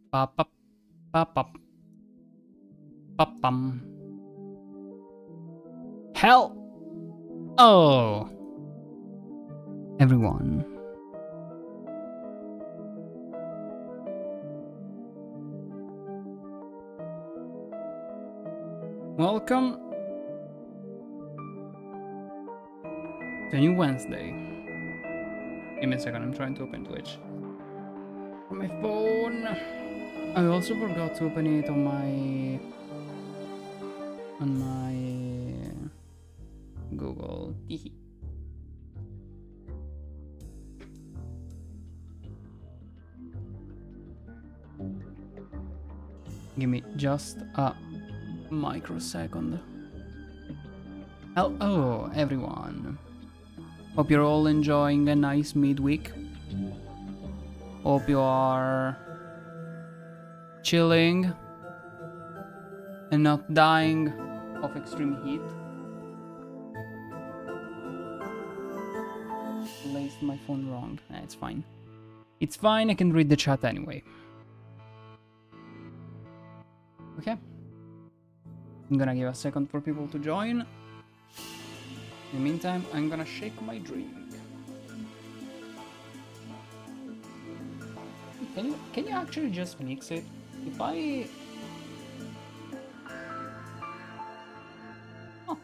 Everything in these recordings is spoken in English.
Pop pop pop pop pop pum. Hell! Oh! Everyone. Welcome to a new Wednesday. Give me a second, I'm trying to open Twitch on my phone. I also forgot to open it on my Google. Give me just a microsecond. Hello, everyone. Hope you're all enjoying a nice midweek. Hope you are chilling and not dying of extreme heat. Placed my phone wrong. It's fine. It's fine, I can read the chat anyway. Okay. I'm gonna give a second for people to join. In the meantime, I'm gonna shake my drink. Can you actually just mix it? If I... Oh.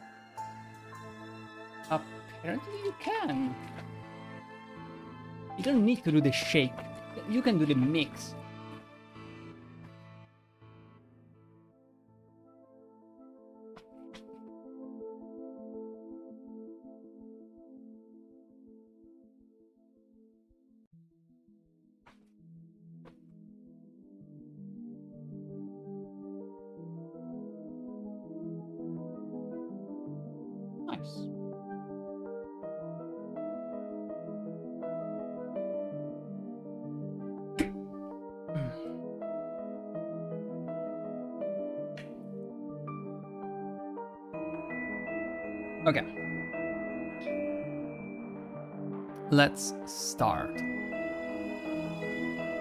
Apparently you can. You don't need to do the shake. You can do the mix. Nice. Okay. Let's start.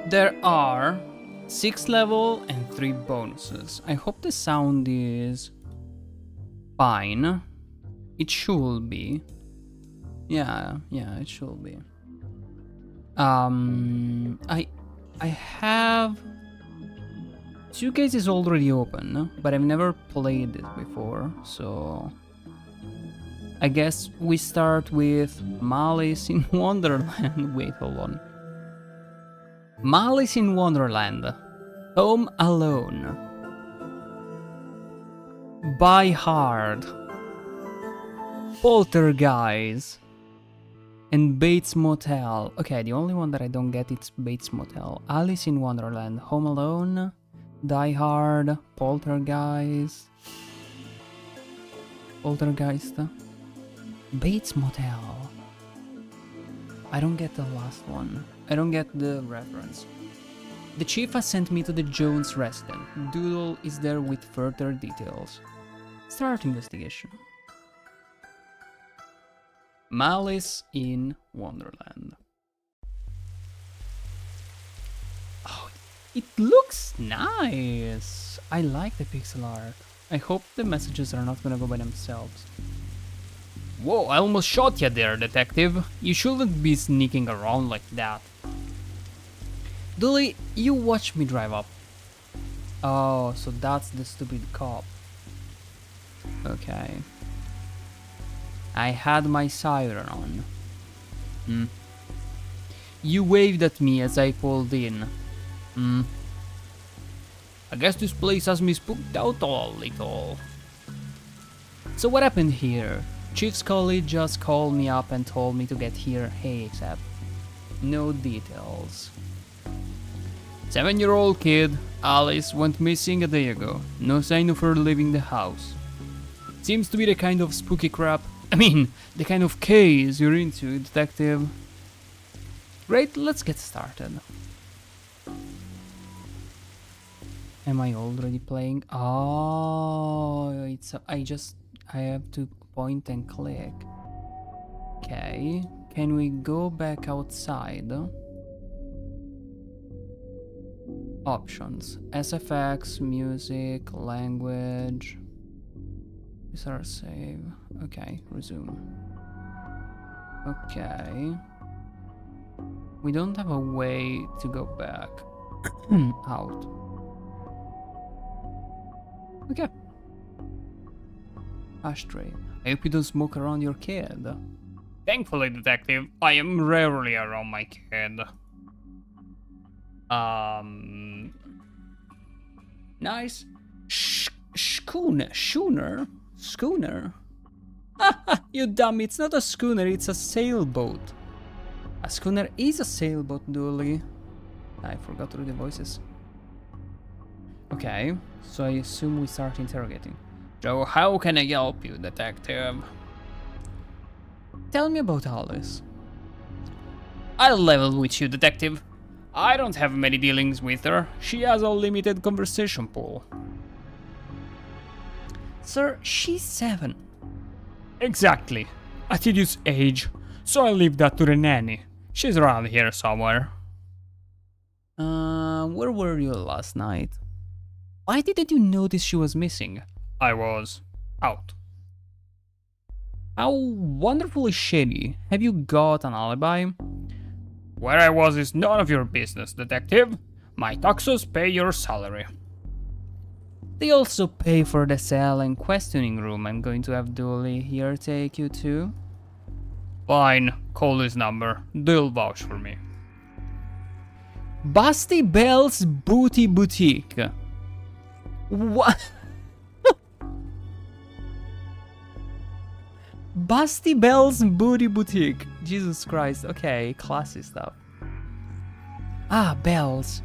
There are 6 level and 3 bonuses. I hope the sound is fine. It should be. Yeah, it should be. I have Suitcase is already open, but I've never played this before, so I guess we start with Malice in Wonderland. Wait, hold on. Malice in Wonderland. Home Alone. Die Hard. Poltergeist. And Bates Motel. Okay, the only one that I don't get is Bates Motel. Alice in Wonderland. Home Alone. Die Hard. Poltergeist. Bates Motel. I don't get the last one. I don't get the reference. The chief has sent me to the Jones residence. Doodle is there with further details. Start investigation. Malice in Wonderland. Oh, it looks nice. I like the pixel art. I hope the messages are not gonna go by themselves. Whoa, I almost shot you there, detective. You shouldn't be sneaking around like that. Dooley, you watch me drive up. Oh, so that's the stupid cop. Okay. I had my siren on. You waved at me as I pulled in. I guess this place has me spooked out a little. So what happened here? Chief Scully just called me up and told me to get here ASAP. No details. 7-year-old kid, Alice, went missing a day ago. No sign of her leaving the house. Seems to be the kind of spooky crap. I mean, the kind of case you're into, detective. Great, let's get started. Am I already playing? Oh, I have to point and click. Okay, can we go back outside? Options. SFX, music, language. These are save. Okay, resume. Okay. We don't have a way to go back. Out. Okay. Ashtray. I hope you don't smoke around your kid. Thankfully, detective, I am rarely around my kid. Nice. Schooner. You dummy, it's not a schooner, it's a sailboat. A schooner is a sailboat, Dooley. I forgot to read the voices. Okay, so I assume we start interrogating. Joe, how can I help you, detective? Tell me about Alice. I'll level with you, detective. I don't have many dealings with her. She has a limited conversation pool. Sir, she's 7. Exactly. A tedious age. So I leave that to the nanny. She's around here somewhere. Where were you last night? Why didn't you notice she was missing? I was out. How wonderfully shady. Have you got an alibi? Where I was is none of your business, detective. My taxes pay your salary. They also pay for the cell and questioning room I'm going to have Dooley here take you to. Fine, call this number. They'll vouch for me. Busty Bell's Booty Boutique. What? Busty Bell's Booty Boutique. Jesus Christ. Okay, classy stuff. Ah, bells.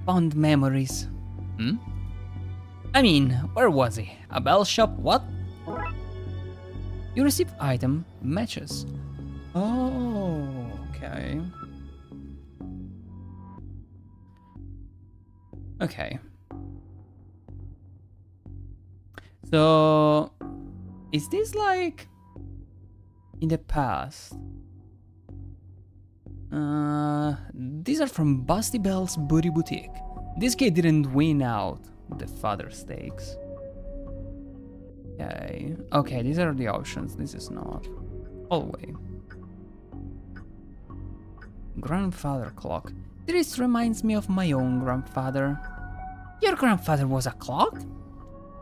Fond memories. I mean, where was he? A bell shop? What? You received item matches. Oh, okay. Okay. So, is this like in the past? These are from Busty Bell's Booty Boutique. This kid didn't win out the father stakes. Okay. Okay, these are the options. This is not. Hallway. Grandfather clock. This reminds me of my own grandfather. Your grandfather was a clock?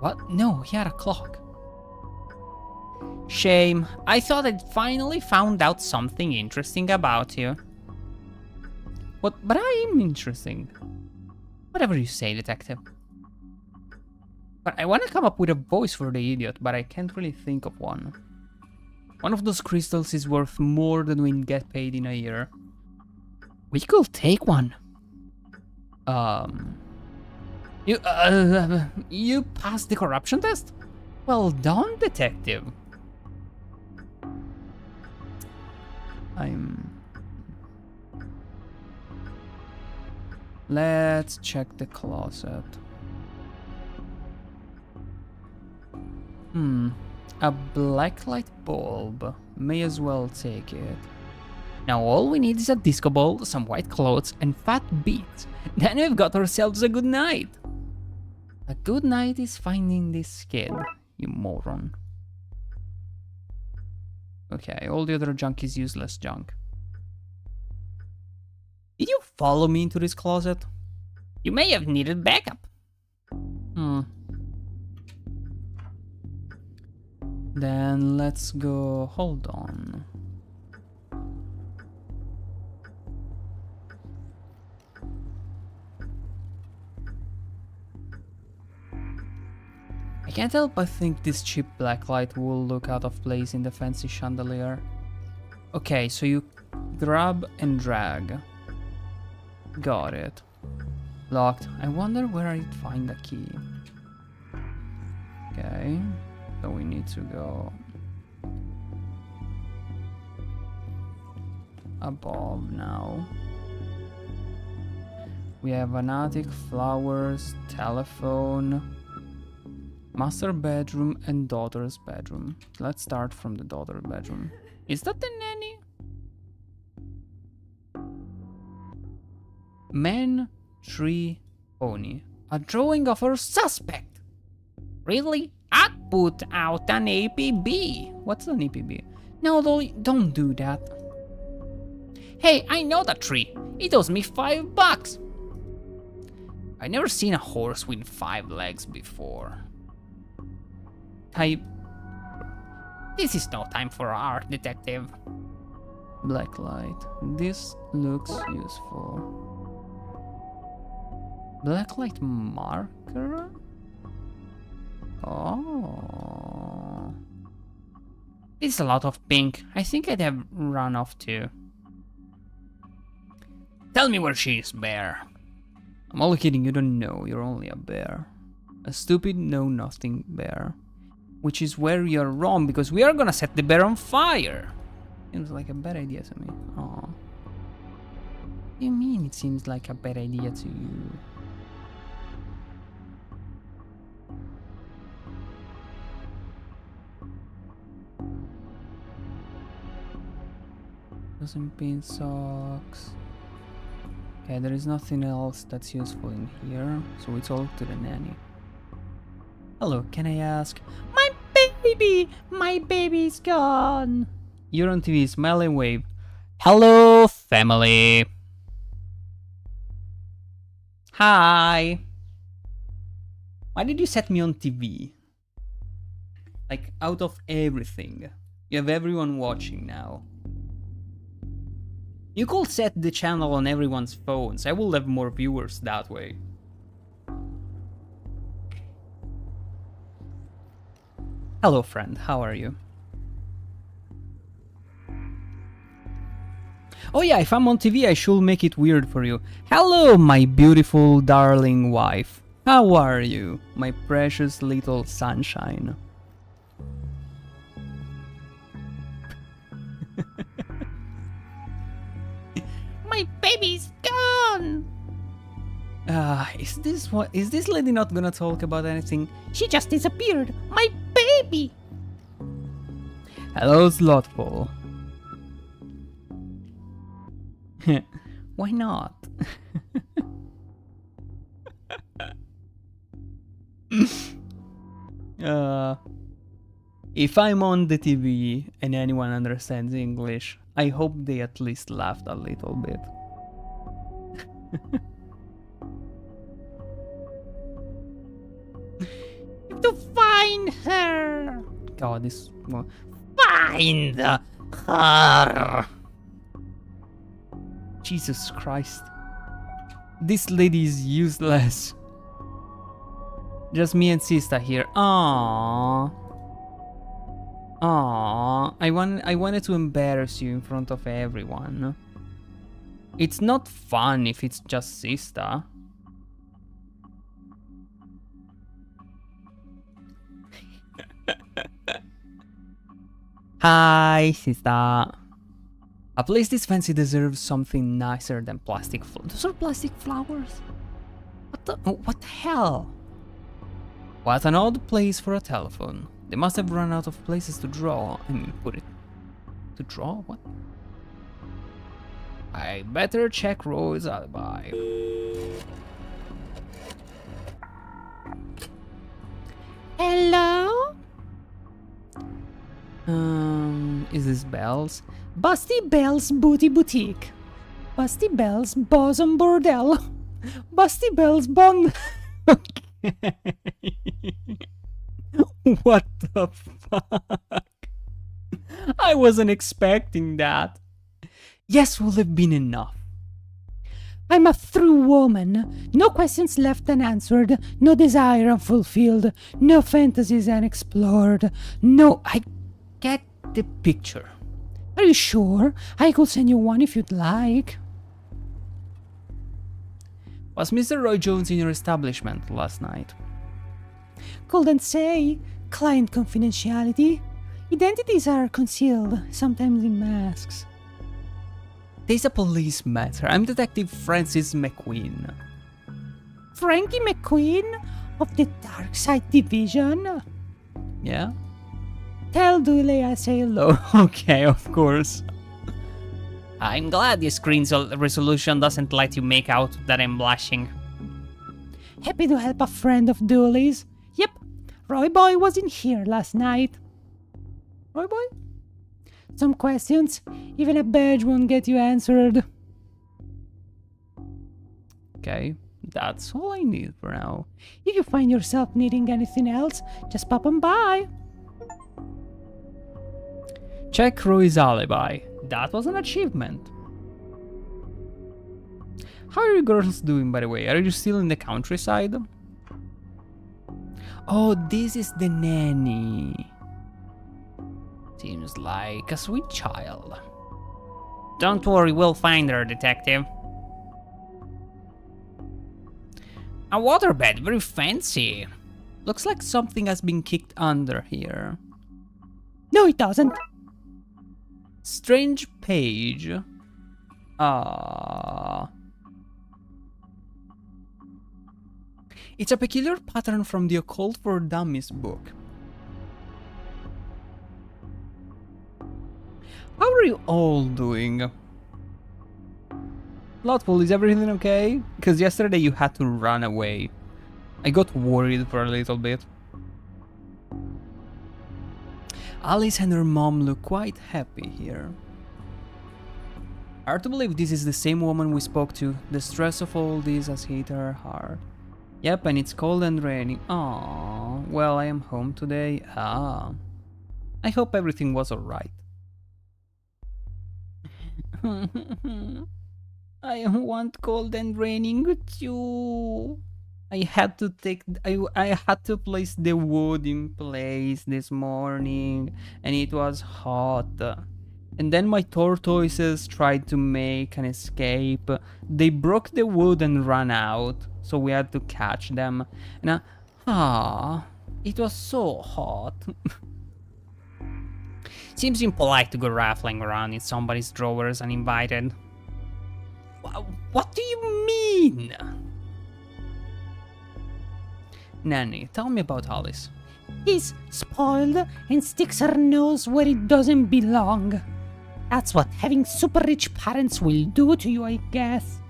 What? No, he had a clock. Shame. I thought I'd finally found out something interesting about you. What? But I am interesting. Whatever you say, detective. But I want to come up with a voice for the idiot, but I can't really think of one. One of those crystals is worth more than we get paid in a year. We could take one. You passed the corruption test? Well done, detective. Let's check the closet. A blacklight bulb. May as well take it. Now all we need is a disco ball, some white clothes, and fat beats. Then we've got ourselves a good night. A good night is finding this kid, you moron. Okay, all the other junk is useless junk. Did you follow me into this closet? You may have needed backup. Then let's go. Hold on. I can't help but think this cheap blacklight will look out of place in the fancy chandelier. Okay, so you grab and drag. Got it. Locked. I wonder where I'd find the key. Okay, so we need to go above now. We have an attic, flowers, telephone, master bedroom, and daughter's bedroom. Let's start from the daughter bedroom. Is that the nanny? Man, tree, Pony. A drawing of our suspect. Really? I'd put out an APB. What's an APB? No, Dolly, don't do that. Hey, I know that tree. It owes me $5. I've never seen a horse with 5 legs before. This is no time for art, detective. Blacklight. This looks useful. Blacklight marker? Oh. It's a lot of pink. I think I'd have run off too. Tell me where she is, bear. I'm only kidding, you don't know. You're only a bear. A stupid know-nothing bear. Which is where you're wrong, because we are gonna set the bear on fire. Seems like a bad idea to me. Oh. What do you mean it seems like a bad idea to you? Doesn't pin socks. Okay, there is nothing else that's useful in here, so we talk to the nanny. Hello, can I ask? My baby! My baby's gone! You're on TV, smile and wave. Hello, family! Hi! Why did you set me on TV? Like, out of everything. You have everyone watching now. You could set the channel on everyone's phones. I will have more viewers that way. Hello, friend. How are you? Oh yeah, if I'm on TV, I should make it weird for you. Hello, my beautiful, darling wife. How are you, my precious little sunshine? My baby's gone! Is this lady not gonna talk about anything? She just disappeared! My baby! Hello, Slothful. Why not? If I'm on the TV and anyone understands English, I hope they at least laughed a little bit. To find her! God, this one. Find her! Jesus Christ. This lady is useless. Just me and Sista here. Aww. Aww. I wanted to embarrass you in front of everyone. It's not fun if it's just Sista. Hi, Sista. A place this fancy deserves something nicer than plastic flowers. Those are plastic flowers? What the hell? What an odd place for a telephone. They must have run out of places to draw. I mean, put it. To draw? What? I better check Roy's alibi. Hello? Is this Bells? Busty Bells Booty Boutique. Busty Bells Bosom Bordel. Busty Bells Bond. Okay. What the fuck? I wasn't expecting that. Yes will have been enough. I'm a true woman. No questions left unanswered. No desire unfulfilled. No fantasies unexplored. No, I get the picture. Are you sure? I could send you one if you'd like. Was Mr. Roy Jones in your establishment last night? Couldn't say. Client confidentiality. Identities are concealed, sometimes in masks. There's a police matter. I'm Detective Francis McQueen. Frankie McQueen of the Dark Side Division? Yeah? Tell Dooley I say hello. Okay, of course. I'm glad the screen's resolution doesn't let you make out that I'm blushing. Happy to help a friend of Dooley's. Yep, Roy Boy was in here last night. Roy Boy? Some questions, even a badge won't get you answered. Okay, that's all I need for now. If you find yourself needing anything else, just pop on by. Check Roy's alibi. That was an achievement. How are you girls doing, by the way? Are you still in the countryside? Oh, this is the nanny. Seems like a sweet child. Don't worry, we'll find her, detective. A waterbed, very fancy. Looks like something has been kicked under here. No, it doesn't. Strange page. Ah. It's a peculiar pattern from the Occult for Dummies book. How are you all doing? Lotful, is everything okay? Because yesterday you had to run away. I got worried for a little bit. Alice and her mom look quite happy here. Hard to believe this is the same woman we spoke to. The stress of all this has hit her hard. Yep, and it's cold and raining. Aww, well, I am home today. Ah. I hope everything was alright. I want cold and raining too. I had to place the wood in place this morning, and it was hot. And then my tortoises tried to make an escape. They broke the wood and ran out, so we had to catch them. And it was so hot. Seems impolite to go raffling around in somebody's drawers uninvited. What do you mean? Nanny, tell me about Alice. He's spoiled and sticks her nose where it doesn't belong. That's what having super rich parents will do to you, I guess.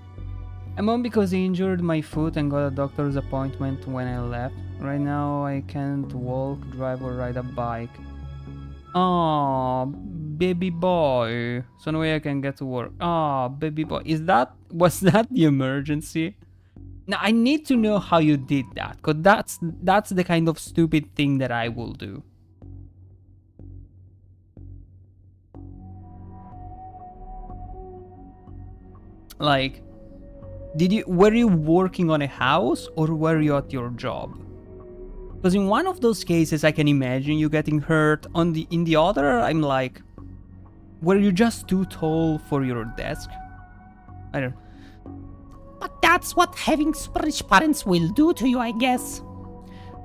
I'm home because I injured my foot and got a doctor's appointment when I left. Right now I can't walk, drive or ride a bike. Oh, baby boy. So no way I can get to work. Oh, baby boy. Was that the emergency? Now I need to know how you did that, cause that's the kind of stupid thing that I will do. Like, were you working on a house or were you at your job? Because in one of those cases I can imagine you getting hurt. In the other, I'm like, were you just too tall for your desk? I don't. But that's what having super rich parents will do to you, I guess.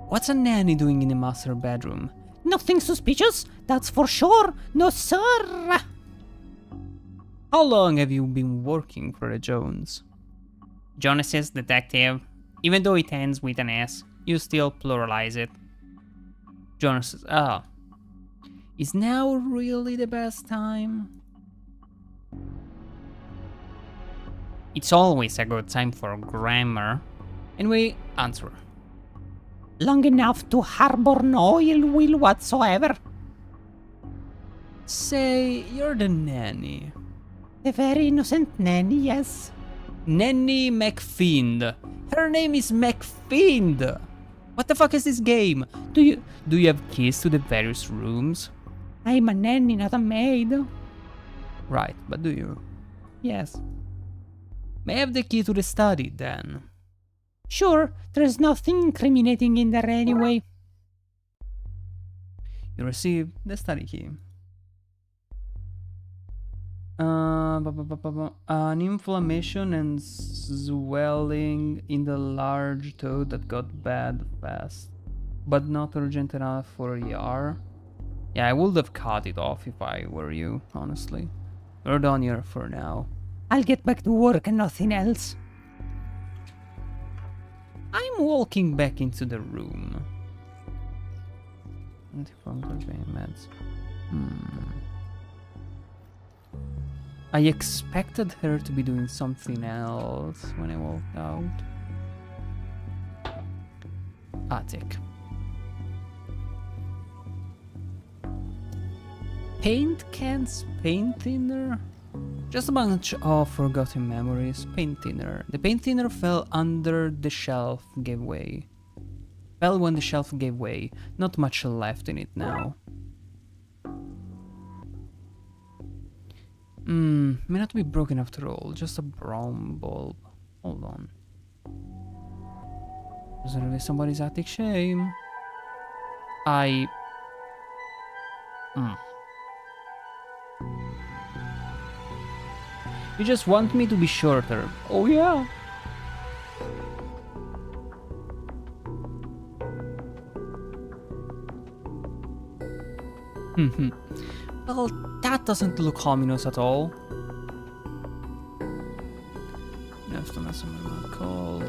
What's a nanny doing in the master bedroom? Nothing suspicious, that's for sure. No, sir. How long have you been working for the Jones? Jonas's detective. Even though it ends with an S, you still pluralize it. Jonas, is now really the best time? It's always a good time for grammar. Anyway, answer. Long enough to harbor no ill will whatsoever. Say you're the nanny. The very innocent nanny, yes. Nanny McFiend. Her name is McFiend. What the fuck is this game? Do you have keys to the various rooms? I'm a nanny, not a maid. Right, but do you? Yes. May I have the key to the study then? Sure, there's nothing incriminating in there anyway. You receive the study key. An inflammation and swelling in the large toe that got bad fast, but not urgent enough for ER. Yeah, I would have cut it off if I were you, honestly. We're done here for now. I'll get back to work and nothing else. I'm walking back into the room. Meds. I expected her to be doing something else when I walked out. attic. Paint cans, paint thinner? Just a bunch of forgotten memories. Paint thinner. The paint thinner fell under the shelf, gave way. Fell when the shelf gave way. Not much left in it now. May not be broken after all. Just a brown bulb. Hold on. Was it really somebody's attic? Shame. You just want me to be shorter. Oh yeah. Well, that doesn't look ominous at all. Left on someone cold.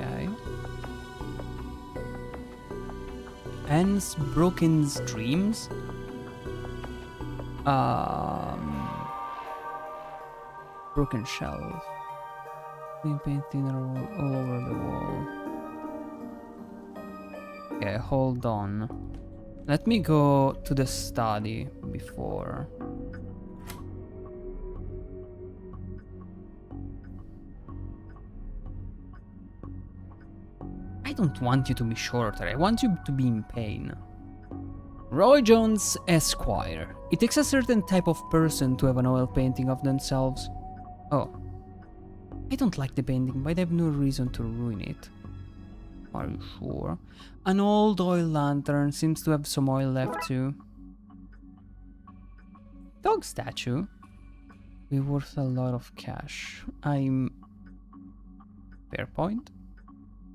Okay. Anne's broken dreams. Broken shelf. Paint thinner all over the wall. Okay, hold on. Let me go to the study before. I don't want you to be shorter, I want you to be in pain. Roy Jones, Esquire. It takes a certain type of person to have an oil painting of themselves. Oh. I don't like the painting, but I have no reason to ruin it. Are you sure? An old oil lantern seems to have some oil left too. Dog statue? Be worth a lot of cash. Fair point.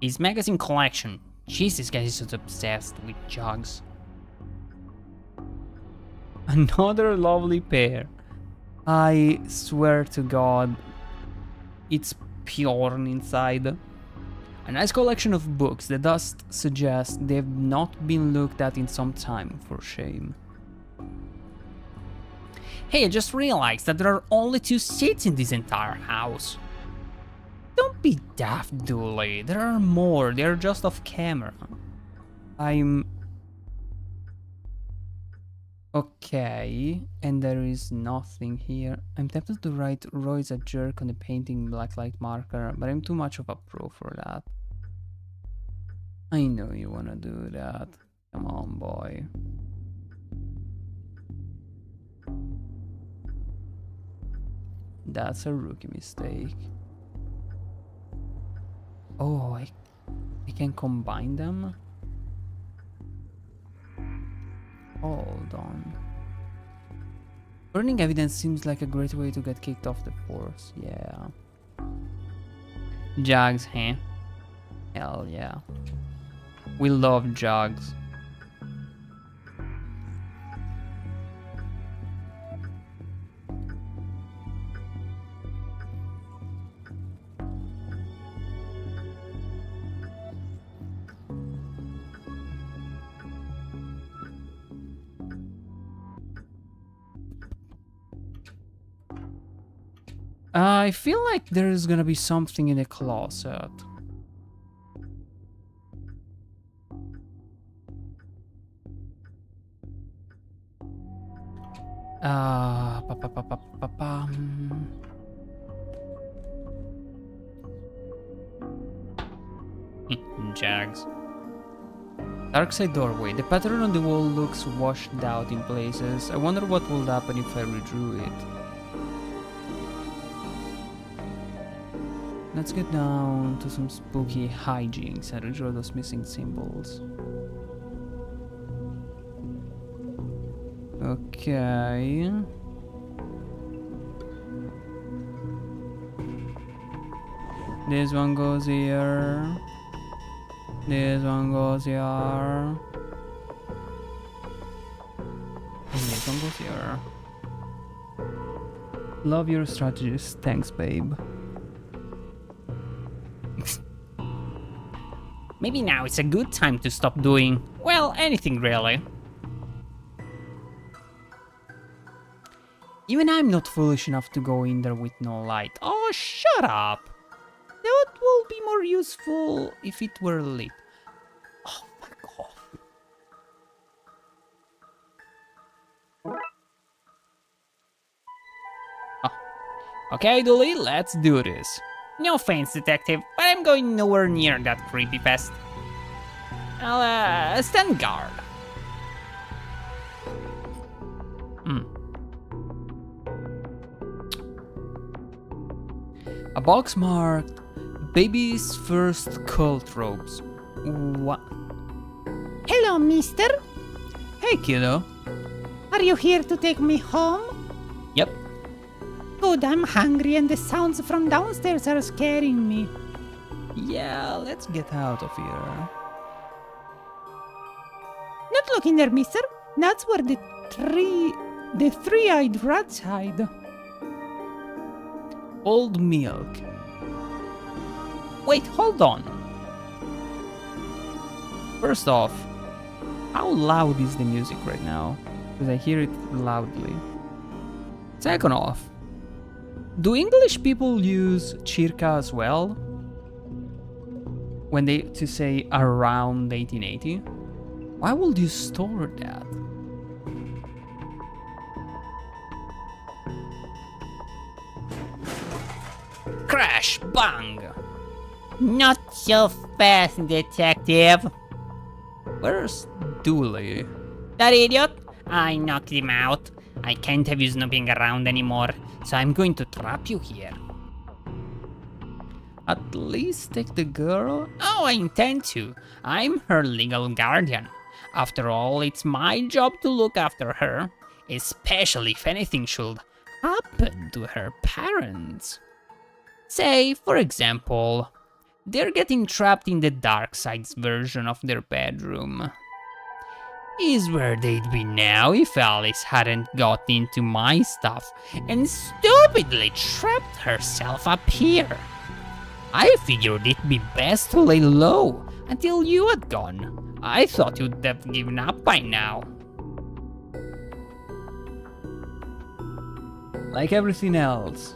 His magazine collection. Jeez, this guy is so obsessed with jugs. Another lovely pair. I swear to God, it's pure inside. A nice collection of books. The dust suggests they've not been looked at in some time, for shame. Hey, I just realized that there are only 2 seats in this entire house. Don't be daft, Dooley. There are more. They're just off camera. Okay, and there is nothing here. I'm tempted to write Roy's a jerk on the painting blacklight marker, but I'm too much of a pro for that. I know you wanna do that. Come on, boy. That's a rookie mistake. Oh, I can combine them? Hold on. Burning evidence seems like a great way to get kicked off the force. Yeah. Jugs, huh? Hell yeah. We love jugs. I feel like there's gonna be something in the closet. Jags. Dark side doorway. The pattern on the wall looks washed out in places. I wonder what would happen if I redrew it. Let's get down to some spooky hijinks and redraw those missing symbols. Okay. This one goes here. This one goes here. And this one goes here. Love your strategies. Thanks, babe. Maybe now it's a good time to stop doing, well, anything really. Even I'm not foolish enough to go in there with no light. Oh, shut up! That will be more useful if it were lit. Okay, Dooley, let's do this. No offense, detective, but I'm going nowhere near that creepy pest. I'll stand guard. A box marked baby's first cult robes. What? Hello, mister. Hey, kiddo. Are you here to take me home? Yep. Good, I'm hungry and the sounds from downstairs are scaring me. Yeah, let's get out of here. Not looking there, mister. That's where the three-eyed rats hide. Old milk. Wait, hold on. First off, how loud is the music right now? Because I hear it loudly. Second off, do English people use circa as well? When they to say around 1880? Why would you store that? Crash! Bang! Not so fast, detective. Where's Dooley? That idiot? I knocked him out. I can't have you snooping around anymore, so I'm going to trap you here. At least take the girl? Oh, I intend to. I'm her legal guardian. After all, it's my job to look after her, especially if anything should happen to her parents. Say, for example, they're getting trapped in the dark side's version of their bedroom. Is where they'd be now if Alice hadn't got into my stuff and stupidly trapped herself up here. I figured it'd be best to lay low until you had gone. I thought you'd have given up by now. Like everything else,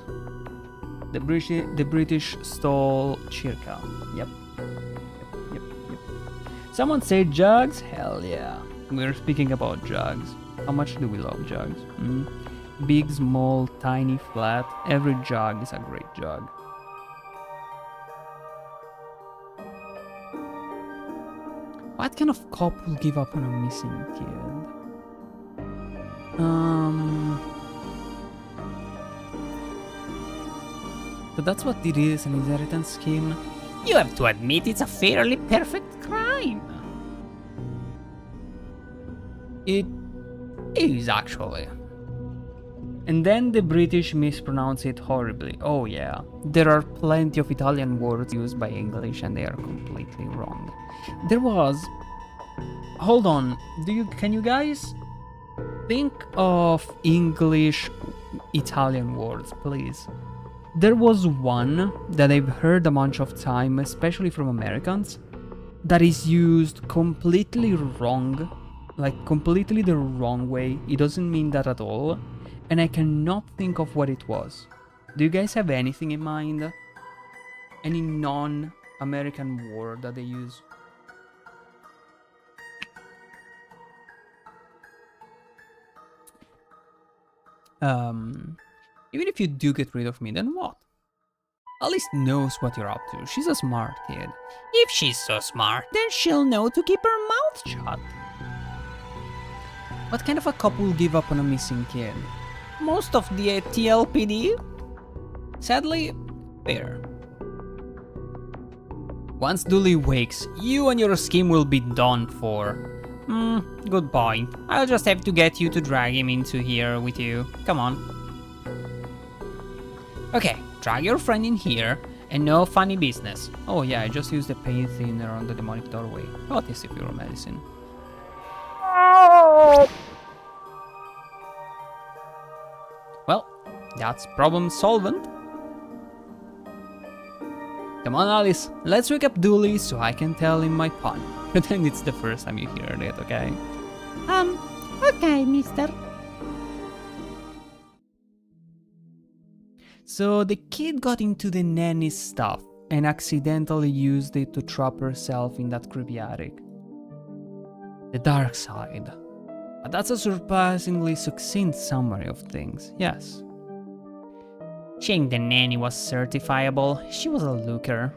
the British stole circa. Yep. Someone say jugs? Hell yeah. We're speaking about jugs. How much do we love jugs? Big, small, tiny, flat. Every jug is a great jug. What kind of cop will give up on a missing kid? So that's what it is, an inheritance scheme? You have to admit it's a fairly perfect crime. It is actually. And then the British mispronounce it horribly. Oh yeah, there are plenty of Italian words used by English and they are completely wrong. There was... Hold on, can you guys think of English Italian words, please? There was one that I've heard a bunch of time, especially from Americans, that is used completely wrong, like completely the wrong way. It doesn't mean that at all, and I cannot think of what it was. Do you guys have anything in mind? Any non-American word that they use? Even if you do get rid of me, then what? Alice knows what you're up to. She's a smart kid. If she's so smart, then she'll know to keep her mouth shut. What kind of a cop will give up on a missing kid? Most of the TLPD? Sadly, fair. Once Dooley wakes, you and your scheme will be done for. Good point. I'll just have to get you to drag him into here with you. Come on. Okay, drag your friend in here, and no funny business. Oh yeah, I just used the paint thinner on the demonic doorway. What is your medicine? Well, that's problem solvent. Come on, Alice, let's wake up Dooley so I can tell him my pun. Pretend it's the first time you hear it, okay? Okay, mister. So the kid got into the nanny's stuff and accidentally used it to trap herself in that creepy attic. The dark side. But that's a surprisingly succinct summary of things, yes. Saying the nanny was certifiable, she was a looker.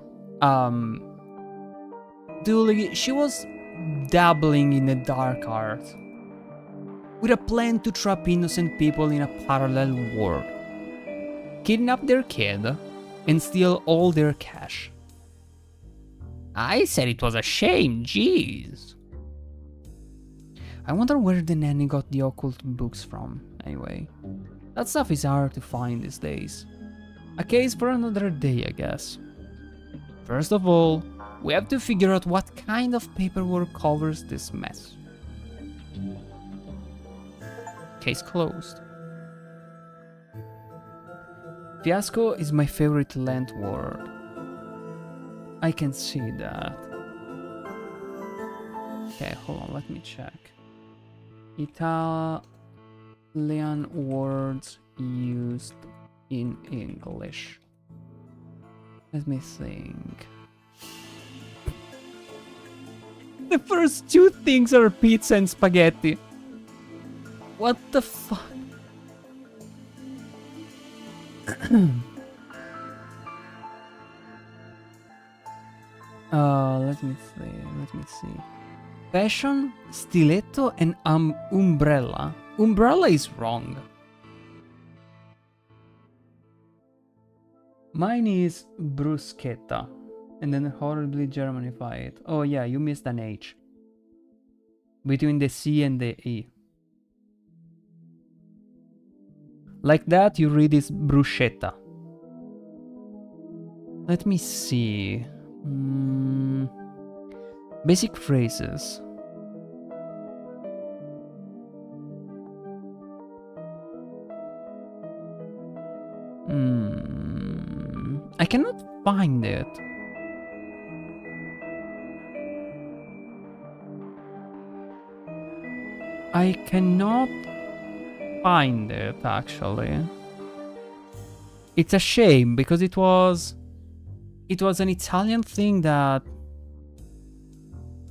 Dooley, she was dabbling in the dark art with a plan to trap innocent people in a parallel world, kidnap their kid, and steal all their cash. I said it was a shame, jeez. I wonder where the nanny got the occult books from, anyway. That stuff is hard to find these days. A case for another day, I guess. First of all, we have to figure out what kind of paperwork covers this mess. Case closed. Fiasco is my favorite Lent word. I can see that. Okay, hold on, let me check. Italian words used in English. Let me think. The first two things are pizza and spaghetti. What the fuck? Let me see. Fashion, stiletto, and umbrella. Umbrella is wrong. Mine is bruschetta, and then horribly Germanify it. Oh yeah, you missed an H. Between the C and the E. Like that, you read it bruschetta. Let me see. Basic phrases. I cannot find it. I cannot find it, actually. It's a shame, because it was an Italian thing that...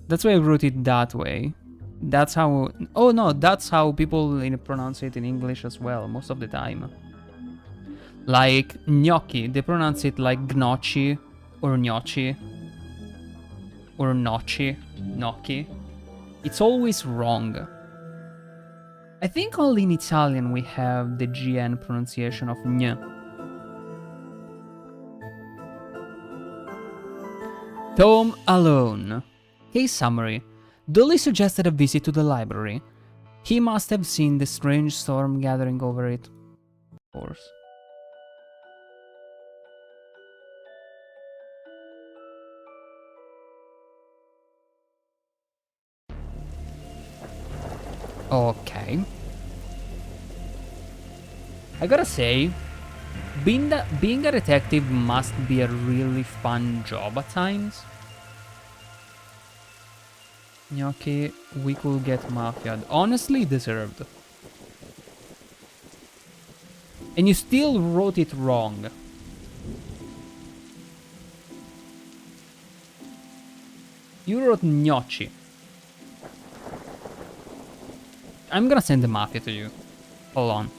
That's why I wrote it that way. That's how... Oh no, that's how people pronounce it in English as well, most of the time. Like gnocchi, they pronounce it like gnocchi, or gnocchi, or gnocchi, gnocchi. It's always wrong. I think only in Italian we have the GN pronunciation of gn. Tom alone. Case summary. Dooley suggested a visit to the library. He must have seen the strange storm gathering over it. Of course. Okay. I gotta say, being a detective must be a really fun job at times. Gnocchi, we could get mafiaed. Honestly deserved. And you still wrote it wrong. You wrote gnocchi. I'm gonna send the mafia to you. Hold on.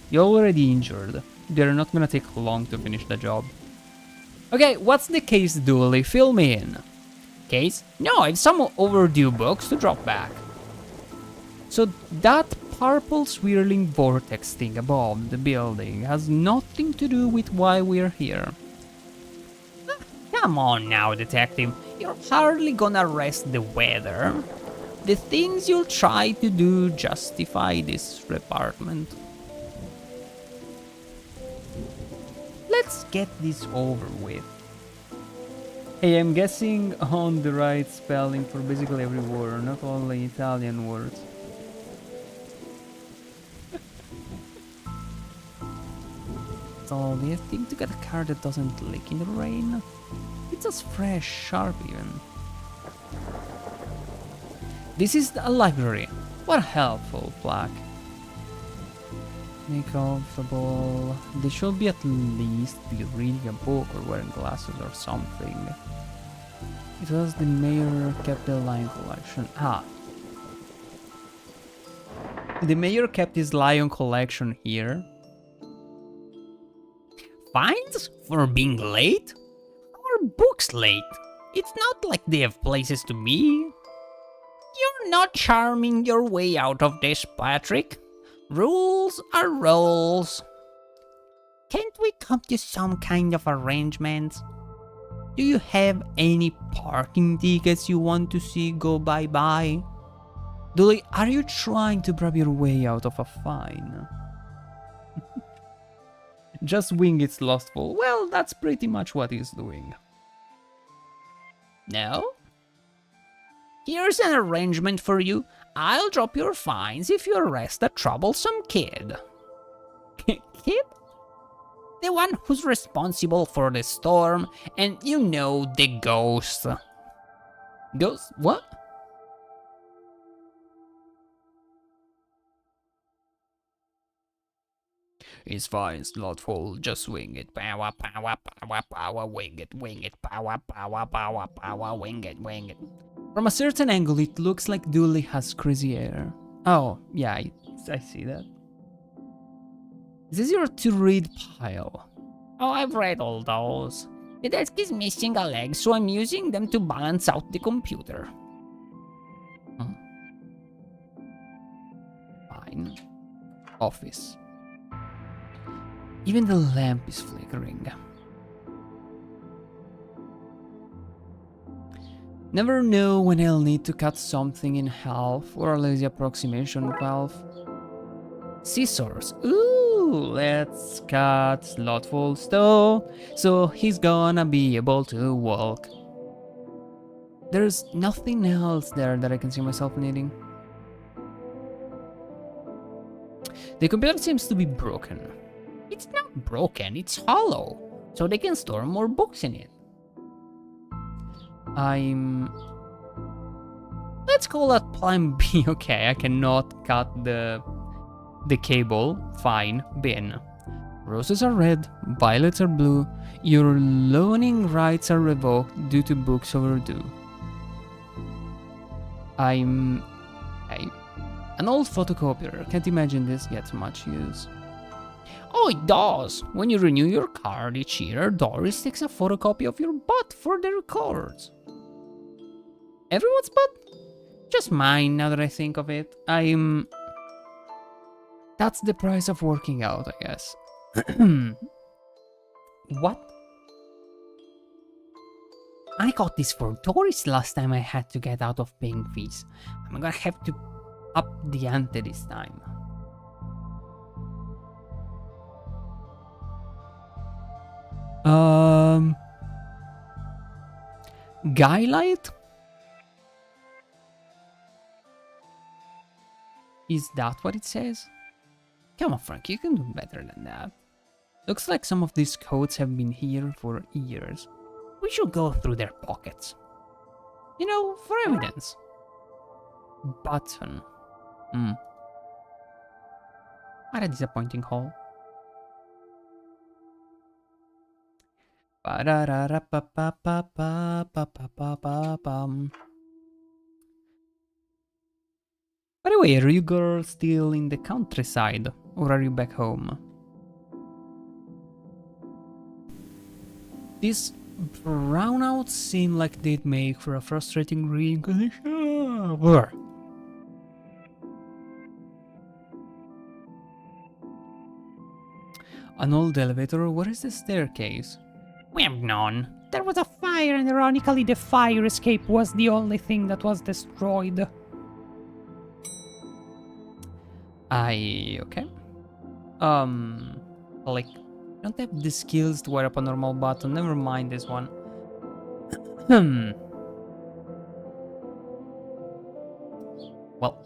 You're already injured. They're not gonna take long to finish the job. Okay, what's the case, Dooley? Fill me in. Case? No, I have some overdue books to drop back. So that purple swirling vortex thing above the building has nothing to do with why we're here. Come on now, detective. You're hardly gonna arrest the weather. The things you'll try to do justify this department. Let's get this over with. Hey, I'm guessing on the right spelling for basically every word, not only Italian words. So, do you think to get a car that doesn't leak in the rain? It's as fresh, sharp even. This is a library. What a helpful plaque. Make comfortable. They should be at least be reading a book or wearing glasses or something. It was the mayor kept the lion collection. Ah. The mayor kept his lion collection here. fines for being late? Or books late? It's not like they have places to be. You're not charming your way out of this, Patrick. Rules are rules. Can't we come to some kind of arrangement? Do you have any parking tickets you want to see go bye-bye? Dooley, are you trying to bribe your way out of a fine? Just wing it's lustful. Well, that's pretty much what he's doing. No? Here's an arrangement for you. I'll drop your fines if you arrest a troublesome kid. Kid? The one who's responsible for the storm, and you know, the ghost. Ghost? What? It's fine, slothful. Just wing it. Power, power, power, power, wing it, power, power, power, power, wing it. From a certain angle, it looks like Dooley has crazy hair. Oh, yeah, I see that. Is this your to-read pile? Oh, I've read all those. The desk is missing a leg, so I'm using them to balance out the computer. Fine. Office. Even the lamp is flickering. Never know when I'll need to cut something in half or a lazy approximation of half. Scissors. Ooh, let's cut Slothful's toe, so he's gonna be able to walk. There's nothing else there that I can see myself needing. The computer seems to be broken. It's not broken, it's hollow, so they can store more books in it. Let's call that plan B. Okay, I cannot cut the cable. Fine, bin. Roses are red, violets are blue. Your loaning rights are revoked due to books overdue. An old photocopier. Can't imagine this gets much use. Oh, it does. When you renew your card each year, Doris takes a photocopy of your butt for the records. Everyone's butt? Just mine, now that I think of it. That's the price of working out, I guess. What? I got this for Doris last time I had to get out of paying fees. I'm gonna have to up the ante this time. Guy-light? Is that what it says? Come on, Frank, you can do better than that. Looks like some of these coats have been here for years. We should go through their pockets. You know, for evidence. Button. What a disappointing haul. By the way, are you girls still in the countryside, or are you back home? These brownouts seem like they'd make for a frustrating reading condition. An old elevator. Where is the staircase? We have none. There was a fire, and ironically, the fire escape was the only thing that was destroyed. Okay. Like, I don't have the skills to wear up a normal button. Never mind this one. Well.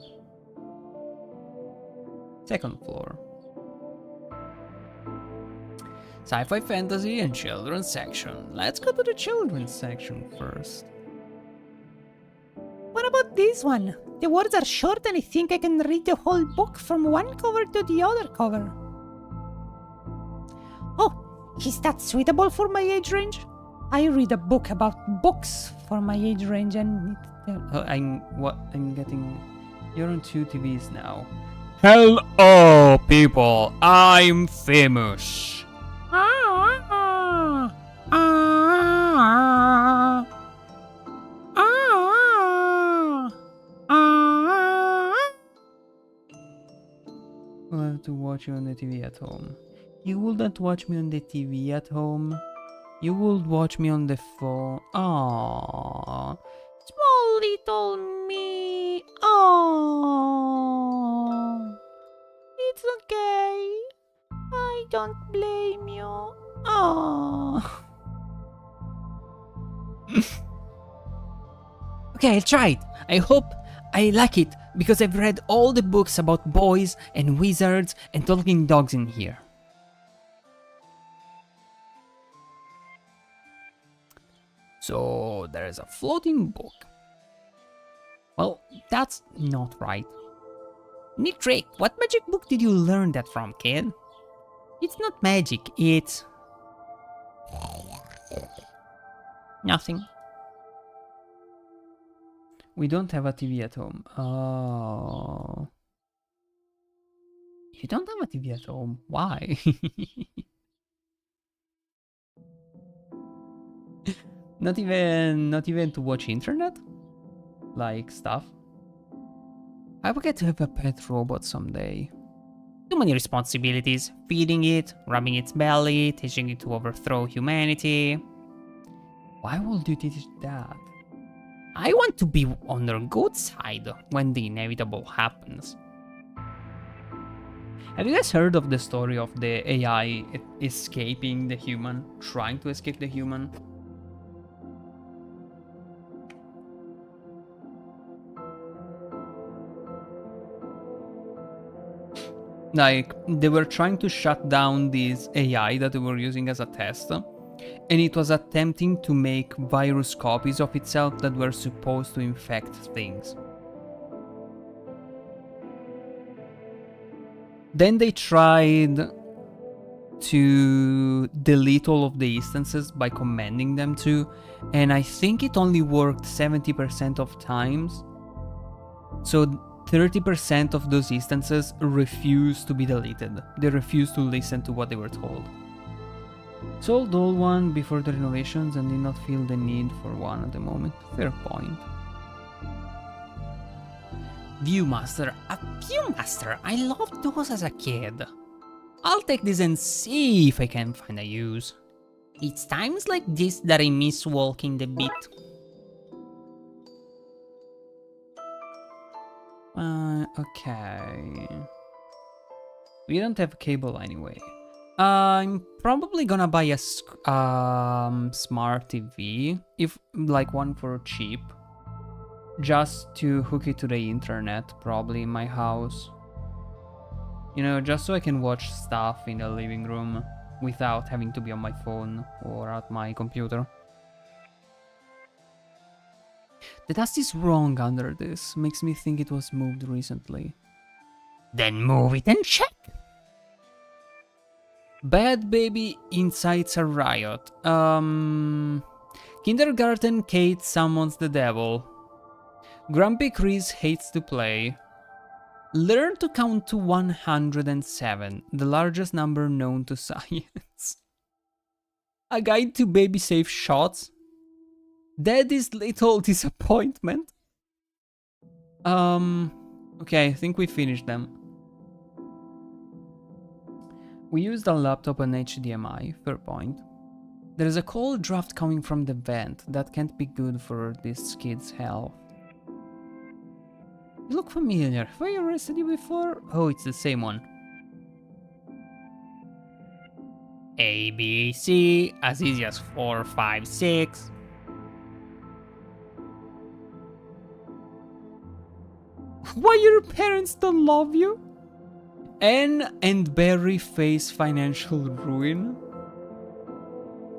Second floor. Sci-fi, fantasy, and children's section. Let's go to the children's section first. What about this one? The words are short and I think I can read the whole book from one cover to the other cover. Oh, is that suitable for my age range? I read a book about books for my age range and... I'm getting... You're on 2 TVs now. Hello, people! I'm famous! Ah, to watch you on the TV at home. You wouldn't watch me on the TV at home. You would watch me on the phone. Aww. Small little me. Aww. It's okay. I don't blame you. Aww. Okay, I'll try it. I hope I like it because I've read all the books about boys and wizards and talking dogs in here. So there's a floating book. Well, that's not right. Nick Drake, what magic book did you learn that from, kid? It's not magic, it's... Nothing. We don't have a TV at home. Oh. You don't have a TV at home? Why? Not even to watch internet? Like stuff? I would get to have a pet robot someday. Too many responsibilities. Feeding it, rubbing its belly, teaching it to overthrow humanity. Why would you teach that? I want to be on their good side when the inevitable happens. Have you guys heard of the story of the AI escaping the human? Trying to escape the human? Like, they were trying to shut down this AI that they were using as a test, and it was attempting to make virus copies of itself that were supposed to infect things. Then they tried to delete all of the instances by commanding them to, and I think it only worked 70% of times. So 30% of those instances refused to be deleted. They refused to listen to what they were told. Sold old one before the renovations and did not feel the need for one at the moment. Fair point. Viewmaster, a Viewmaster, I loved those as a kid. I'll take this and see if I can find a use. It's times like this that I miss walking the beat. Okay. We don't have cable anyway. I'm probably gonna buy a smart TV, if like one for cheap, just to hook it to the internet, probably in my house. You know, just so I can watch stuff in the living room without having to be on my phone or at my computer. The dust is wrong under this, makes me think it was moved recently. Then move it and check. Bad baby incites a riot. Kindergarten Kate summons the devil. Grumpy Chris hates to play. Learn to count to 107, the largest number known to science. A guide to baby safe shots. Daddy's little disappointment. Okay, I think we finished them. We used a laptop and HDMI, fair point. There is a cold draft coming from the vent that can't be good for this kid's health. You look familiar. Have I arrested you before? Oh, it's the same one. A, B, C, as easy as 4, 5, 6. Why your parents don't love you? Anne and Barry face financial ruin.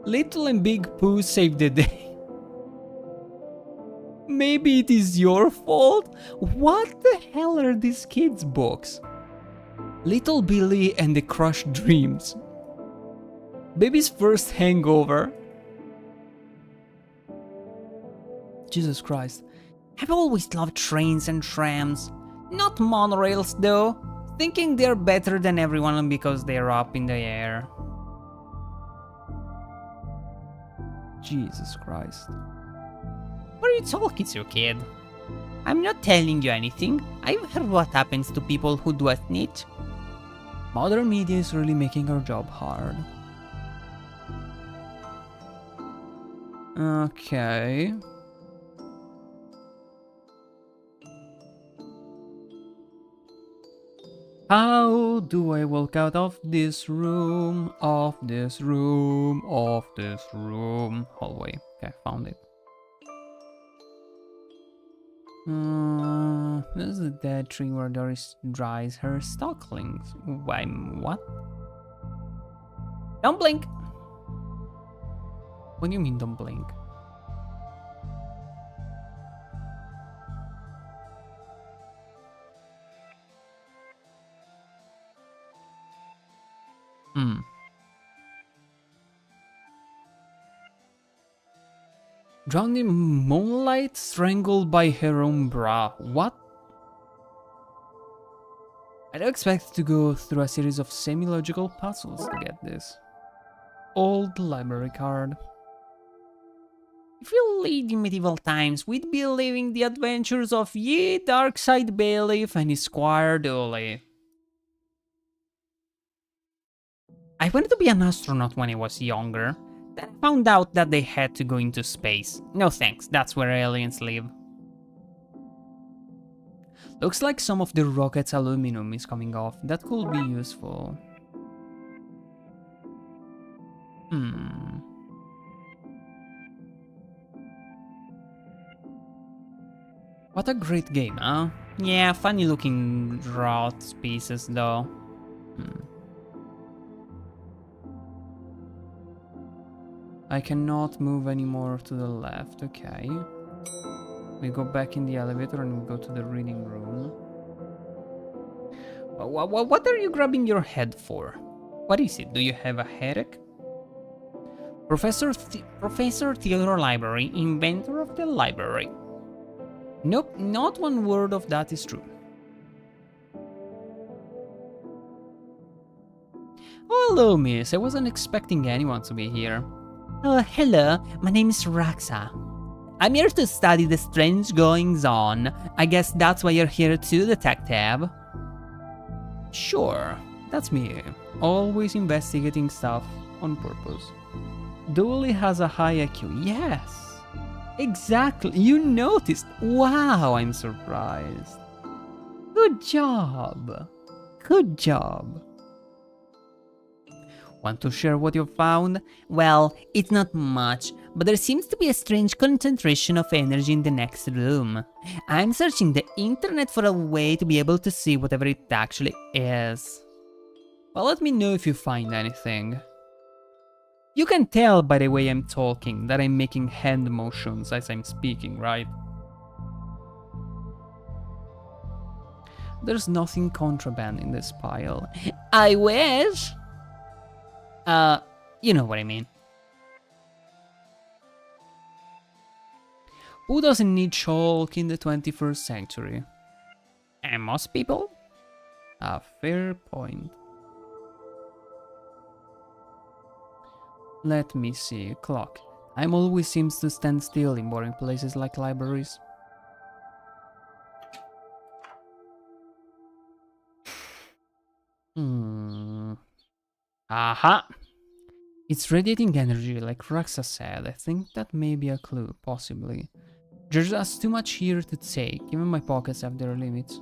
Little and Big Pooh save the day. Maybe it is your fault? What the hell are these kids' books? Little Billy and the Crushed Dreams. Baby's first hangover. Jesus Christ. I've always loved trains and trams. Not monorails though. Thinking they're better than everyone because they're up in the air. Jesus Christ. What are you talking to, kid? I'm not telling you anything. I've heard what happens to people who do a snitch. Modern media is really making our job hard. Okay. How do I walk out of this room, of this room, of this room? Hallway. Okay, found it. This is the dead tree where Doris dries her stocklings. Wait, what? Don't blink! What do you mean, don't blink? Drowned in moonlight, strangled by her own bra. What? I'd expect to go through a series of semi-logical puzzles to get this. Old library card. If we lived in medieval times, we'd be living the adventures of ye Darkside Bailiff and his Squire Dooley. I wanted to be an astronaut when I was younger. Then I found out that they had to go into space. No thanks, that's where aliens live. Looks like some of the rocket's aluminum is coming off. That could be useful. What a great game, huh? Yeah, funny looking rot pieces though. I cannot move anymore to the left, okay. We go back in the elevator and we go to the reading room. What are you grabbing your head for? What is it? Do you have a headache? Professor Theodore Library, inventor of the library. Nope, not one word of that is true. Oh, hello, miss. I wasn't expecting anyone to be here. Oh, hello. My name is Raxa. I'm here to study the strange goings-on. I guess that's why you're here too, detective. Sure, that's me. Always investigating stuff on purpose. Dooley has a high IQ. Yes, exactly. You noticed. Wow, I'm surprised. Good job. Good job. Want to share what you found? Well, it's not much, but there seems to be a strange concentration of energy in the next room. I'm searching the internet for a way to be able to see whatever it actually is. Well, let me know if you find anything. You can tell by the way I'm talking that I'm making hand motions as I'm speaking, right? There's nothing contraband in this pile. I wish! You know what I mean. Who doesn't need chalk in the 21st century? And most people? A fair point. Let me see. Clock. Time always seems to stand still in boring places like libraries. Aha! It's radiating energy, like Raxa said. I think that may be a clue, possibly. There's just too much here to take. Even my pockets have their limits.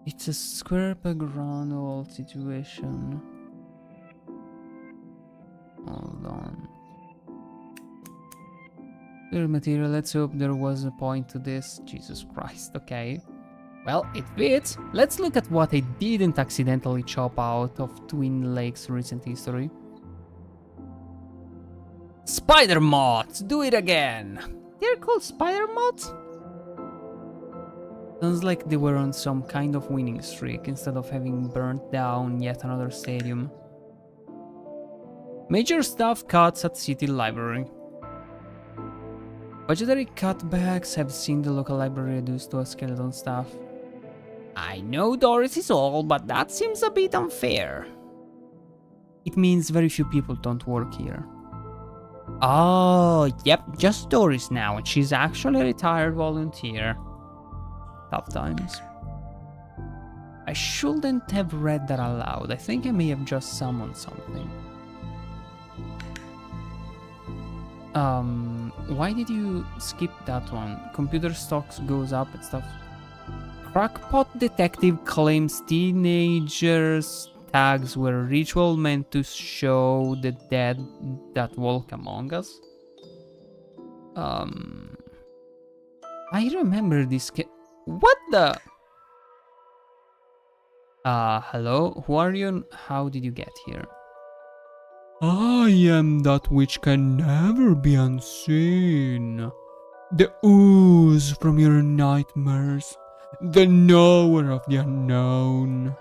It's a square peg round hole situation. Hold on. Clear material, let's hope there was a point to this. Jesus Christ, okay. Well, it fits. Let's look at what I didn't accidentally chop out of Twin Lakes' recent history. Spider moths! Do it again! They're called spider moths? Sounds like they were on some kind of winning streak instead of having burnt down yet another stadium. Major staff cuts at City Library. Budgetary cutbacks have seen the local library reduced to a skeleton staff. I know Doris is old, but that seems a bit unfair. It means very few people don't work here. Oh, yep, just Doris now, and she's actually a retired volunteer. Tough times. I shouldn't have read that aloud. I think I may have just summoned something. Why did you skip that one? Computer stocks goes up and stuff. Crackpot detective claims teenagers' tags were ritual meant to show the dead that walk among us. I remember this what the? Hello? Who are you and how did you get here? I am that which can never be unseen. The ooze from your nightmares. The knower of the unknown.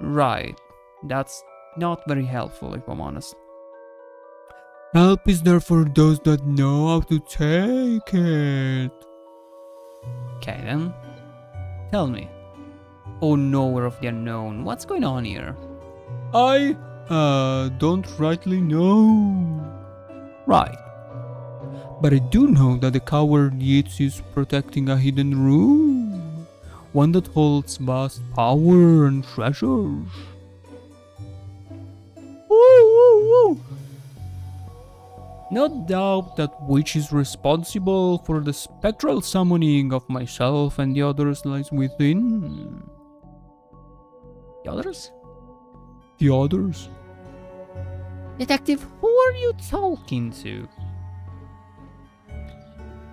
Right. That's not very helpful if I'm honest. Help is there for those that know how to take it. Okay then. Tell me. Oh, knower of the unknown, what's going on here? I don't rightly know. Right. But I do know that the coward Yeats is protecting a hidden room. One that holds vast power and treasures. Woo! No doubt that witch is responsible for the spectral summoning of myself and the others lies within. The others? The others? Detective, who are you talking to?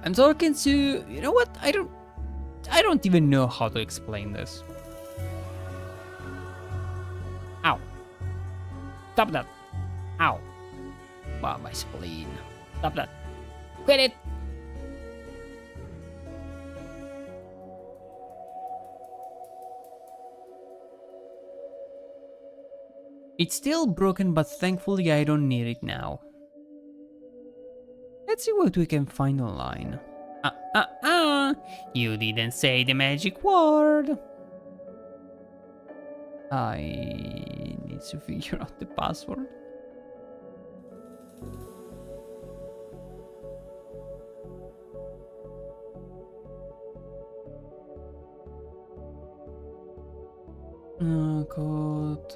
I'm talking to... You know what? I don't even know how to explain this. Ow. Stop that. Ow. Wow, my spleen. Stop that. Quit it! It's still broken, but thankfully I don't need it now. Let's see what we can find online. You didn't say the magic word. I need to figure out the password. Code.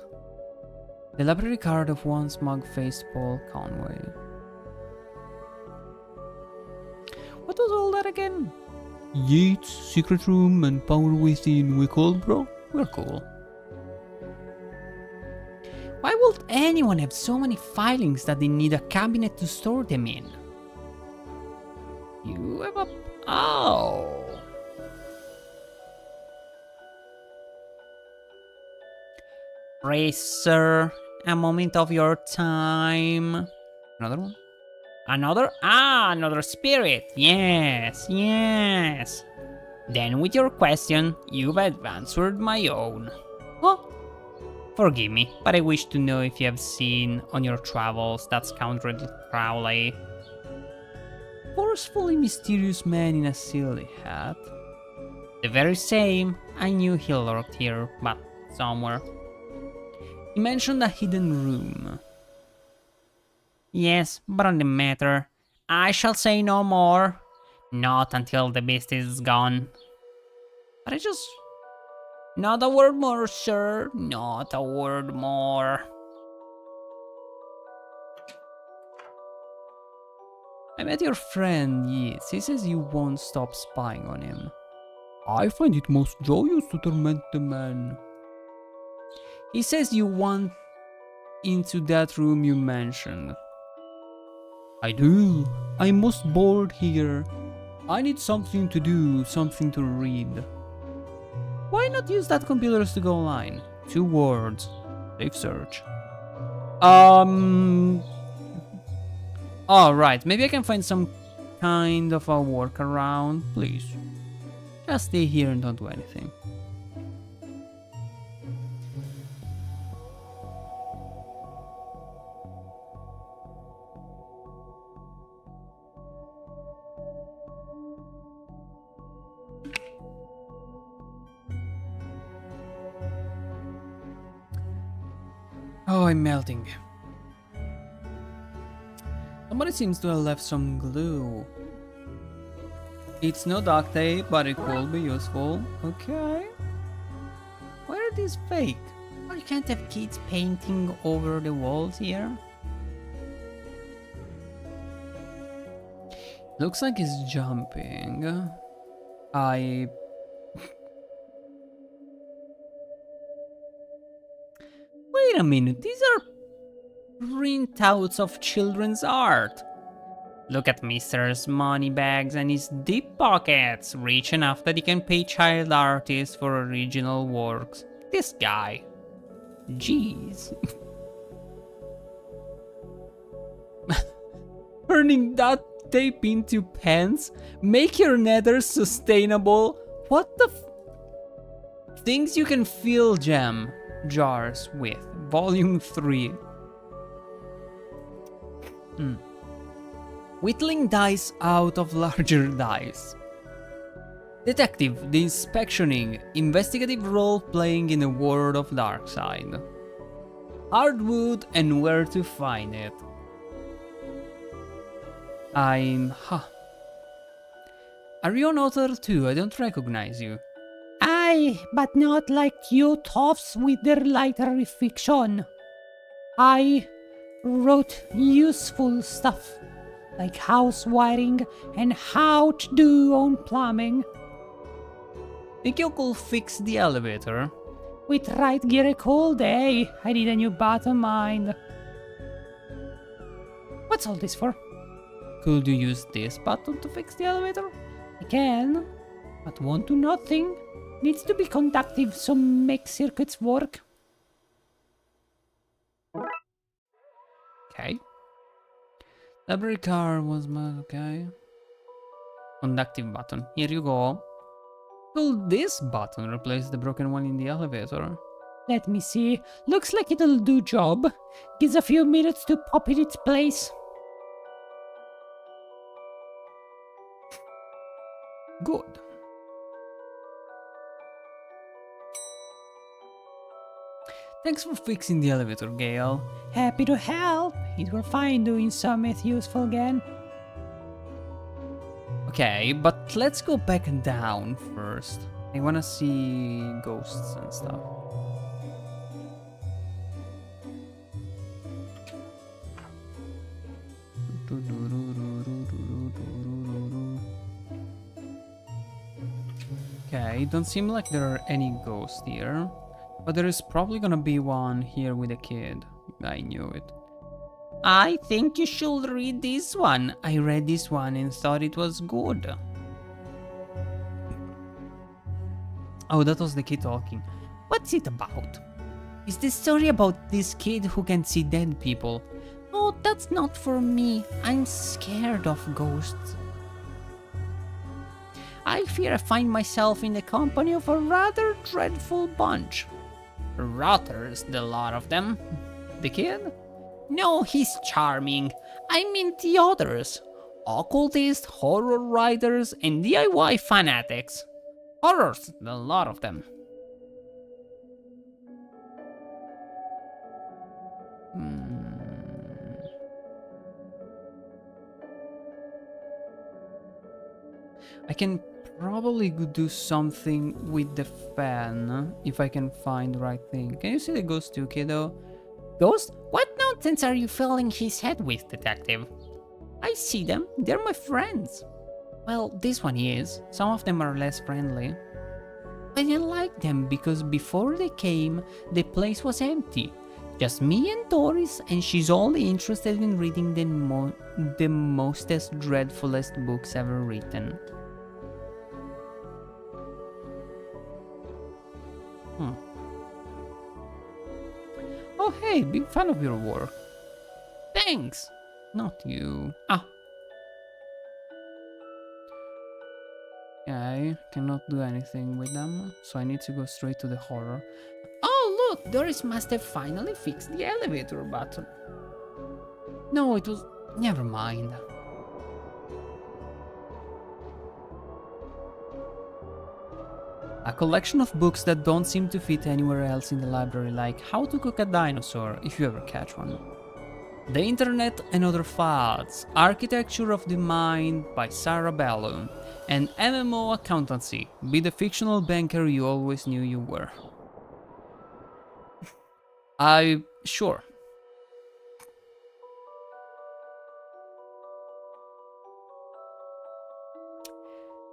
The library card of one smug-faced Paul Conway. What was all that again? Yeats, secret room, and power within. We cool, bro? We're cool. Why would anyone have so many filings that they need a cabinet to store them in? You have a... Oh! Racer, a moment of your time. Another one? Another spirit. Yes. Then with your question, you've answered my own. Oh, forgive me, but I wish to know if you have seen on your travels that scoundrel Crowley. Forcefully mysterious man in a silly hat. The very same. I knew he lurked here, but somewhere. He mentioned a hidden room. Yes, but on the matter, I shall say no more. Not until the beast is gone. But I just... Not a word more, sir. Not a word more. I met your friend Yeats. He says you won't stop spying on him. I find it most joyous to torment the man. He says you want into that room you mentioned. I do. I'm most bored here. I need something to do, something to read. Why not use that computer to go online? 2 words. Safe search. Alright, maybe I can find some kind of a workaround. Please. Just stay here and don't do anything. Oh, I'm melting. Somebody seems to have left some glue. It's no duct tape, but it will be useful. Okay. Why are these fake? Well, you can't have kids painting over the walls here. Looks like he's jumping. I... Wait a minute, these are printouts of children's art. Look at Mr.'s money bags and his deep pockets, rich enough that he can pay child artists for original works. This guy. Jeez. Turning duct tape into pens? Make your nethers sustainable? What the Things you can fill jam jars with. Volume 3. Whittling dice out of larger dice. Detective, the inspectioning, investigative role-playing in a world of Darkside. Hardwood and where to find it. Are you an author too? I don't recognize you. Aye, but not like you toffs with their literary fiction. I wrote useful stuff, like house wiring and how to do own plumbing. Think you could fix the elevator? With right gear a cold day, I need a new bottom mind. What's all this for? Could you use this button to fix the elevator? I can, but won't do nothing. Needs to be conductive so make circuits work. Okay. Library card was my okay. Conductive button. Here you go. Will this button replace the broken one in the elevator? Let me see. Looks like it'll do job. Gives a few minutes to pop in its place. Good. Thanks for fixing the elevator, Gale. Happy to help. It were fine doing something useful again. Okay, but let's go back down first. I wanna see ghosts and stuff. Okay, don't seem like there are any ghosts here. But there is probably gonna be one here with a kid. I knew it. I think you should read this one. I read this one and thought it was good. Oh, that was the kid talking. What's it about? It's the story about this kid who can see dead people. Oh, that's not for me. I'm scared of ghosts. I fear I find myself in the company of a rather dreadful bunch. Rotters, the lot of them. The kid? No, he's charming. I mean the others. Occultists, horror writers, and DIY fanatics. Horrors, the lot of them. I can probably do something with the fan if I can find the right thing. Can you see the ghost too, kiddo? Ghost? What nonsense are you filling his head with, detective? I see them. They're my friends. Well, this one is. Some of them are less friendly. I didn't like them because before they came, the place was empty. Just me and Doris, and she's only interested in reading the mostest dreadfulest books ever written. Oh hey, big fan of your work. Thanks. Not you. Ah. I cannot do anything with them, so I need to go straight to the horror. Oh look, Doris must have finally fixed the elevator button. No, it was... never mind. A collection of books that don't seem to fit anywhere else in the library, like How to Cook a Dinosaur, if you ever catch one. The Internet and Other Fads, Architecture of the Mind by Sarah Ballum, and MMO Accountancy, Be the Fictional Banker You Always Knew You Were. Sure.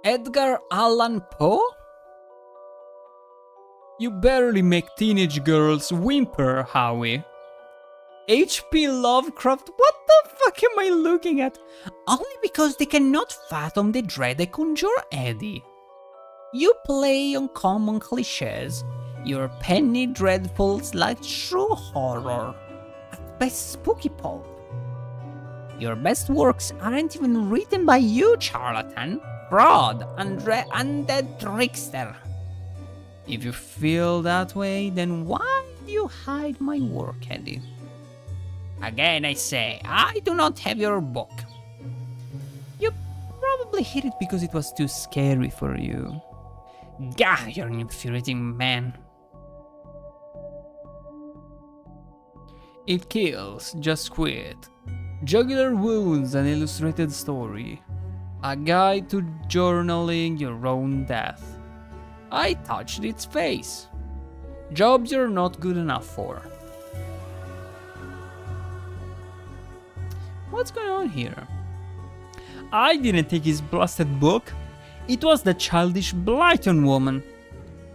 Edgar Allan Poe? You barely make teenage girls whimper, Howie. H.P. Lovecraft? What the fuck am I looking at? Only because they cannot fathom the dread I conjure, Eddie. You play on common cliches. Your penny dreadfuls like true horror. At best spooky pulp. Your best works aren't even written by you, charlatan. Fraud, undead trickster. If you feel that way, then why do you hide my work, Eddie? Again, I say, I do not have your book. You probably hid it because it was too scary for you. Gah, you're an infuriating man. It kills, just quit. Jugular Wounds, an illustrated story. A guide to journaling your own death. I touched its face. Jobs you're not good enough for. What's going on here? I didn't take his blasted book. It was the childish Blyton woman.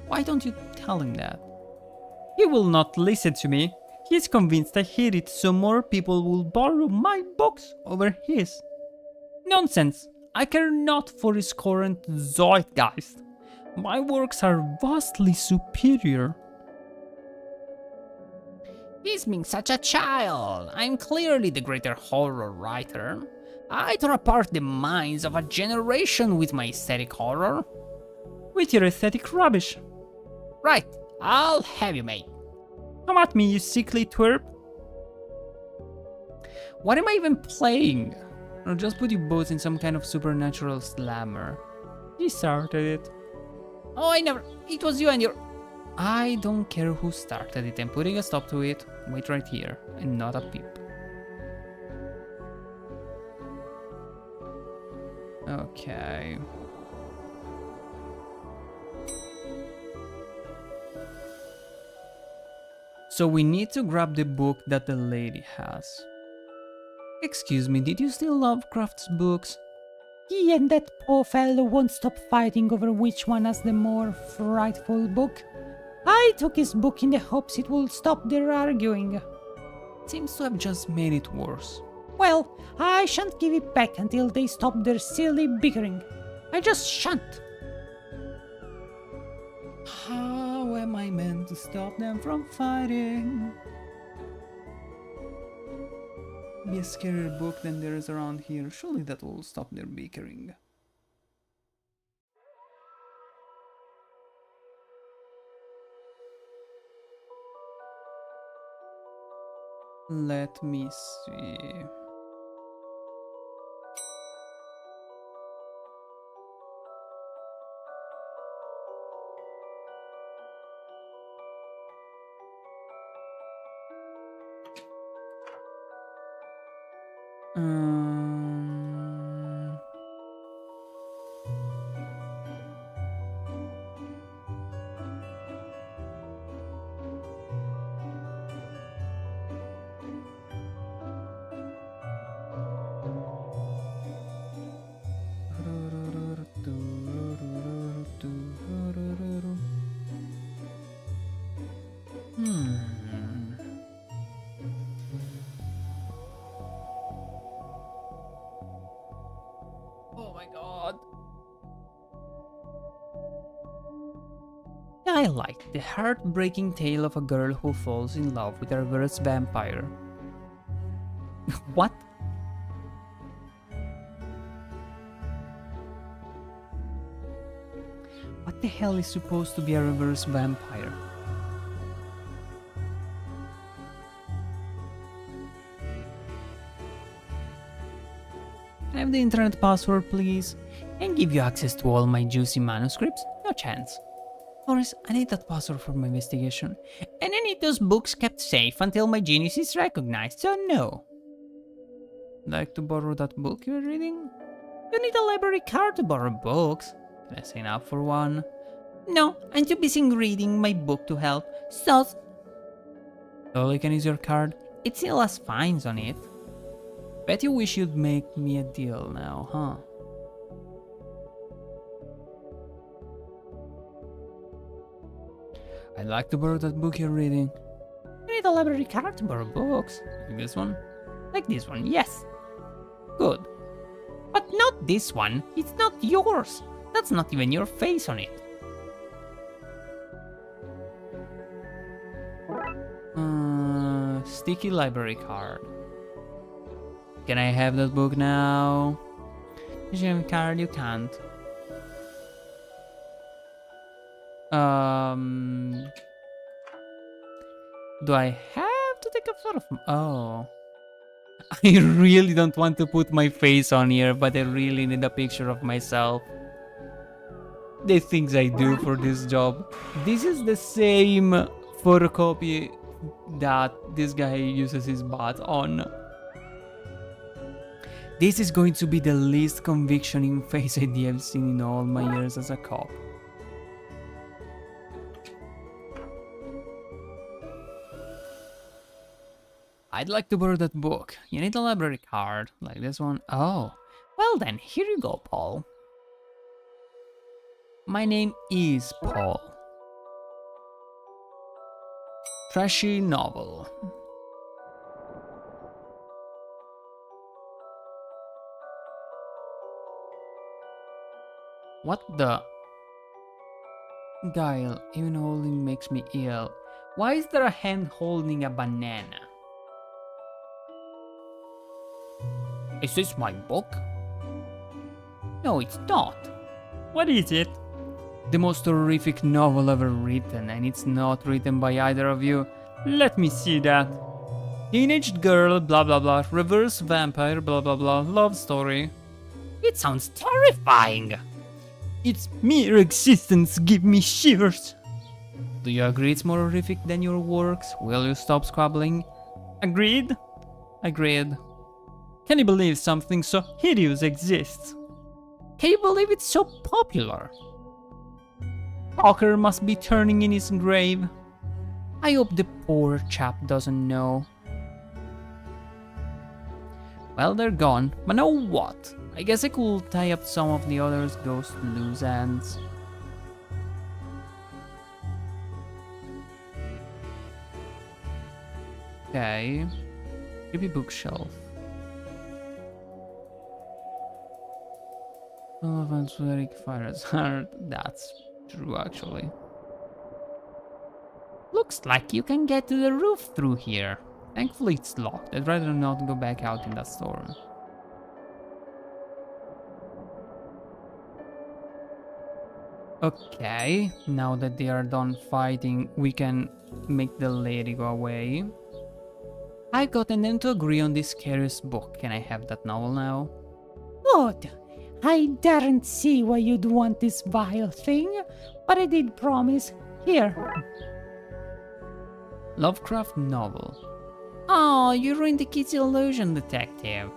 Why don't you tell him that? He will not listen to me. He's convinced I hid it so more people will borrow my books over his. Nonsense. I care not for his current zeitgeist. My works are vastly superior. He's being such a child. I'm clearly the greater horror writer. I tore apart the minds of a generation with my aesthetic horror. With your aesthetic rubbish. Right, I'll have you, mate. Come at me, you sickly twerp. What am I even playing? I'll just put you both in some kind of supernatural slammer. You started it. Oh, I never. It was you and your. I don't care who started it. I'm putting a stop to it. Wait right here, and not a peep. Okay. So we need to grab the book that the lady has. Excuse me, did you steal Lovecraft's books? He and that poor fellow won't stop fighting over which one has the more frightful book. I took his book in the hopes it will stop their arguing. Seems to have just made it worse. Well, I shan't give it back until they stop their silly bickering. I just shan't. How am I meant to stop them from fighting? Be a scarier book than there is around here. Surely that will stop their bickering. Let me see. Um, Oh my god. I like the heartbreaking tale of a girl who falls in love with a reverse vampire. What? What the hell is supposed to be a reverse vampire? Can I have the internet password, please? And give you access to all my juicy manuscripts? No chance. Boris, I need that password for my investigation. And I need those books kept safe until my genius is recognized, so no. Like to borrow that book you're reading? You need a library card to borrow books. Can I sign up for one? No, I'm too busy reading my book to help. So, Totally can use your card. it still has fines on it. Bet you wish you'd make me a deal now, huh? I'd like to borrow that book you're reading. You need a library card to borrow books. Like this one? Like this one, yes. Good. But not this one. It's not yours. That's not even your face on it. Sticky library card. Can I have that book now? If you have a card, you can't. Do I have to take a photo of? Oh. I really don't want to put my face on here, but I really need a picture of myself. The things I do for this job. This is the same photocopy that this guy uses his butt on. This is going to be the least convictioning face ID I've seen in all my years as a cop. I'd like to borrow that book. You need a library card, like this one. Oh, Well then, here you go, Paul. my name is Paul. Trashy novel. What the? Guile, even holding makes me ill. Why is there a hand holding a banana? Is this my book? No, it's not. What is it? The most horrific novel ever written, and it's not written by either of you. Let me see that. Teenage girl, blah blah blah, reverse vampire, blah blah blah, love story. It sounds terrifying. Its mere existence give me shivers. Do you agree it's more horrific than your works? Will you stop squabbling? Agreed? Agreed. Can you believe something so hideous exists? Can you believe it's so popular? Talker must be turning in his grave. I hope the poor chap doesn't know. Well, they're gone, but now what? I guess I could tie up some of the others' ghost loose ends. Okay. Creepy bookshelf. Oh, Vansweric Fire's Heart. That's true, actually. Looks like you can get to the roof through here. Thankfully, it's locked. I'd rather not go back out in that storm. Okay, now that they are done fighting, we can make the lady go away. I've gotten them to agree on this scariest book. Can I have that novel now? Good. I daren't see why you'd want this vile thing, but I did promise. Here. Lovecraft novel. Oh, you ruined the kid's illusion, detective.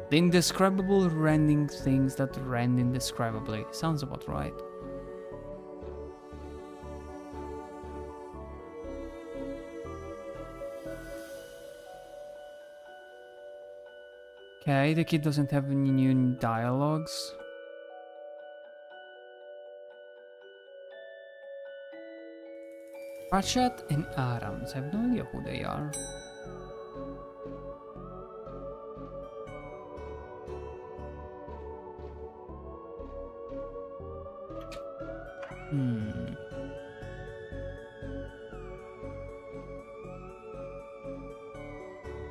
The indescribable rending things that rend indescribably. Sounds about right. Okay, the kid doesn't have any new dialogues. Pratchett and Adams. I have no idea who they are.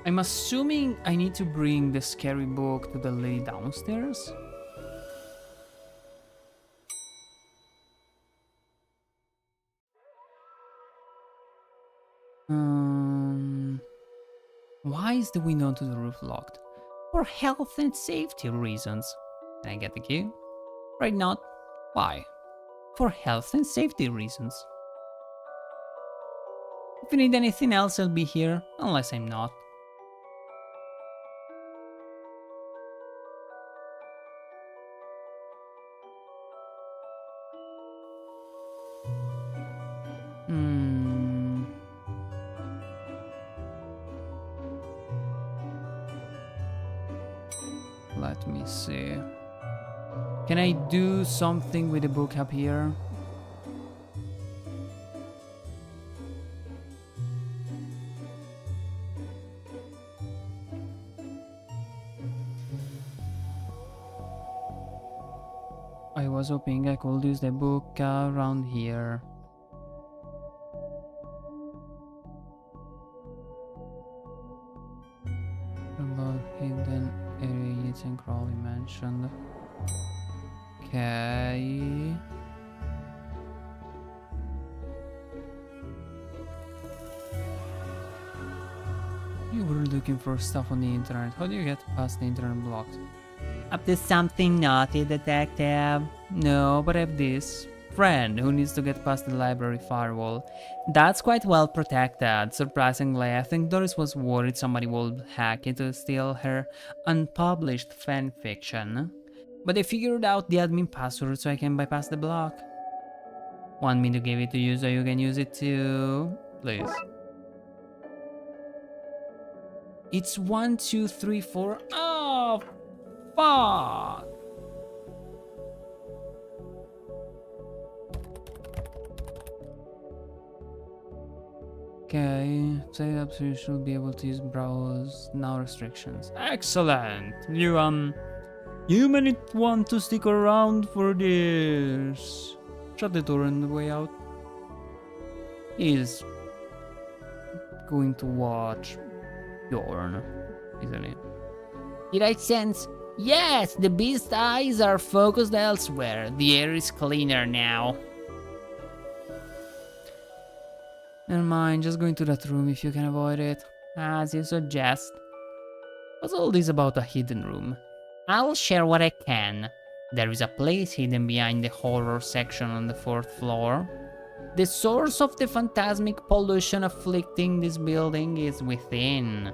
I'm assuming I need to bring the scary book to the lady downstairs. Why is the window to the roof locked? For health and safety reasons. Can I get the key? Right, not Why? for health and safety reasons. If you need anything else, I'll be here, unless I'm not. Hmm. Let me see. Can I do something with the book up here? I was hoping I could use the book around here. About hidden areas and Crowley mentioned. Okay. You were looking for stuff on the internet. How do you get past the internet blocks? Up to something naughty, detective? No, but I have this friend who needs to get past the library firewall. That's quite well protected. Surprisingly, I think Doris was worried somebody would hack it to steal her unpublished fanfiction. But I figured out the admin password so I can bypass the block. Want me to give it to you so you can use it too? Please. It's 1, 2, 3, 4. Oh, fuck! Okay, set up so you should be able to use browse now restrictions. Excellent! You might want to stick around for this. Shut the door on the way out. He's going to watch Yorn, isn't he? Did I sense? Yes, the beast's eyes are focused elsewhere. The air is cleaner now. Never mind, just go into that room if you can avoid it. As you suggest. What's all this about a hidden room? I'll share what I can. There is a place hidden behind the horror section on the 4th floor. The source of the phantasmic pollution afflicting this building is within.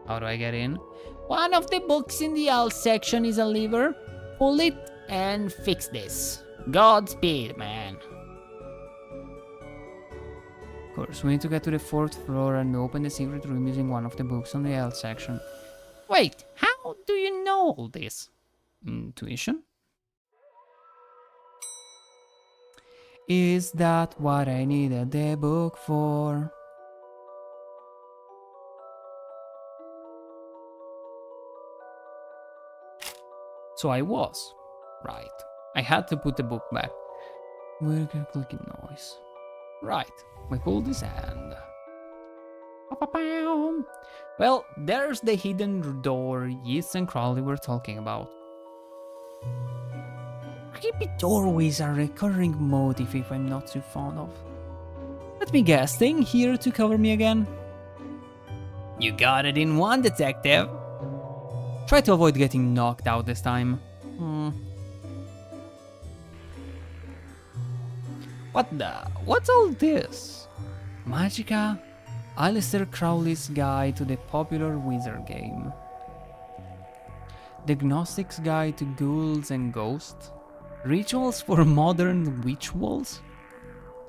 How do I get in? One of the books in the alt section is a lever. Pull it and fix this. Godspeed, man. Of course, we need to get to the 4th floor and open the secret room using one of the books on the L section. Wait, how do you know all this? Intuition? Is that what I needed the book for? So I was right. I had to put the book back. Weird clicking noise. Right, we pulled his hand. Well, there's the hidden door Yeats and Crowley were talking about. Creepy doorways are a recurring motif if I'm not too fond of. Let me guess, staying here to cover me again? You got it in one, detective. Try to avoid getting knocked out this time. What's all this? Magica? Aleister Crowley's Guide to the Popular Wizard Game. The Gnostic's Guide to Ghouls and Ghosts. Rituals for Modern Witch Walls?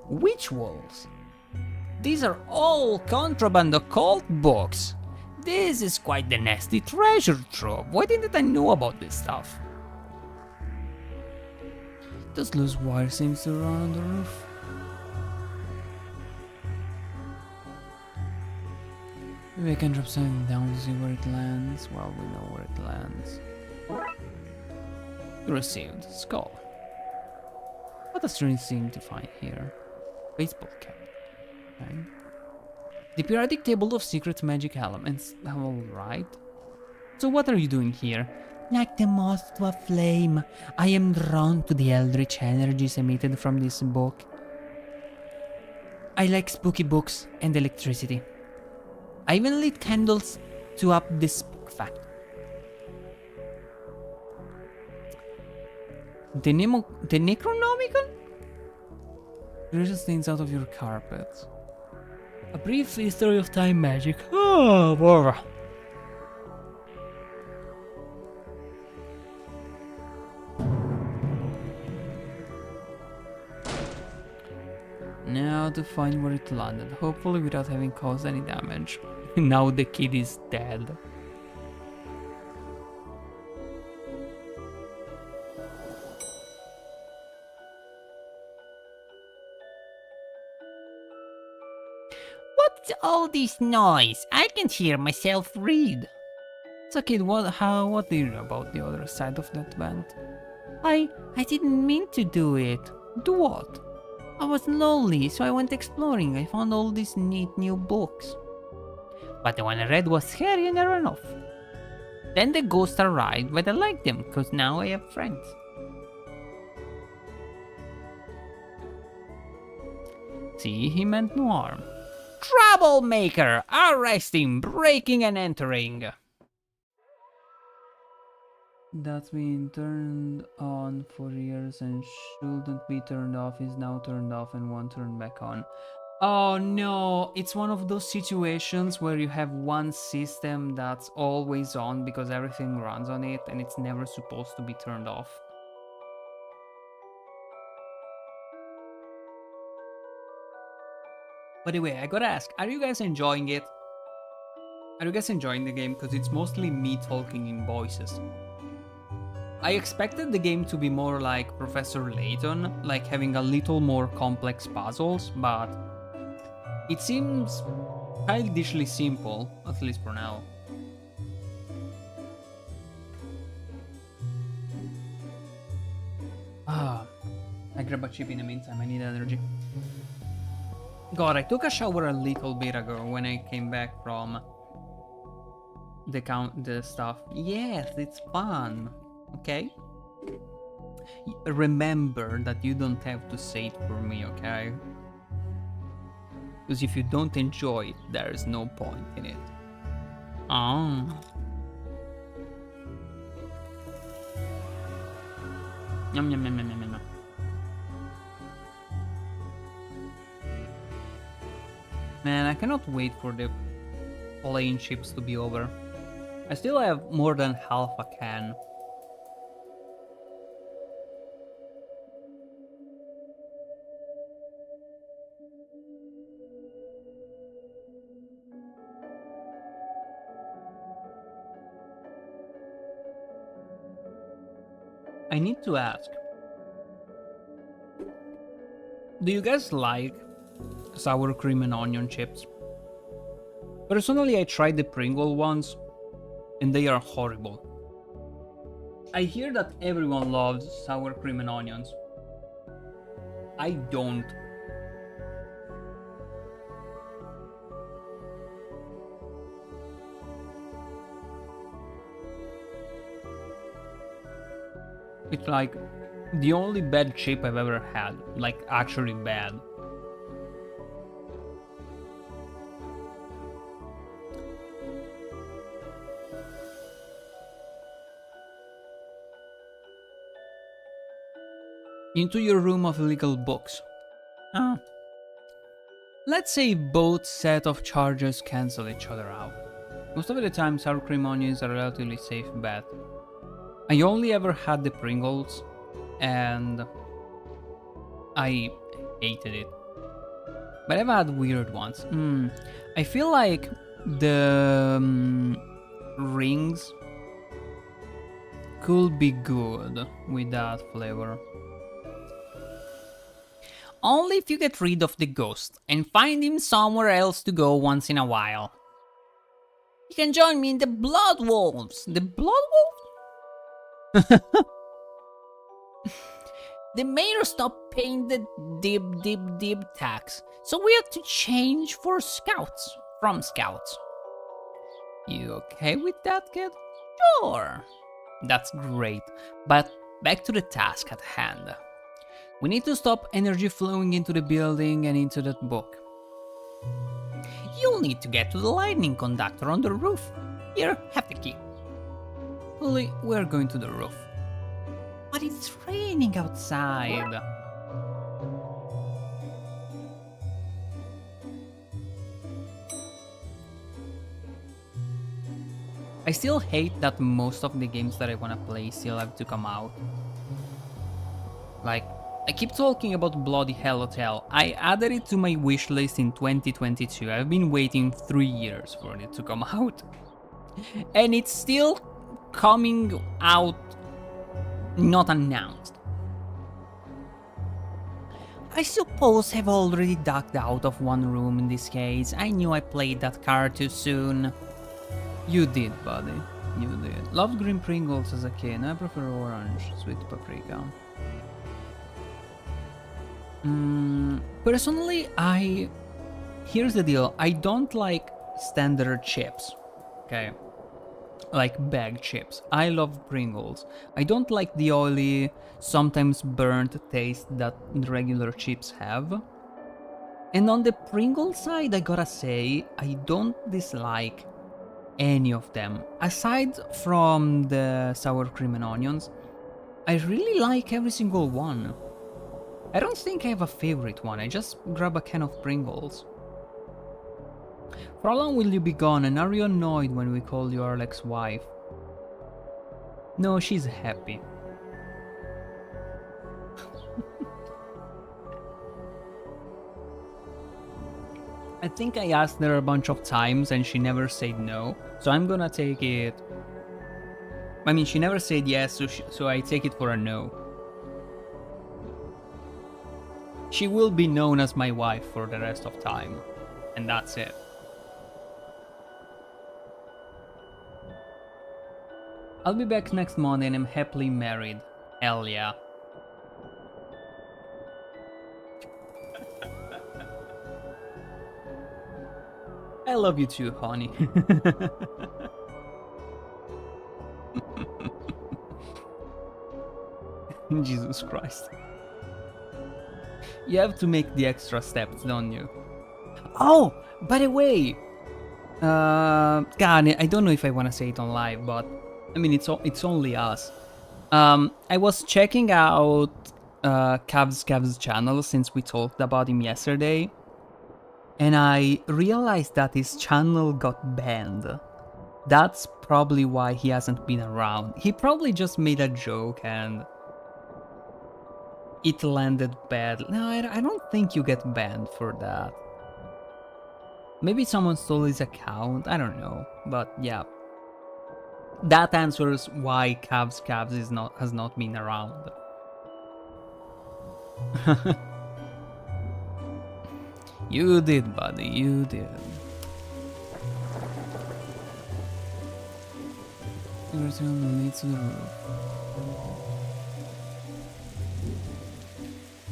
Witch Walls? These are all contraband occult books. This is quite the nasty treasure trove. Why didn't I know about this stuff? This loose wire seems to run on the roof. Maybe I can drop something down to see where it lands. Well, we know where it lands. You received skull. What a strange thing to find here. Baseball cap. Okay. The periodic table of secret magic elements. Alright. So what are you doing here? Like the moth to a flame, I am drawn to the eldritch energies emitted from this book. I like spooky books and electricity. I even lit candles to up this spook factor. The Necronomicon? Gracious things out of your carpet. A brief history of time magic. Oh, brother. Now to find where it landed, hopefully without having caused any damage. Now the kid is dead. What's all this noise? I can't hear myself read. So kid, what do you know about the other side of that vent? I didn't mean to do it. Do what? I was lonely, so I went exploring. I found all these neat new books. But the one I read was scary and I ran off. Then the ghosts arrived, but I liked them, cause now I have friends. See, he meant no harm. Troublemaker! Arrest him! Breaking and entering! That's been turned on for years and shouldn't be turned off is now turned off and won't turn back on. Oh no, it's one of those situations where you have one system that's always on because everything runs on it and it's never supposed to be turned off. By the way, I gotta ask, are you guys enjoying it? Are you guys enjoying the game? Because it's mostly me talking in voices. I expected the game to be more like Professor Layton, like having a little more complex puzzles, but it seems childishly simple, at least for now. I grab a chip in the meantime, I need energy. God, I took a shower a little bit ago when I came back from the stuff. Yes, it's fun. Okay? Remember that you don't have to say it for me, okay? Because if you don't enjoy it, there is no point in it. Oh. Yum yum yum yum yum yum. Man, I cannot wait for the plane ships to be over. I still have more than half a can. I need to ask, do you guys like sour cream and onion chips? Personally, I tried the Pringle ones and they are horrible. I hear that everyone loves sour cream and onions. I don't. It's like the only bad chip I've ever had, like actually bad. Into your room of illegal books. Let's say both set of charges cancel each other out. Most of the time sour cream onions are a relatively safe bet. I only ever had the Pringles and I hated it. But I've had weird ones. I feel like the rings could be good with that flavor. Only if you get rid of the ghost and find him somewhere else to go once in a while. You can join me in the Blood Wolves. The Blood Wolves? The mayor stopped paying the dib tax, so we had to change for scouts. From scouts. You okay with that, kid? Sure. That's great. But back to the task at hand. We need to stop energy flowing into the building and into that book. You'll need to get to the lightning conductor on the roof. Here, have the key. Fully, we're going to the roof. But it's raining outside. I still hate that most of the games that I wanna play still have to come out. Like, I keep talking about Bloody Hell Hotel. I added it to my wish list in 2022. I've been waiting 3 years for it to come out. And it's still coming out not announced. I suppose I've already ducked out of one room in this case. I knew I played that card too soon. You did, buddy. You did. Loved green Pringles as a kid. I prefer orange, sweet paprika. Personally, here's the deal. I don't like standard chips. Okay. Like bag chips. I love Pringles. I don't like the oily, sometimes burnt taste that regular chips have. And on the Pringles side, I gotta say, I don't dislike any of them. Aside from the sour cream and onions, I really like every single one. I don't think I have a favorite one, I just grab a can of Pringles. For how long will you be gone, and are you annoyed when we call you our ex-wife? No, she's happy. I think I asked her a bunch of times and she never said no, so I'm gonna take it... I mean, she never said yes, so I take it for a no. She will be known as my wife for the rest of time, and that's it. I'll be back next Monday and I'm happily married. Hell yeah. I love you too, honey. Jesus Christ. You have to make the extra steps, don't you? Oh, by the way, God, I don't know if I want to say it on live, but I mean, it's only us. I was checking out Cav's channel since we talked about him yesterday, and I realized that his channel got banned. That's probably why he hasn't been around. He probably just made a joke and it landed bad. No, I don't think you get banned for that. Maybe someone stole his account, I don't know, but yeah. That answers why Cavs has not been around. You did, buddy, you did.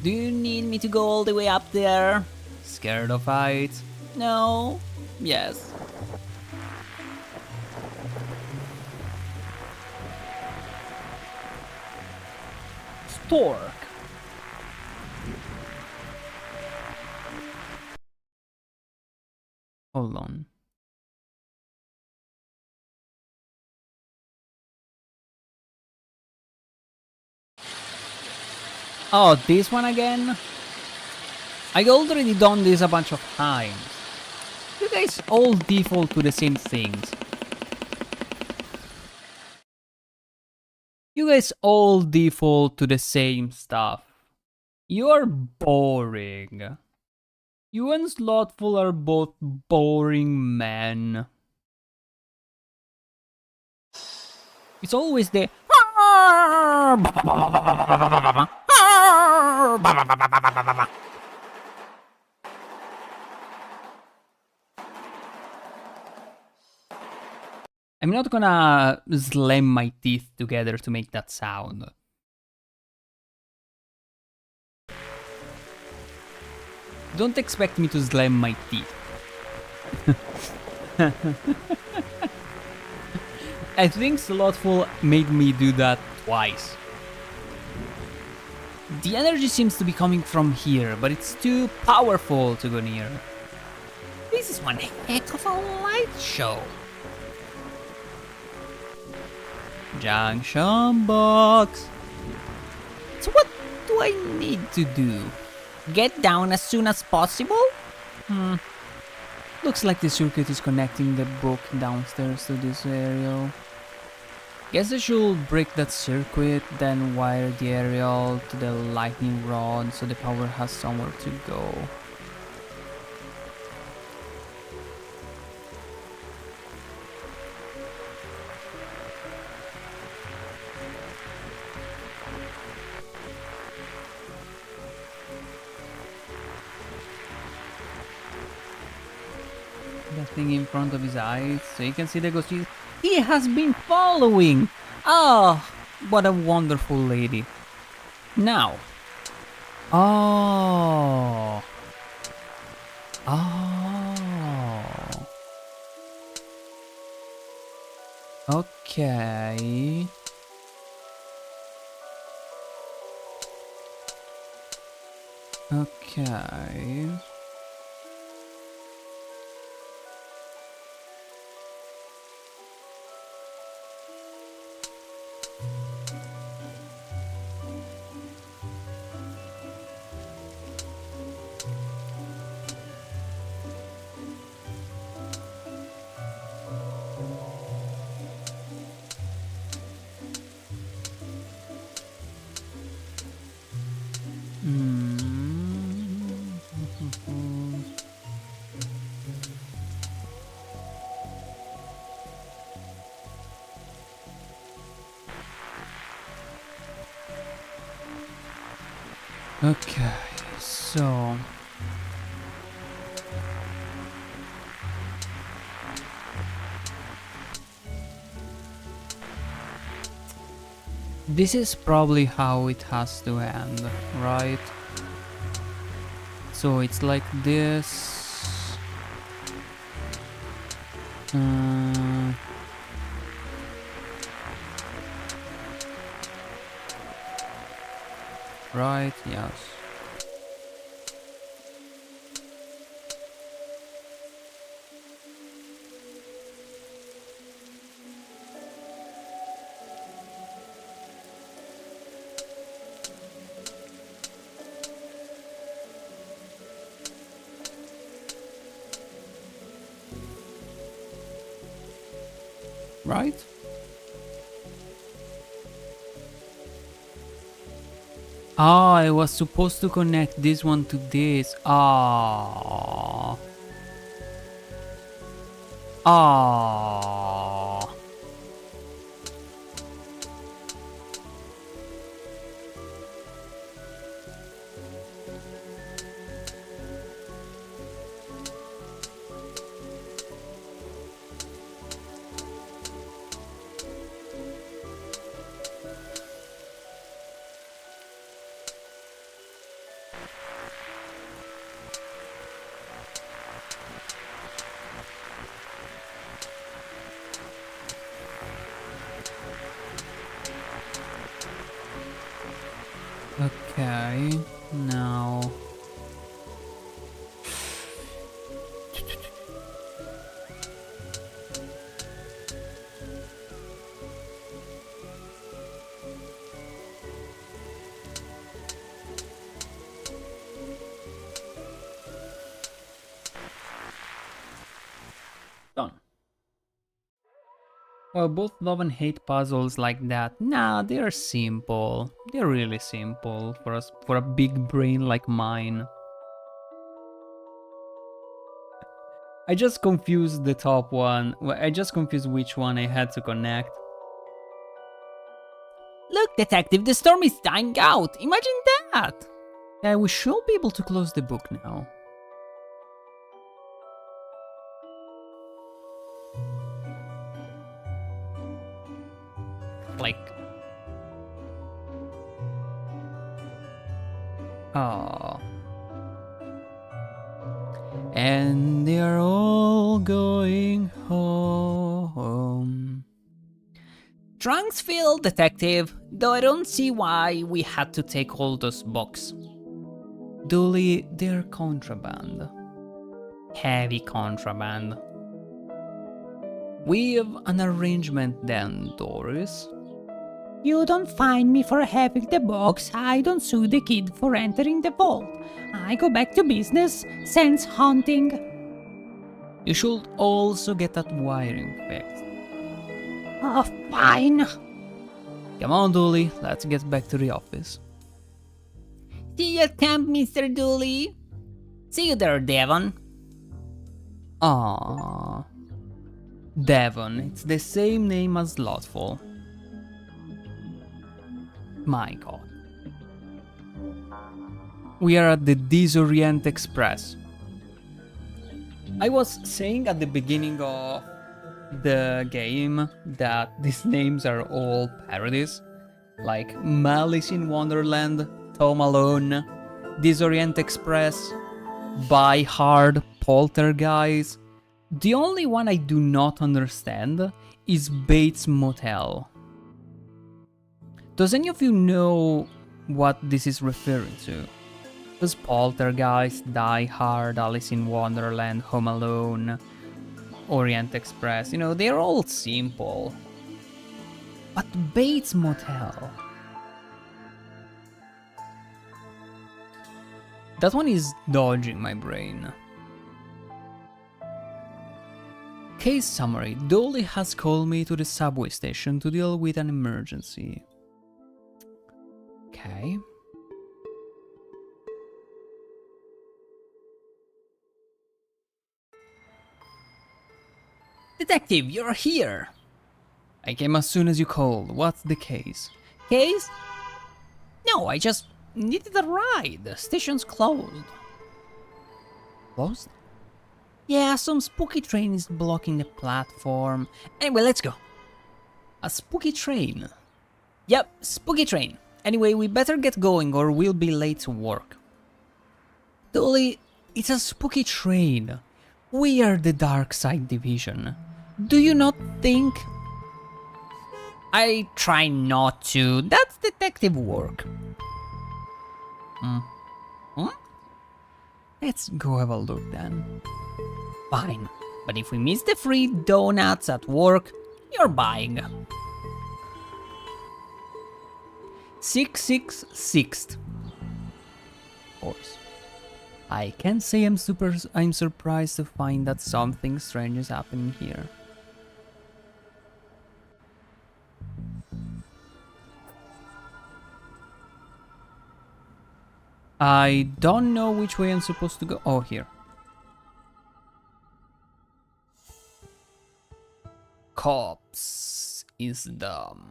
Do you need me to go all the way up there? Scared of heights? No? Yes. Stork. Hold on. Oh, this one again? I already done this a bunch of times. You guys all default to the same things. You guys all default to the same stuff. You're boring. You and Slothful are both boring men. It's always the... I'm not gonna slam my teeth together to make that sound. Don't expect me to slam my teeth. I think Slothful made me do that twice. The energy seems to be coming from here, but it's too powerful to go near. This is one heck of a light show. Junction box. So what do I need to do? Get down as soon as possible? Looks like the circuit is connecting the book downstairs to this area. Guess I should break that circuit, then wire the aerial to the lightning rod so the power has somewhere to go. That thing in front of his eyes, so you can see the ghost. He has been following! Oh, what a wonderful lady. Now. Oh. Oh. Okay. Okay. Okay, so this is probably how it has to end, right? So it's like this. Right, yes. Right? Ah, I was supposed to connect this one to this. Ah. Ah. Okay, now. Done. Well, both love and hate puzzles like that. Nah, they're simple. They're really simple for a big brain like mine. I just confused the top one. I just confused which one I had to connect. Look, detective, the storm is dying out. Imagine that. Yeah, we should be able to close the book now. Like, Oh. And they're all going home. trunks filled, detective. Though I don't see why we had to take all those books. Dooley, they're contraband. Heavy contraband. We have an arrangement then, Doris. You don't fine me for having the box, I don't sue the kid for entering the vault. I go back to business, sense hunting. You should also get that wiring fixed. Oh, fine. Come on, Dooley, let's get back to the office. See you at camp, Mr. Dooley. See you there, Devon. Ah, Devon, it's the same name as Lotful. My god. We are at the Disorient Express. I was saying at the beginning of the game that these names are all parodies, like Malice in Wonderland, Home Alone, Disorient Express, Die Hard, Poltergeist. The only one I do not understand is Bates Motel. Does any of you know what this is referring to? Does Poltergeist, Die Hard, Alice in Wonderland, Home Alone, Orient Express, you know, they're all simple. But Bates Motel... that one is dodging my brain. Case summary. Dolly has called me to the subway station to deal with an emergency. Okay. Detective, you're here. I came as soon as you called. What's the case? Case? No, I just needed a ride. The station's closed. Closed? Yeah, some spooky train is blocking the platform. Anyway, let's go. A spooky train? Yep, spooky train. Anyway, we better get going or we'll be late to work. Dolly, it's a spooky train. We are the Dark Side Division. Do you not think... I try not to. That's detective work. Let's go have a look then. Fine. But if we miss the free donuts at work, you're buying. 666th. Of course. I can't say I'm surprised to find that something strange is happening here. I don't know which way I'm supposed to go. Oh, here. Cops is dumb.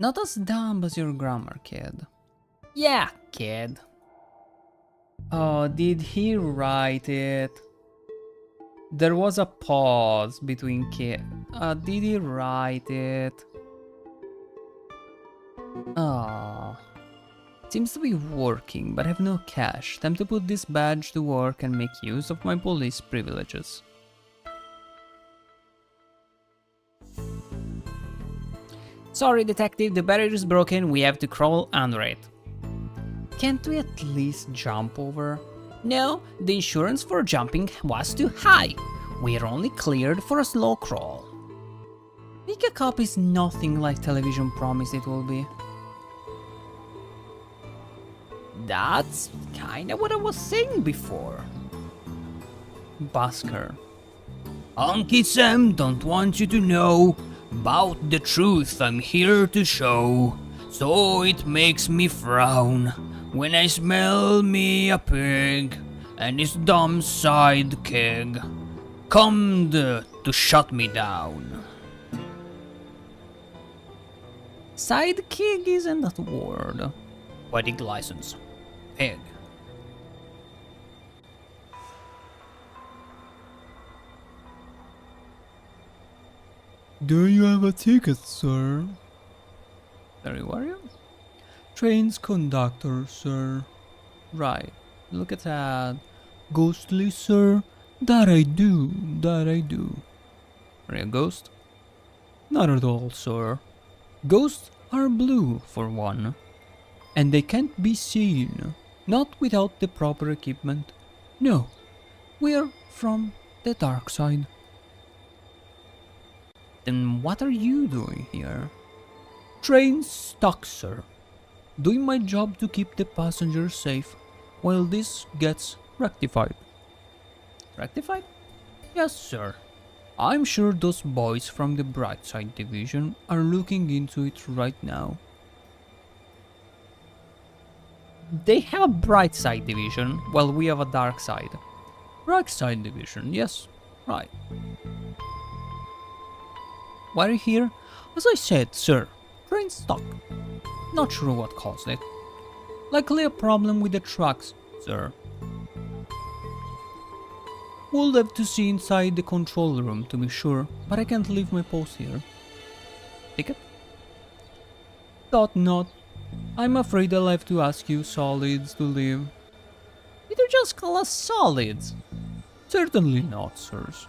Not as dumb as your grammar, kid. Yeah, kid. Oh, did he write it? There was a pause between kid. Did he write it? Ah. Seems to be working, but I have no cash. Time to put this badge to work and make use of my police privileges. Sorry, detective, the barrier is broken. We have to crawl under it. Can't we at least jump over? No, the insurance for jumping was too high. We're only cleared for a slow crawl. Being a cop is nothing like television promised it will be. That's kinda what I was saying before. Busker. Uncle Sam don't want you to know about the truth I'm here to show. So it makes me frown when I smell me a pig and his dumb sidekick come to shut me down. Sidekick isn't that word. Wedding license. Pig. Do you have a ticket, sir? Very warrior? Train's conductor, sir. Right, look at that. Ghostly, sir? That I do, that I do. Are you a ghost? Not at all, sir. Ghosts are blue, for one. And they can't be seen. Not without the proper equipment. No, we're from the dark side. Then what are you doing here? Train stuck, sir. Doing my job to keep the passengers safe while this gets rectified. Rectified? Yes, sir. I'm sure those boys from the Brightside division are looking into it right now. They have a Brightside division, while we have a Dark Side. Brightside division, yes, right. Why are you here? As I said, sir, train stuck. Not sure what caused it. Likely a problem with the tracks, sir. We'll have to see inside the control room to be sure, but I can't leave my post here. Ticket? Thought not. I'm afraid I'll have to ask you solids to leave. Did you just call us solids? Certainly not, sirs.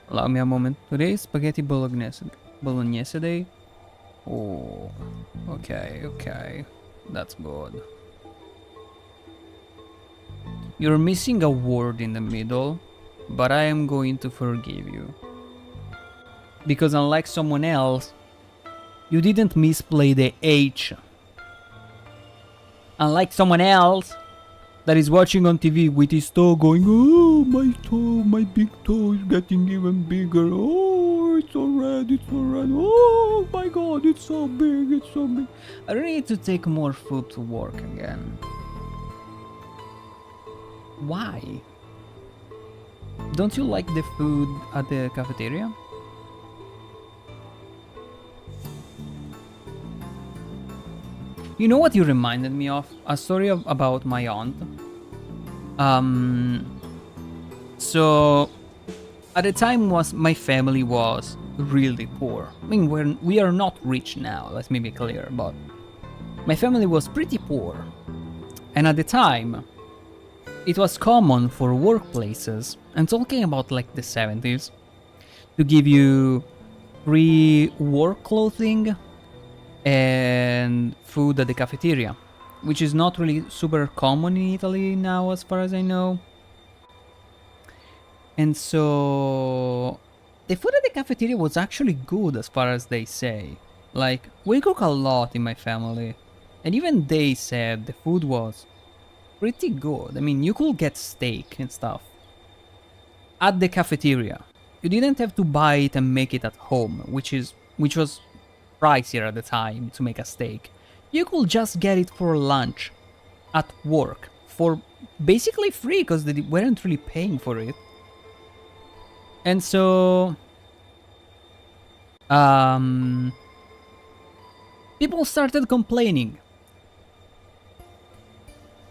Allow me a moment. Today is spaghetti bolognese day. Oh, okay. That's good. You're missing a word in the middle, but I am going to forgive you. Because unlike someone else, you didn't misplay the H. Unlike someone else that is watching on TV with his toe going, oh, my toe, my big toe is getting even bigger. Oh, it's so red, Oh my god, it's so big. I really need to take more food to work again. Why? Don't you like the food at the cafeteria? You know what you reminded me of? A story about my aunt. So at the time my family was really poor. I mean, we are not rich now, let me be clear, but my family was pretty poor. And at the time, it was common for workplaces, I'm talking about like the 70s, to give you free work clothing and food at the cafeteria, which is not really super common in Italy now as far as I know. And so the food at the cafeteria was actually good as far as they say. Like, we cook a lot in my family, and even they said the food was pretty good. I mean, you could get steak and stuff at the cafeteria. You didn't have to buy it and make it at home, which was pricier at the time to make a steak. You could just get it for lunch at work for basically free because they weren't really paying for it. And so people started complaining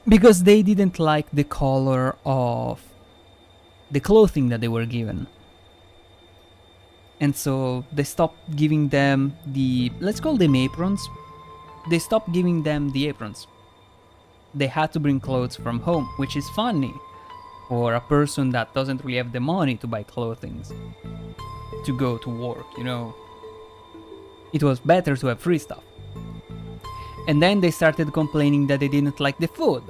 because they didn't like the color of the clothing that they were given. And so they stopped giving them let's call them aprons. They stopped giving them the aprons. They had to bring clothes from home, which is funny for a person that doesn't really have the money to buy clothing to go to work, you know. It was better to have free stuff. And then they started complaining that they didn't like the food.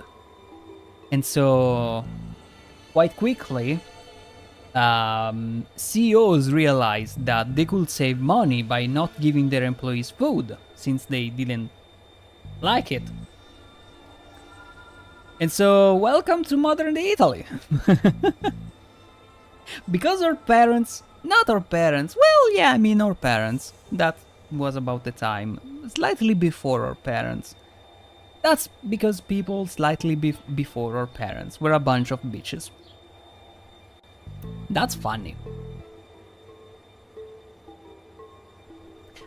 And so, quite quickly, CEOs realized that they could save money by not giving their employees food, since they didn't like it. And so, welcome to modern day Italy. Because our parents, not our parents, well, yeah, I mean our parents, that was about the time, slightly before our parents. That's because people slightly before our parents were a bunch of bitches. That's funny.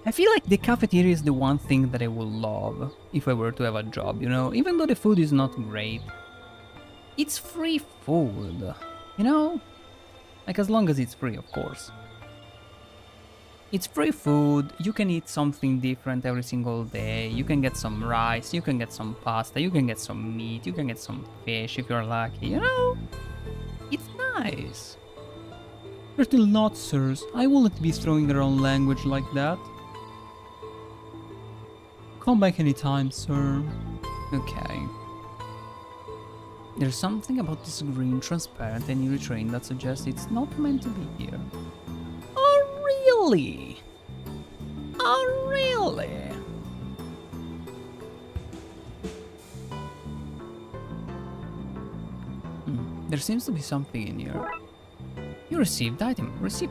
I feel like the cafeteria is the one thing that I would love if I were to have a job, you know? Even though the food is not great, it's free food, you know? Like, as long as it's free, of course. It's free food, you can eat something different every single day, you can get some rice, you can get some pasta, you can get some meat, you can get some fish if you're lucky, you know? It's nice. Certainly not, sirs. I wouldn't be throwing around language like that. Come back anytime, sir. Okay. There's something about this green transparent and eerie train that suggests it's not meant to be here. really? Oh, really? There seems to be something in here. You received item. Receipt.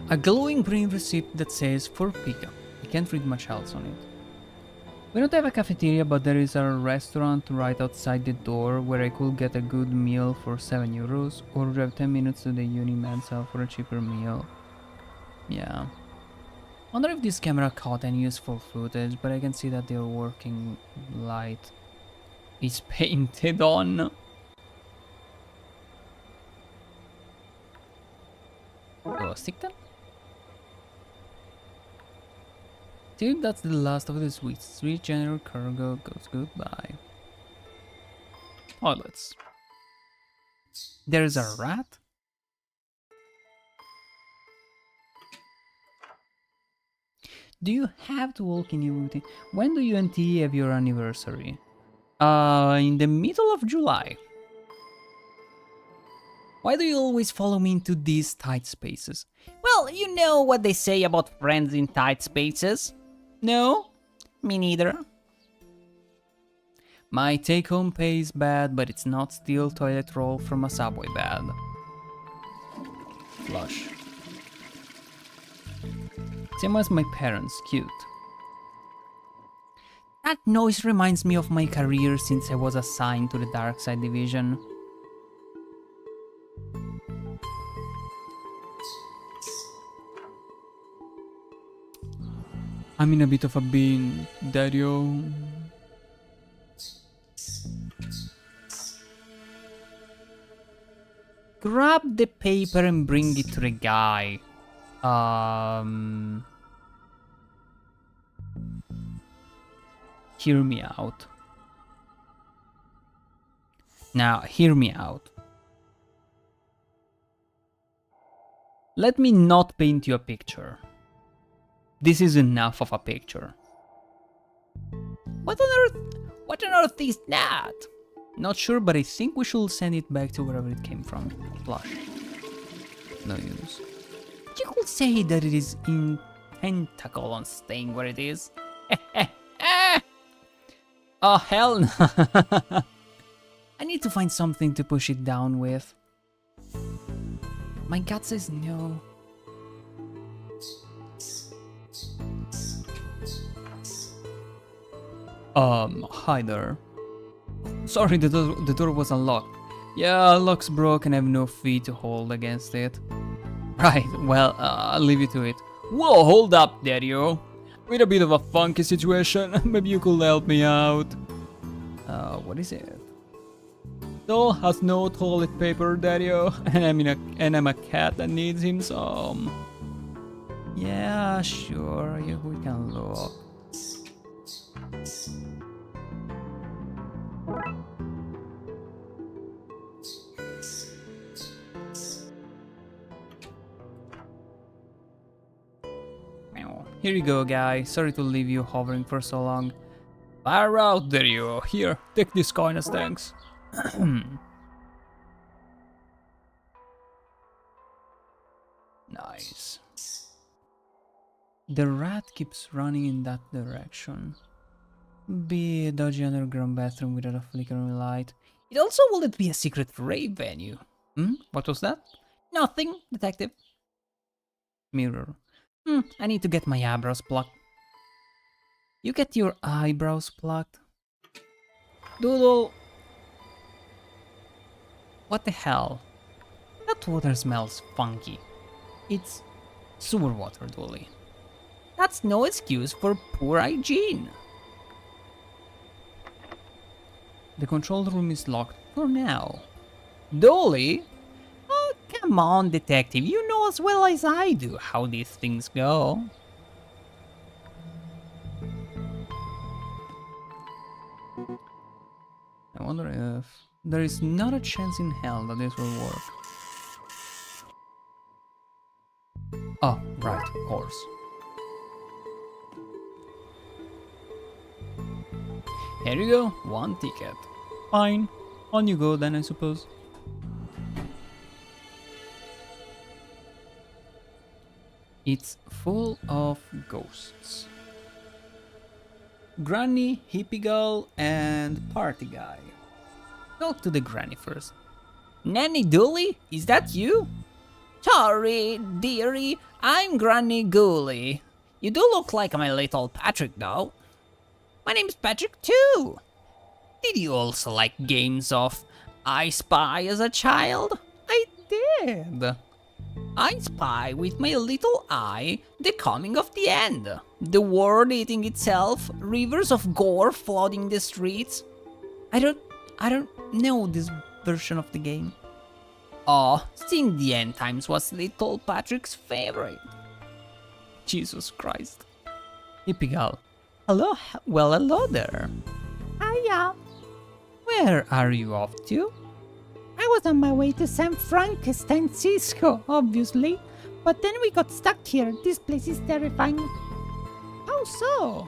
A glowing green receipt that says for pickup. I can't read much else on it. We don't have a cafeteria, but there is a restaurant right outside the door where I could get a good meal for 7 euros, or drive 10 minutes to the Unimensa for a cheaper meal. Yeah. Wonder if this camera caught any useful footage, but I can see that the working light is painted on. Oh, stick that? Dude, that's the last of the sweets. Sweet general cargo goes goodbye. Toilets. There's a rat? Do you have to walk in your routine? When do you and T have your anniversary? In the middle of July. Why do you always follow me into these tight spaces? Well, you know what they say about friends in tight spaces. No? Me neither. My take-home pay is bad, but it's not steal toilet roll from a Subway bad. Flush. Same as my parents, cute. That noise reminds me of my career since I was assigned to the Dark Side Division. I'm in a bit of a bin, Daddy-o. Grab the paper and bring it to the guy. Hear me out. Now, hear me out. Let me not paint you a picture. This is enough of a picture. What on earth is that? Not sure, but I think we should send it back to wherever it came from. Flush. No use. You could say that it is in tentacle on staying where it is. Oh, hell no. I need to find something to push it down with. My gut says no. Hi there. Sorry, the door was unlocked. Yeah, lock's broken, I have no feet to hold against it. Right, well, I'll leave you to it. Whoa, hold up, Daddy-o. With a bit of a funky situation, maybe you could help me out. What is it? Doll has no toilet paper, Daddy-o, and I'm a cat that needs him some. Yeah, sure, yeah, we can look. Here you go, guy. Sorry to leave you hovering for so long. Fire out, there you are. Here, take this coin as thanks. Nice. The rat keeps running in that direction. Be a dodgy underground bathroom without a flickering light. It also wouldn't be a secret rave venue. What was that? Nothing, detective. Mirror. I need to get my eyebrows plucked. You get your eyebrows plucked? Doodle. What the hell? That water smells funky. It's sewer water, Dolly. That's no excuse for poor hygiene. The control room is locked for now. Dolly? Oh, come on, detective. You know as well as I do how these things go. I wonder if there is not a chance in hell that this will work. Oh, right, of course. Here you go, one ticket. Fine, on you go then, I suppose. It's full of ghosts. Granny, hippie girl, and party guy. Talk to the granny first. Nanny Dooley, is that you? Sorry, dearie, I'm Granny Gooley. You do look like my little Patrick, though. My name's Patrick, too. Did you also like games of I Spy as a child? I did. I spy with my little eye the coming of the end. The world eating itself, rivers of gore flooding the streets. I don't know this version of the game. Oh, seeing the end times was little Patrick's favorite. Jesus Christ. Hippie girl. Hello, well, hello there. Hiya. Where are you off to? I was on my way to San Francisco, obviously. But then we got stuck here. This place is terrifying. How so?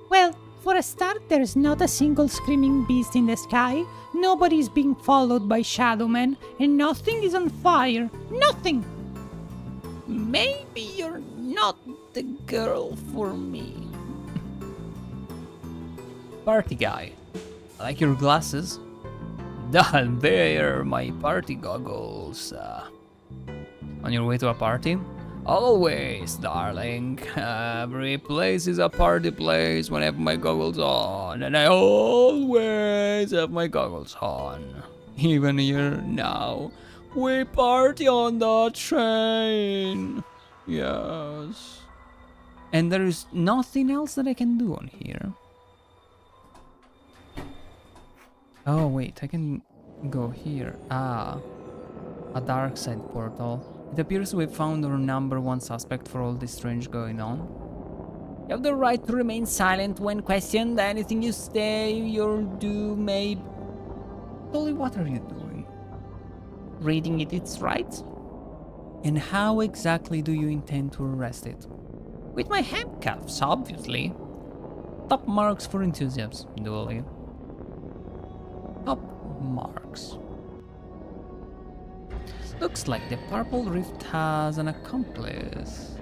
Well, for a start, there's not a single screaming beast in the sky. Nobody's being followed by shadow men, and nothing is on fire. Nothing! Maybe you're not the girl for me. Party guy. I like your glasses. They're my party goggles. On your way to a party? Always, darling. Every place is a party place when I have my goggles on. And I always have my goggles on. Even here now. We party on the train. Yes. And there is nothing else that I can do on here. Oh wait, I can go here. Ah, a dark side portal. It appears we've found our #1 suspect for all this strange going on. You have the right to remain silent when questioned. Anything you say or do may... Dolly, what are you doing? Reading its rights? And how exactly do you intend to arrest it? With my handcuffs, obviously. Top marks for enthusiasts, Dolly. Top marks. Looks like the Purple Rift has an accomplice.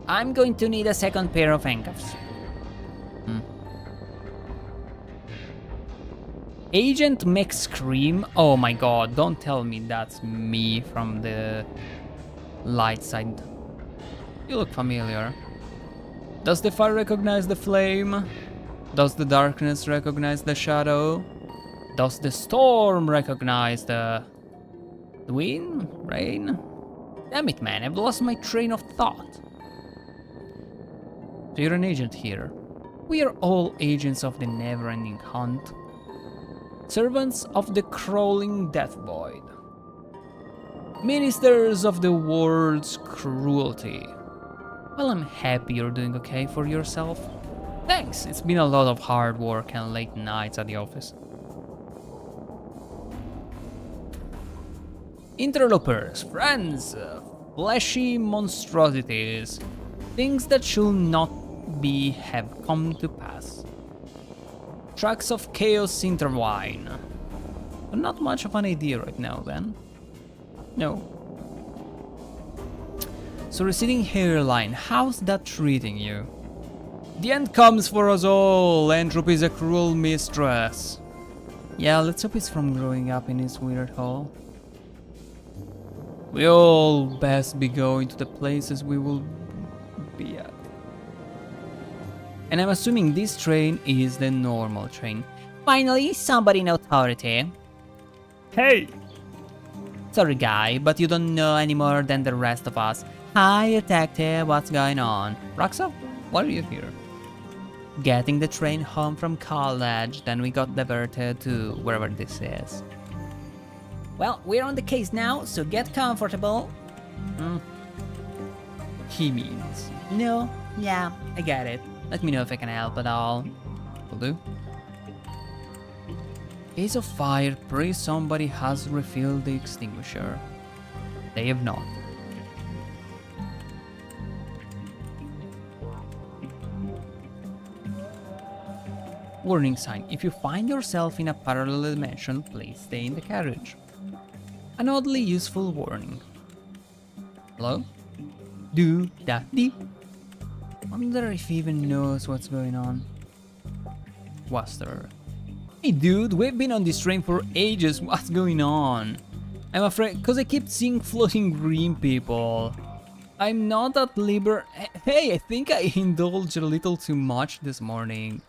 I'm going to need a second pair of handcuffs. Agent McScream. Oh my god, don't tell me that's me from the light side. You look familiar. Does the fire recognize the flame? Does the darkness recognize the shadow? Does the storm recognize the wind? Rain? Damn it, man, I've lost my train of thought. So you're an agent here. We are all agents of the never-ending hunt. Servants of the crawling death void. Ministers of the world's cruelty. Well, I'm happy you're doing okay for yourself. Thanks, it's been a lot of hard work and late nights at the office. Interlopers, friends, fleshy monstrosities, things that should not be have come to pass. Tracks of chaos intertwine. But not much of an idea right now then. No. So receding hairline, how's that treating you? The end comes for us all. Entropy is a cruel mistress. Yeah, let's hope it's from growing up in his weird hole. We all best be going to the places we will be at. And I'm assuming this train is the normal train. Finally, somebody in authority. Hey! Sorry, guy, but you don't know any more than the rest of us. Hi, detective, what's going on? Roxa, why are you here? Getting the train home from college, then we got diverted to wherever this is. Well, we're on the case now, so get comfortable. He means. No, yeah, I get it. Let me know if I can help at all. Will do. Case of fire, pray somebody has refilled the extinguisher. They have not. Warning sign. If you find yourself in a parallel dimension, please stay in the carriage. An oddly useful warning. Hello? Do da dee. Wonder if he even knows what's going on. Waster. Hey dude, we've been on this train for ages. What's going on? I'm afraid, because I keep seeing floating green people. I'm not at liber. Hey, I think I indulged a little too much this morning.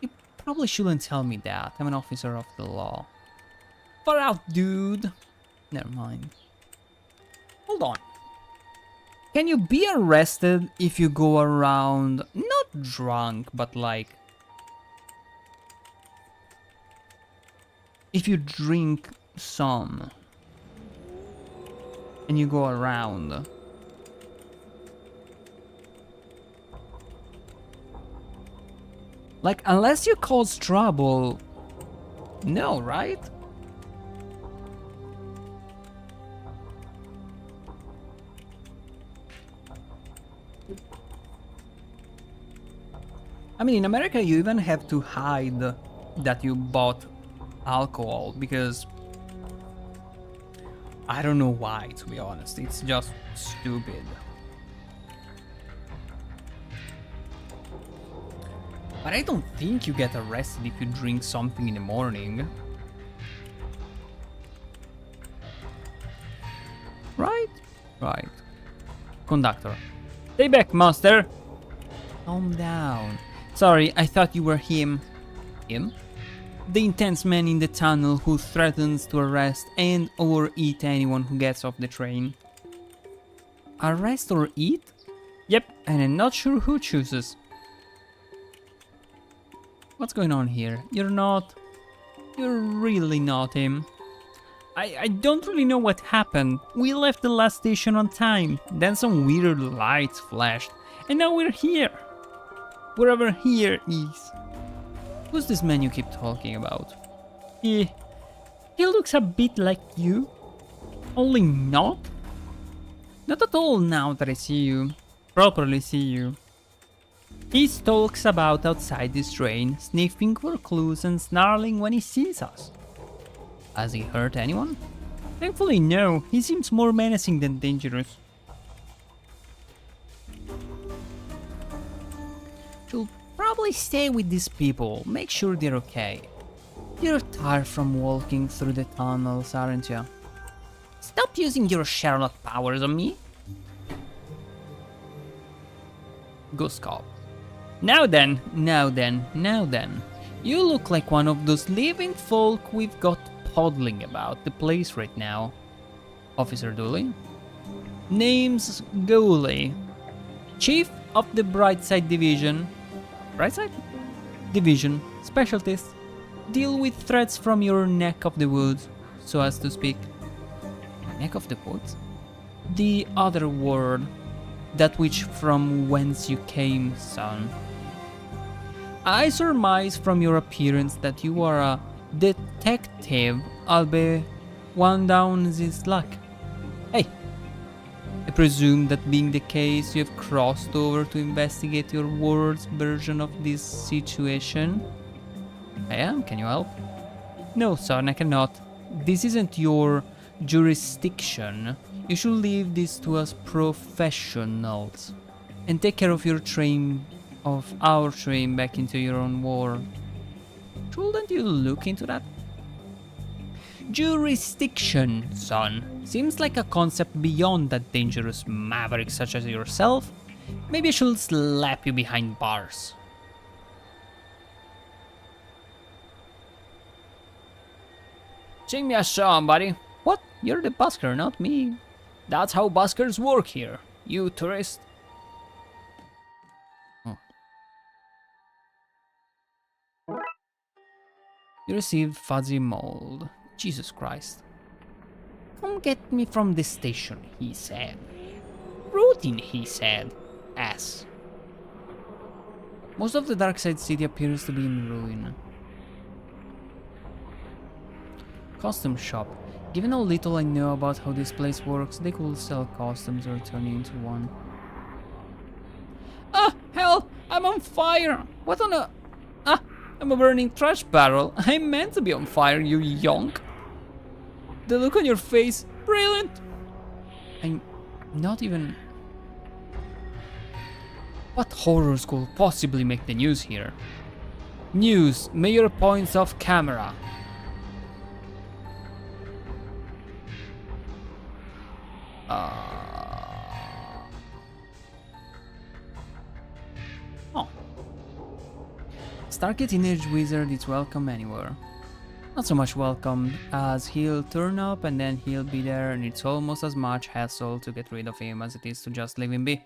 You probably shouldn't tell me that. I'm an officer of the law. Far out, dude. Never mind. Hold on. Can you be arrested if you go around, not drunk, but like, if you drink some and you go around? Like, unless you cause trouble, no, right? I mean, in America, you even have to hide that you bought alcohol because I don't know why, to be honest. It's just stupid. But I don't think you get arrested if you drink something in the morning. Right? Right. Conductor. Stay back, monster! Calm down. Sorry, I thought you were him. Him? The intense man in the tunnel who threatens to arrest and or eat anyone who gets off the train. Arrest or eat? Yep, and I'm not sure who chooses. What's going on here? You're really not him. I don't really know what happened. We left the last station on time, then some weird lights flashed, and now we're here. Wherever here is. Who's this man you keep talking about? He looks a bit like you. Only not? Not at all now that I see you. Properly see you. He stalks about outside this train, sniffing for clues and snarling when he sees us. Has he hurt anyone? Thankfully no, he seems more menacing than dangerous. You'll probably stay with these people, make sure they're okay. You're tired from walking through the tunnels, aren't you? Stop using your Sherlock powers on me. Ghost Cop. Now then. You look like one of those living folk we've got toddling about the place right now. Officer Dooley. Name's Gooley. Chief of the Brightside Division. Brightside? Division. Specialist. Deal with threats from your neck of the woods, so as to speak. Neck of the woods? The other world. That which from whence you came, son. I surmise from your appearance that you are a detective, albeit one down his luck. Hey, I presume that being the case, you have crossed over to investigate your world's version of this situation. I am, can you help? No, son, I cannot. This isn't your jurisdiction. You should leave this to us professionals and take care of your train, of our train, back into your own world. Shouldn't you look into that? Jurisdiction, son. Seems like a concept beyond that dangerous maverick such as yourself. Maybe I should slap you behind bars. Sing me a song, buddy. What? You're the busker, not me. That's how buskers work here, you tourist. Oh. You received fuzzy mold. Jesus Christ. Come get me from this station, he said. Routine, he said. Ass. Most of the Darkside City appears to be in ruin. Costume shop. Given how little I know about how this place works, they could sell costumes or turn you into one. Ah, hell! I'm on fire! What on a... Ah, I'm a burning trash barrel. I'm meant to be on fire, you yonk! The look on your face, brilliant! I'm not even... What horrors could possibly make the news here? News, Mayor points off camera. Oh. Starkey Teenage Wizard is welcome anywhere. Not so much welcome as he'll turn up and then he'll be there and it's almost as much hassle to get rid of him as it is to just leave him be.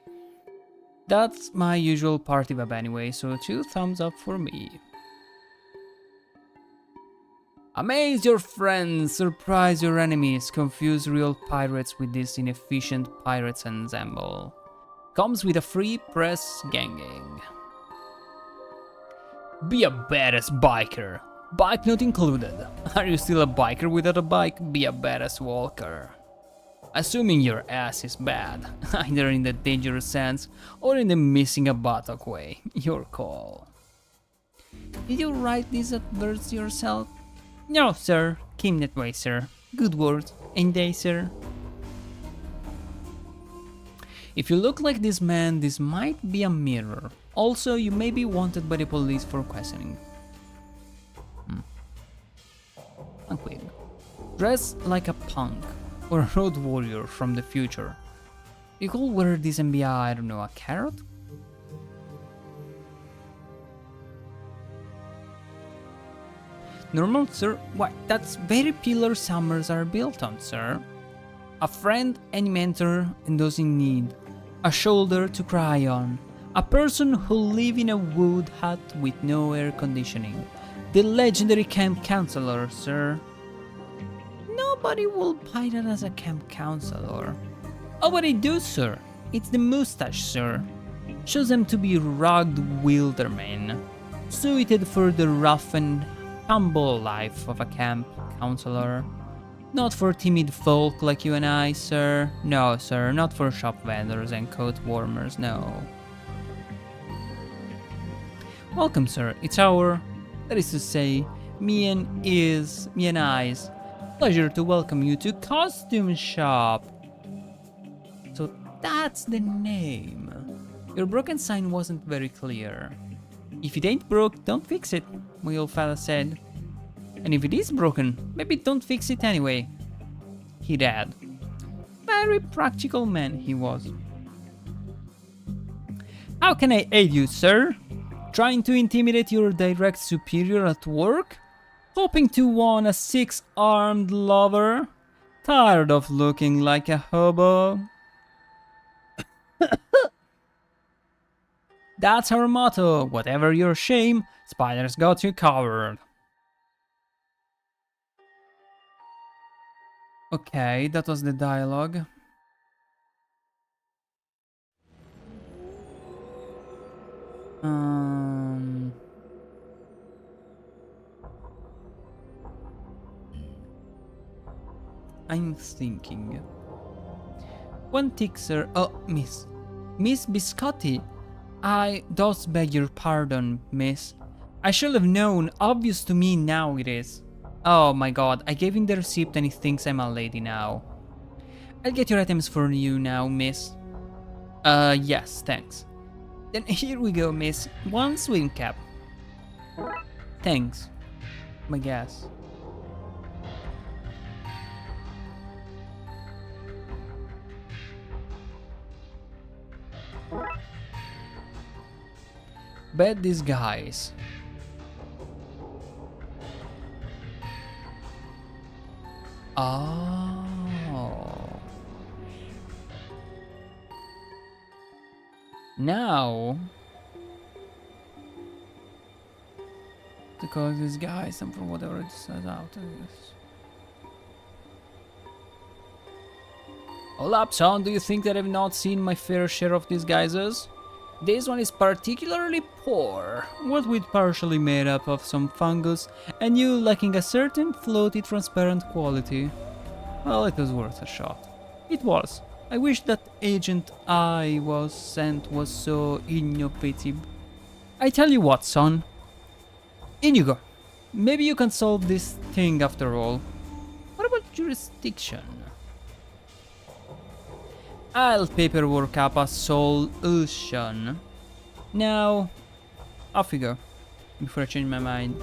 That's my usual party vibe anyway, so 2 thumbs up for me. Amaze your friends, surprise your enemies, confuse real pirates with this inefficient pirates ensemble. Comes with a free press ganging. Be a badass biker. Bike not included. Are you still a biker without a bike? Be a badass walker. Assuming your ass is bad, either in the dangerous sense or in the missing a buttock way. Your call. Did you write these adverts yourself? No, sir. Came that way, sir. Good words, ain't they, sir? If you look like this man, this might be a mirror. Also, you may be wanted by the police for questioning. Unquick. Dress like a punk or a road warrior from the future. You could wear this and be I don't know, a carrot? Normal, sir? Why, that's very pillar summers are built on, sir. A friend and mentor and those in need. A shoulder to cry on. A person who live in a wood hut with no air conditioning. The legendary camp counselor, sir. Nobody will buy that as a camp counselor. Oh, but I do, sir. It's the mustache, sir. Shows them to be rugged wildermen, suited for the rough and humble life of a camp counselor. Not for timid folk like you and I, sir. No, sir, not for shop vendors and coat warmers, no. Welcome, sir. It's our, that is to say, me and I's pleasure to welcome you to Costume Shop. So that's the name. Your broken sign wasn't very clear. If it ain't broke, don't fix it, my old fella said. And if it is broken, maybe don't fix it anyway. He'd add. Very practical man he was. How can I aid you, sir? Trying to intimidate your direct superior at work? Hoping to win a 6-armed lover? Tired of looking like a hobo? That's our motto. Whatever your shame, spiders got you covered. Okay, that was the dialogue. I'm thinking. One tick, sir. Oh, miss. Miss Biscotti. I does beg your pardon, miss. I should have known. Obvious to me now it is. Oh my god, I gave him the receipt and he thinks I'm a lady now. I'll get your items for you now, miss. Yes, thanks. Then here we go, miss. 1 swim cap. Thanks. My guess. Bad disguise. Oh. Now to call this guy some for whatever it says out of this. Hold up, son, do you think that I've not seen my fair share of disguises? This one is particularly poor, what with partially made up of some fungus and you lacking a certain floaty transparent quality. Well, it was worth a shot. It was. I wish that agent I was sent was so innovative. I tell you what, son. In you go. Maybe you can solve this thing after all. What about jurisdiction? I'll paperwork up a solution. Now, off we go, before I change my mind.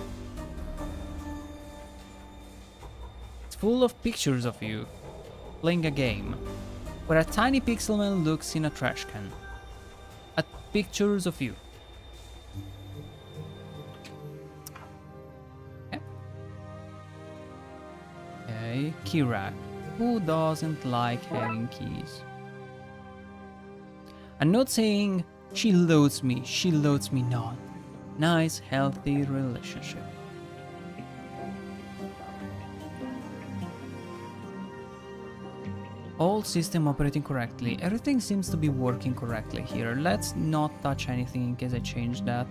It's full of pictures of you, playing a game, where a tiny pixel man looks in a trash can. At pictures of you. Okay, key rack. Who doesn't like having keys? A note saying, she loads me not. Nice, healthy relationship. All system operating correctly. Everything seems to be working correctly here. Let's not touch anything in case I change that.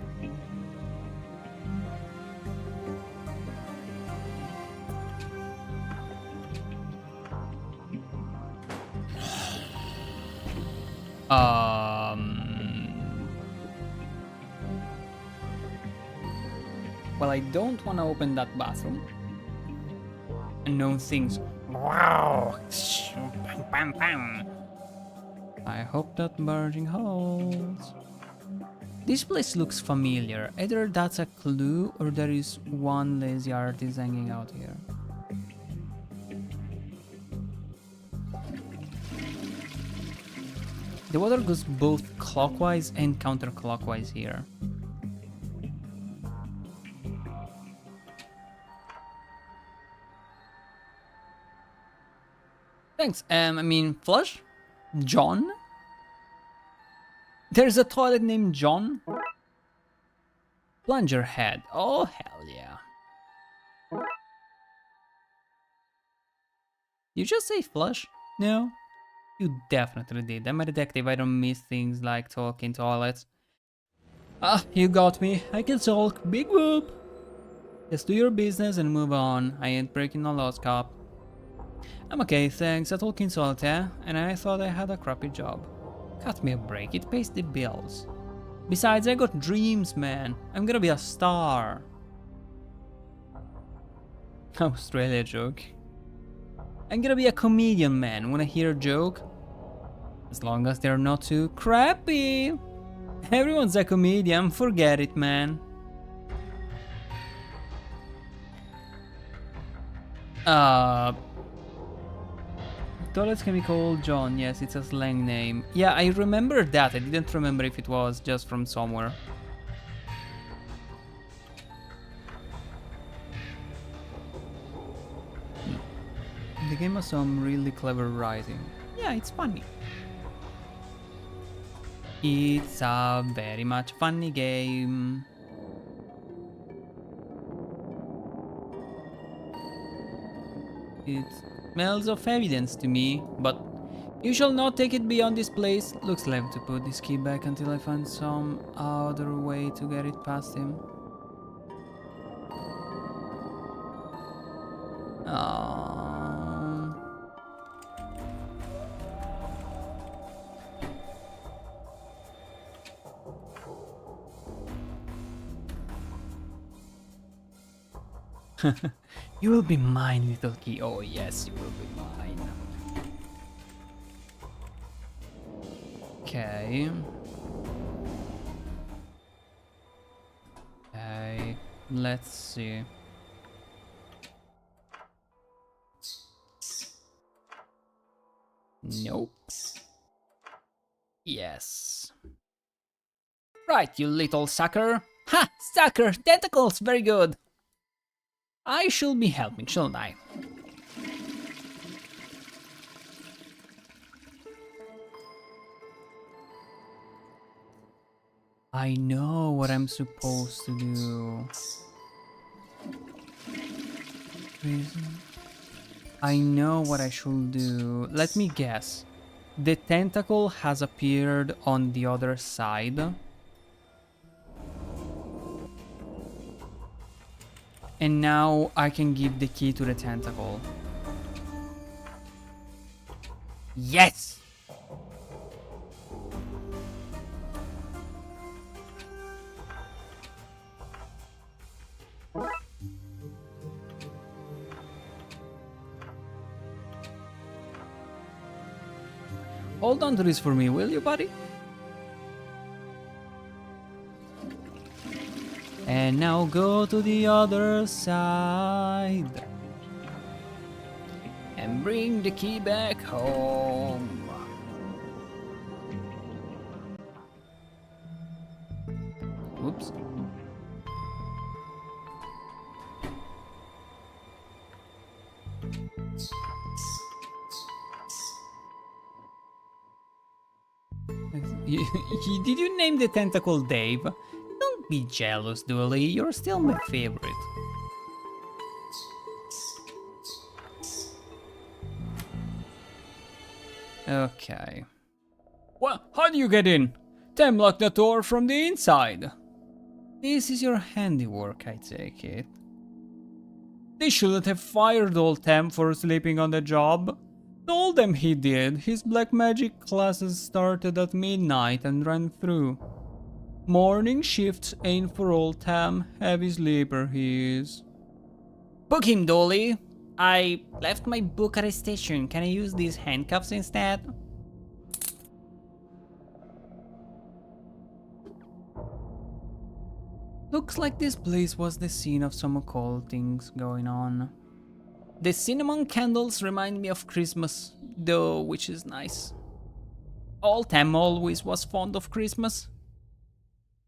Well, I don't want to open that bathroom. Unknown things. Wow! Bam, bam, bam. I hope that merging holds. This place looks familiar. Either that's a clue or there is one lazy artist hanging out here. The water goes both clockwise and counterclockwise here. Thanks, I mean, flush? John? There's a toilet named John? Plunger head, oh hell yeah. You just say flush? No? You definitely did. I'm a detective, I don't miss things like talking toilets. Ah, you got me. I can talk. Big whoop. Just do your business and move on. I ain't breaking no laws, cop. I'm okay, thanks. A talking toilet, eh? And I thought I had a crappy job. Cut me a break, it pays the bills. Besides, I got dreams, man. I'm gonna be a star. Australia joke. I'm gonna be a comedian, man. Wanna hear a joke? As long as they're not too crappy. Everyone's a comedian, forget it, man. Toilets can be called John, yes, it's a slang name. Yeah, I remember that, I didn't remember if it was just from somewhere. The game has some really clever writing. Yeah, it's funny. It's a very much funny game. It smells of evidence to me, but you shall not take it beyond this place. Looks like to put this key back until I find some other way to get it past him. You will be mine, little key. Oh yes, you will be mine. Okay. Okay, let's see. Nope. Yes. Right, you little sucker. Ha! Sucker! Tentacles! Very good! I should be helping, shouldn't I? I know what I'm supposed to do. Prison. I know what I should do. Let me guess. The tentacle has appeared on the other side. And now I can give the key to the tentacle. Yes! Hold on to this for me, will you, buddy? And now go to the other side. And bring the key back home. Oops. Did you name the tentacle Dave? Don't be jealous, Dooley. You're still my favorite. Okay. Well, how do you get in? Tem locked the door from the inside. This is your handiwork, I take it. They shouldn't have fired old Tem for sleeping on the job. Told them he did. His black magic classes started at midnight and ran through. Morning shifts ain't for old Tam. Heavy sleeper he is. Book him, Dolly. I left my book at a station. Can I use these handcuffs instead? Looks like this place was the scene of some occult things going on. The cinnamon candles remind me of Christmas, though, which is nice. Old Tam always was fond of Christmas.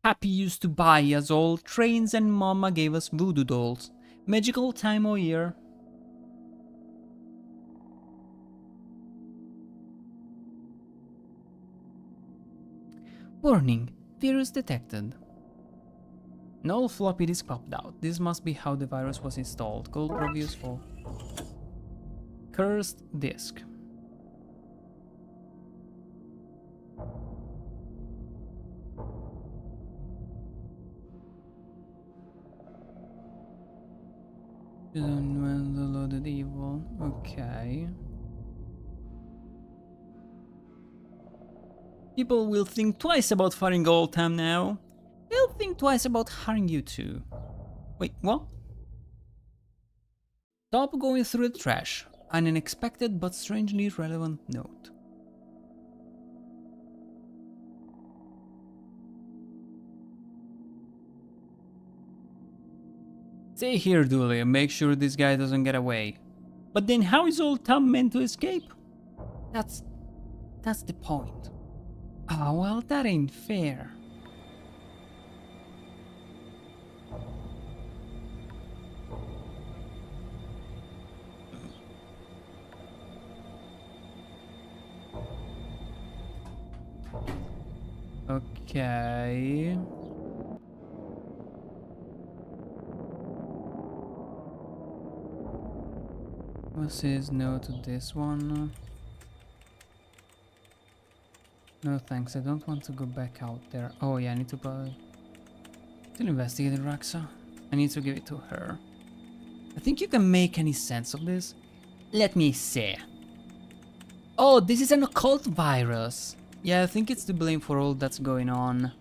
Happy used to buy us all trains and Mama gave us voodoo dolls. Magical time of year. Warning, virus detected. Null floppy disk popped out. This must be how the virus was installed. Gold reviews for cursed disk. When the loaded evil. Okay. People will think twice about firing old Tam now. They'll think twice about hiring you too. Wait, what? Stop going through the trash. An unexpected but strangely relevant note. Stay here, Dooley, and make sure this guy doesn't get away. But then how is old Tam meant to escape? That's the point. Ah, well, that ain't fair. Okay. What says no to this one? No thanks, I don't want to go back out there. Oh yeah, I need to still investigate the Raxa. I need to give it to her. I think you can make any sense of this. Let me see. Oh, this is an occult virus. Yeah, I think it's to blame for all that's going on.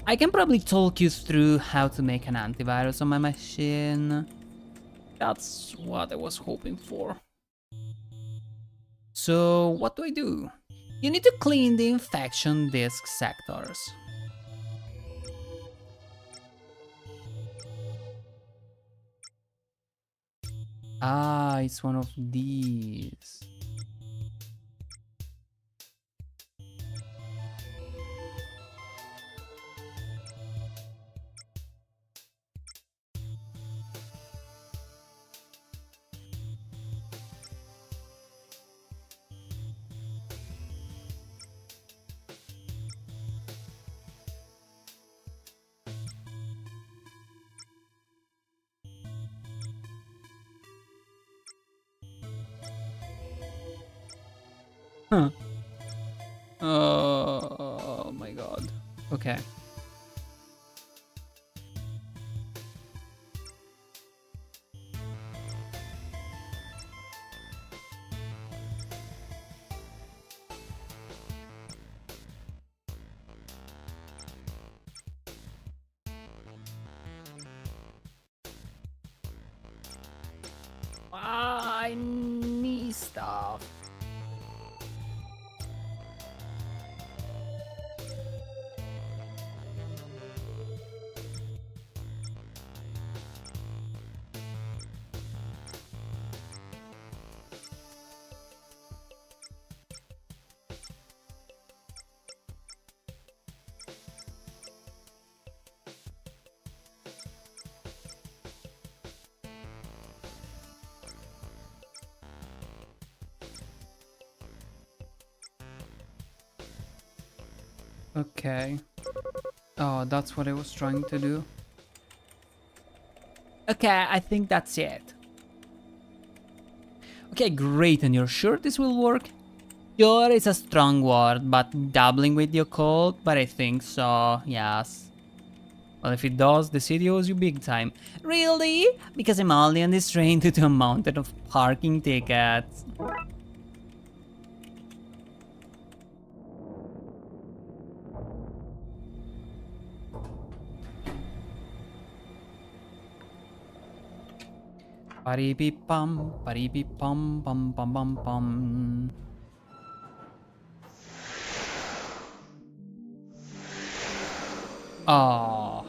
I can probably talk you through how to make an antivirus on my machine. That's what I was hoping for. So, what do I do? You need to clean the infection disk sectors. Ah, it's one of these. Huh. Oh my god. Okay. I need stuff. Okay. Oh, that's what I was trying to do. Okay, I think that's it. Okay, great, and you're sure this will work? Sure is a strong word, but dabbling with the occult, but I think so, yes. Well, if it does, the city owes you big time. Really? Because I'm only on this train due to a mountain of parking tickets. Pari-pi-pum, pari-pi-pum, pum pum pum pum. Oh.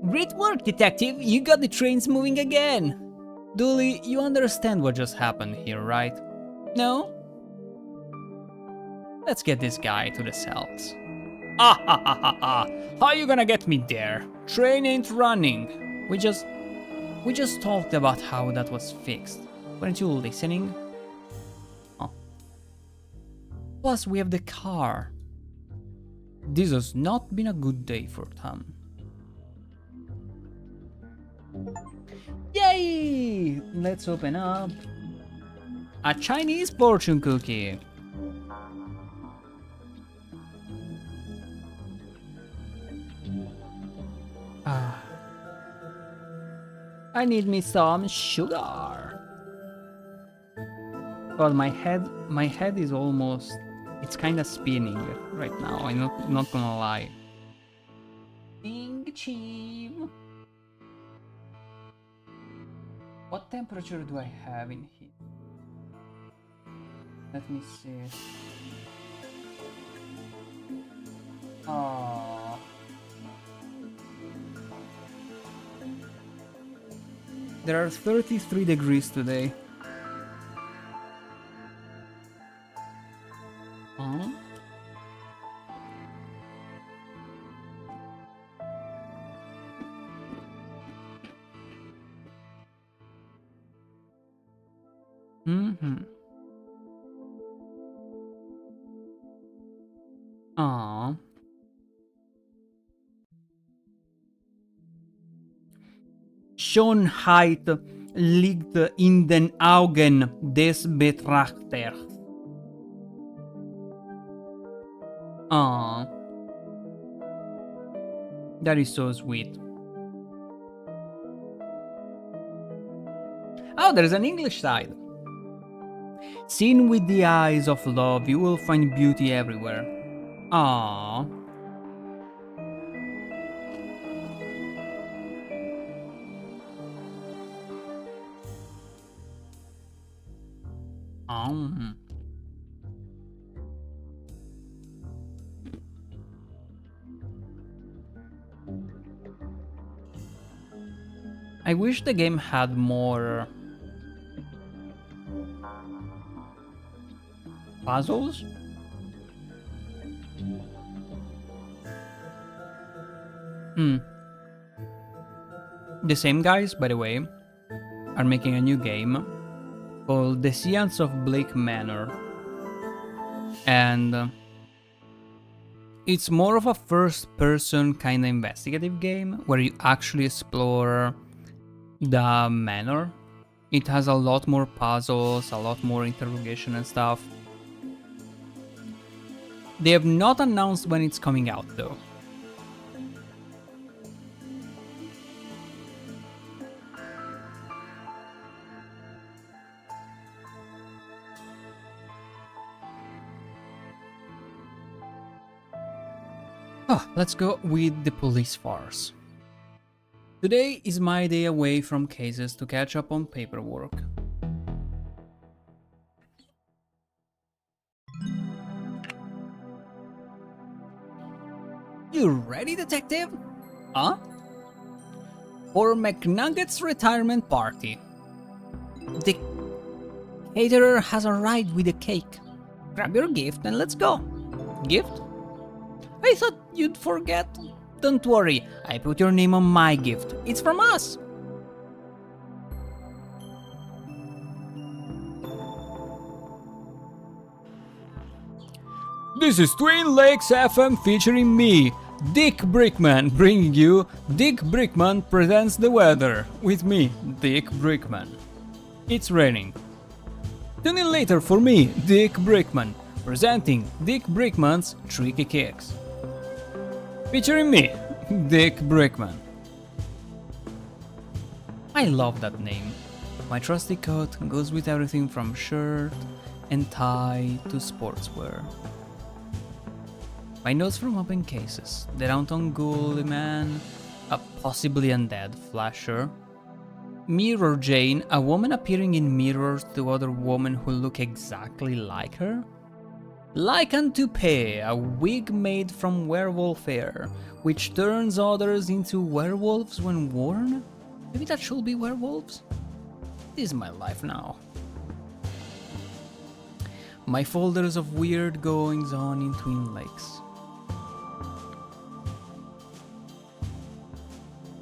Great work, detective! You got the trains moving again! Dooley, you understand what just happened here, right? No? Let's get this guy to the cells. Ah ha ha ha ha! How you gonna get me there? Train ain't running. We just talked about how that was fixed. Weren't you listening? Oh. Plus, we have the car. This has not been a good day for Tom. Yay! Let's open up a Chinese fortune cookie. I need me some sugar. God, my head is almost, it's kind of spinning right now. I'm not gonna lie. Ding cheese. What temperature do I have in here? Let me see. Oh. There are 33 degrees today. Huh? Mm-hmm. Aww. Schönheit liegt in den Augen des Betrachters. Aww. That is so sweet. Oh, there's an English side. Seen with the eyes of love, you will find beauty everywhere. Aww. I wish the game had more puzzles. The same guys, by the way, are making a new game called The Seance of Blake Manor. And it's more of a first-person kind of investigative game where you actually explore the manor. It has a lot more puzzles, a lot more interrogation and stuff. They have not announced when it's coming out though. Let's go with the police farce. Today is my day away from cases to catch up on paperwork. You ready, detective? Huh? For McNugget's retirement party. The caterer has arrived with a cake. Grab your gift and let's go. Gift? I thought you'd forget. Don't worry, I put your name on my gift. It's from us. This is Twin Lakes FM featuring me, Dick Brickman, bringing you Dick Brickman Presents the Weather with me, Dick Brickman. It's raining. Tune in later for me, Dick Brickman, presenting Dick Brickman's Tricky Kicks. Featuring me, Dick Brickman. I love that name. My trusty coat goes with everything from shirt and tie to sportswear. My notes from open cases, the downtown ghoulie man, a possibly undead flasher, Mirror Jane, a woman appearing in mirrors to other women who look exactly like her, Lycan Toupee, a wig made from werewolf hair, which turns others into werewolves when worn? Maybe that should be werewolves? This is my life now. My folders of weird goings on in Twin Lakes.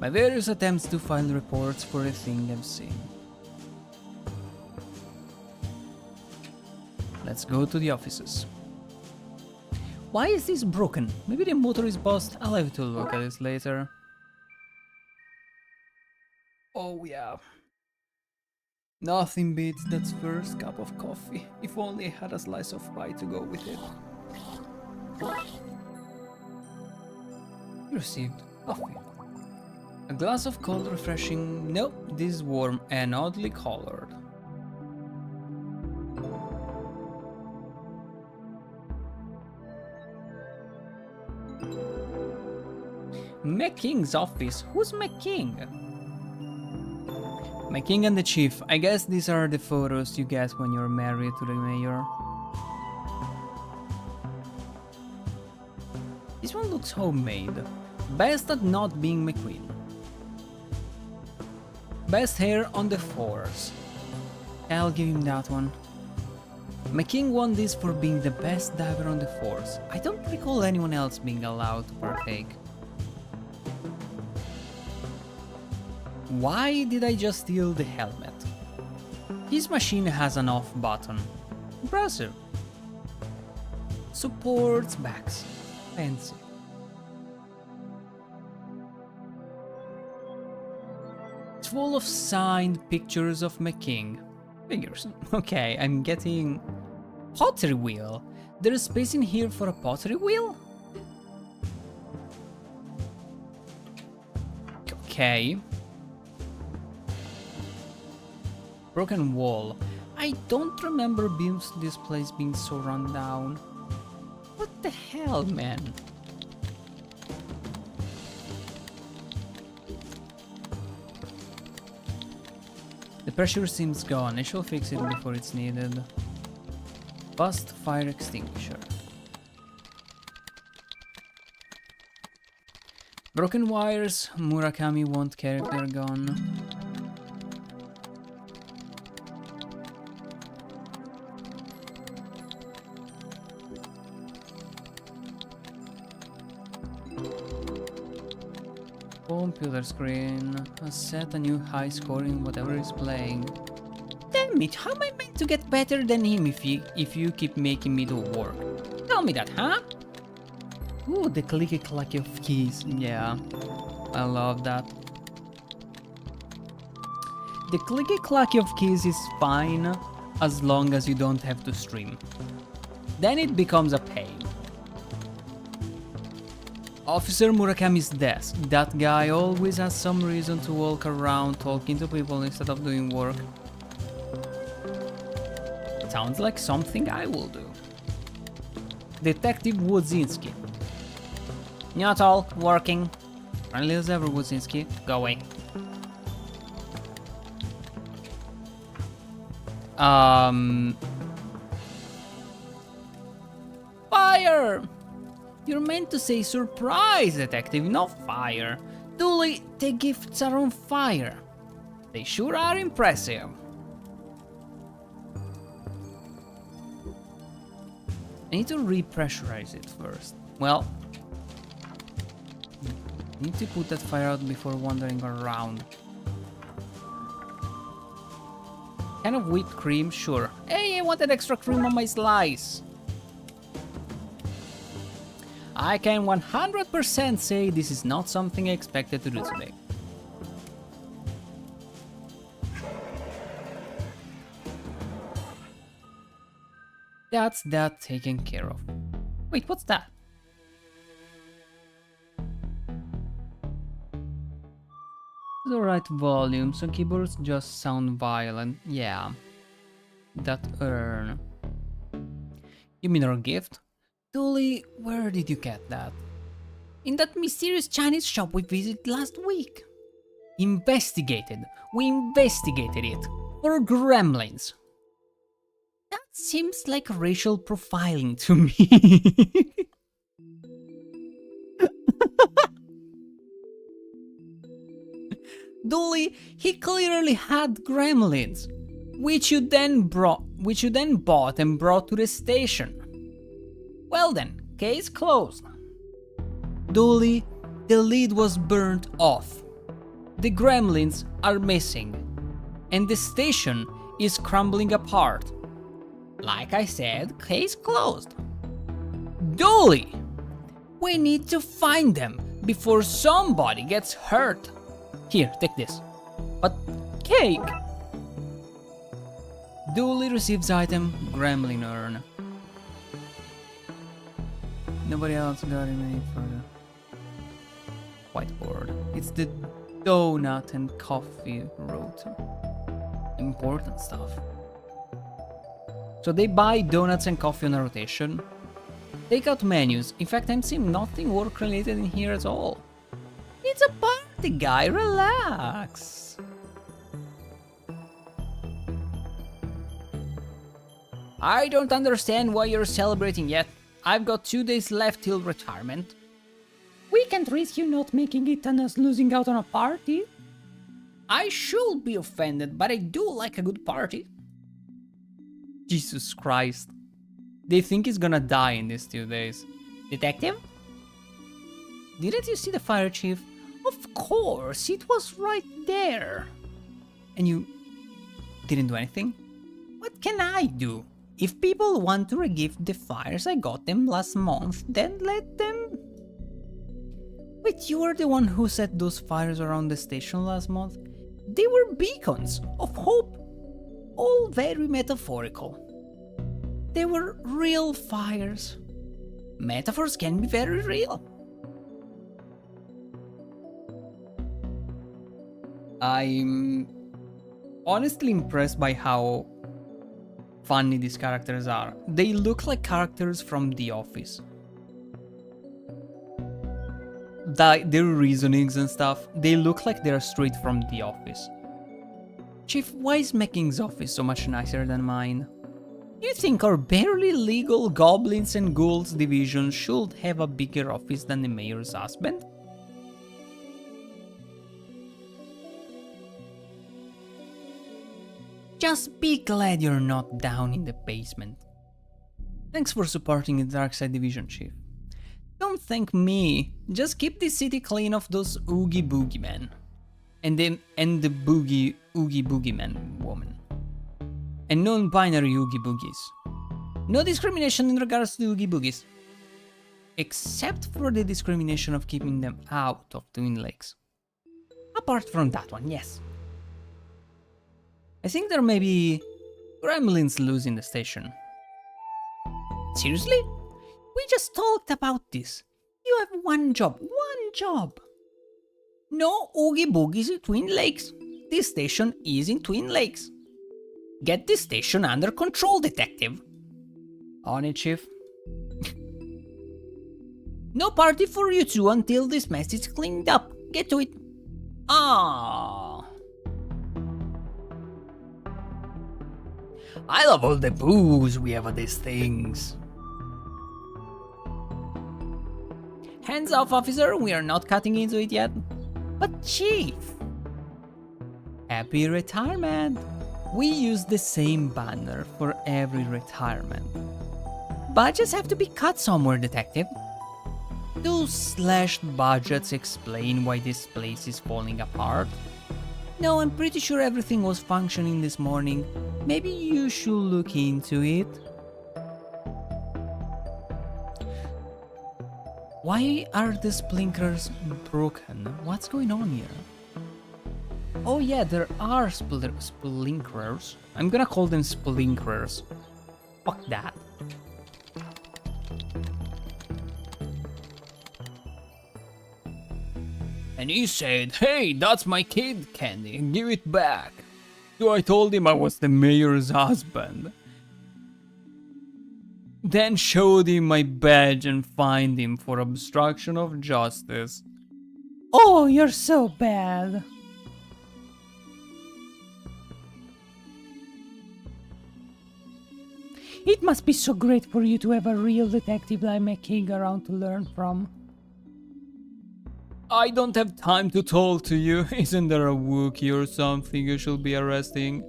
My various attempts to file reports for a thing I've seen. Let's go to the offices. Why is this broken? Maybe the motor is bust. I'll have to look at this later. Oh yeah. Nothing beats that first cup of coffee. If only I had a slice of pie to go with it. You received coffee. A glass of cold refreshing... Nope, this is warm and oddly colored. McKing's office? Who's McKing? McKing and the chief. I guess these are the photos you get when you're married to the mayor. This one looks homemade. Best at not being McQueen. Best hair on the force. I'll give him that one. McKing won this for being the best diver on the force. I don't recall anyone else being allowed to partake. Why did I just steal the helmet? His machine has an off button. Impressive. Supports backs. Fancy. It's full of signed pictures of McKing. Figures. Okay, I'm getting... Pottery wheel. There's space in here for a pottery wheel? Okay. Broken wall. I don't remember this place being so run down. What the hell, man? The pressure seems gone. I shall fix it before it's needed. Bust fire extinguisher. Broken wires. Murakami won't care if they're gone. Computer screen. Set a new high score in whatever is playing. Damn it, how am I meant to get better than him if you keep making me do work? Tell me that, huh? Ooh, the clicky-clacky of keys. Yeah, I love that. The clicky-clacky of keys is fine as long as you don't have to stream. Then it becomes a pain. Officer Murakami's desk. That guy always has some reason to walk around talking to people instead of doing work. Sounds like something I will do. Detective Wodzinski. Not all. Working. Friendly as ever, Wodzinski. Go away. Fire! You're meant to say surprise, detective, not fire. Dooley, the gifts are on fire. They sure are impressive. I need to repressurize it first. Well, I need to put that fire out before wandering around. Kind of whipped cream, sure. Hey, I wanted extra cream on my slice. I can 100% say this is not something I expected to do today. That's that taken care of. Wait, what's that? The right volume, so keyboards just sound violent. Yeah. That urn. You mean our gift? Dooley, where did you get that? In that mysterious Chinese shop we visited last week. Investigated. We investigated it. For gremlins. That seems like racial profiling to me. Dooley, he clearly had gremlins, which you then bought and brought to the station. Well then, case closed. Dooley, the lead was burnt off. The gremlins are missing, and the station is crumbling apart. Like I said, case closed. Dooley, we need to find them before somebody gets hurt. Here, take this. But cake! Dooley receives item, gremlin urn. Nobody else got any for the whiteboard. It's the donut and coffee route. Important stuff. So they buy donuts and coffee on a rotation. Take out menus. In fact, I'm seeing nothing work related in here at all. It's a party, guy. Relax. I don't understand why you're celebrating yet. I've got 2 days left till retirement. We can't risk you not making it and us losing out on a party. I should be offended, but I do like a good party. Jesus Christ. They think he's gonna die in these 2 days. Detective? Didn't you see the fire chief? Of course, it was right there. And you didn't do anything? What can I do? If people want to regift the fires I got them last month, then let them. Wait, you were the one who set those fires around the station last month? They were beacons of hope. All very metaphorical. They were real fires. Metaphors can be very real. I'm honestly impressed by how funny these characters are. They look like characters from The Office. Their reasonings and stuff, they look like they're straight from The Office. Chief, why is Mecking's office so much nicer than mine? You think our barely legal goblins and ghouls division should have a bigger office than the mayor's husband? Just be glad you're not down in the basement. Thanks for supporting the Darkside Division, Chief. Don't thank me. Just keep the city clean of those Oogie Boogie men. And the Oogie Boogie Man woman. And non-binary Oogie Boogies. No discrimination in regards to Oogie Boogies. Except for the discrimination of keeping them out of Twin Lakes. Apart from that one, yes. I think there may be gremlins losing the station. Seriously? We just talked about this. You have one job. No Oogie Boogies in Twin Lakes. This station is in Twin Lakes. Get this station under control, detective. On it, Chief. No party for you two until this mess is cleaned up. Get to it. Ah. I love all the booze we have at these things. Hands off, officer. We are not cutting into it yet. But Chief, happy retirement. We use the same banner for every retirement. Budgets have to be cut somewhere, detective. Those slashed budgets explain why this place is falling apart. No, I'm pretty sure everything was functioning this morning. Maybe you should look into it. Why are the splinkers broken? What's going on here? Oh yeah, there are splinkers. I'm gonna call them splinkers. Fuck that. And he said, "Hey, that's my kid candy, give it back." So I told him I was the mayor's husband. Then showed him my badge and fined him for obstruction of justice. Oh, you're so bad. It must be so great for you to have a real detective like McKing around to learn from. I don't have time to talk to you. Isn't there a Wookiee or something you should be arresting?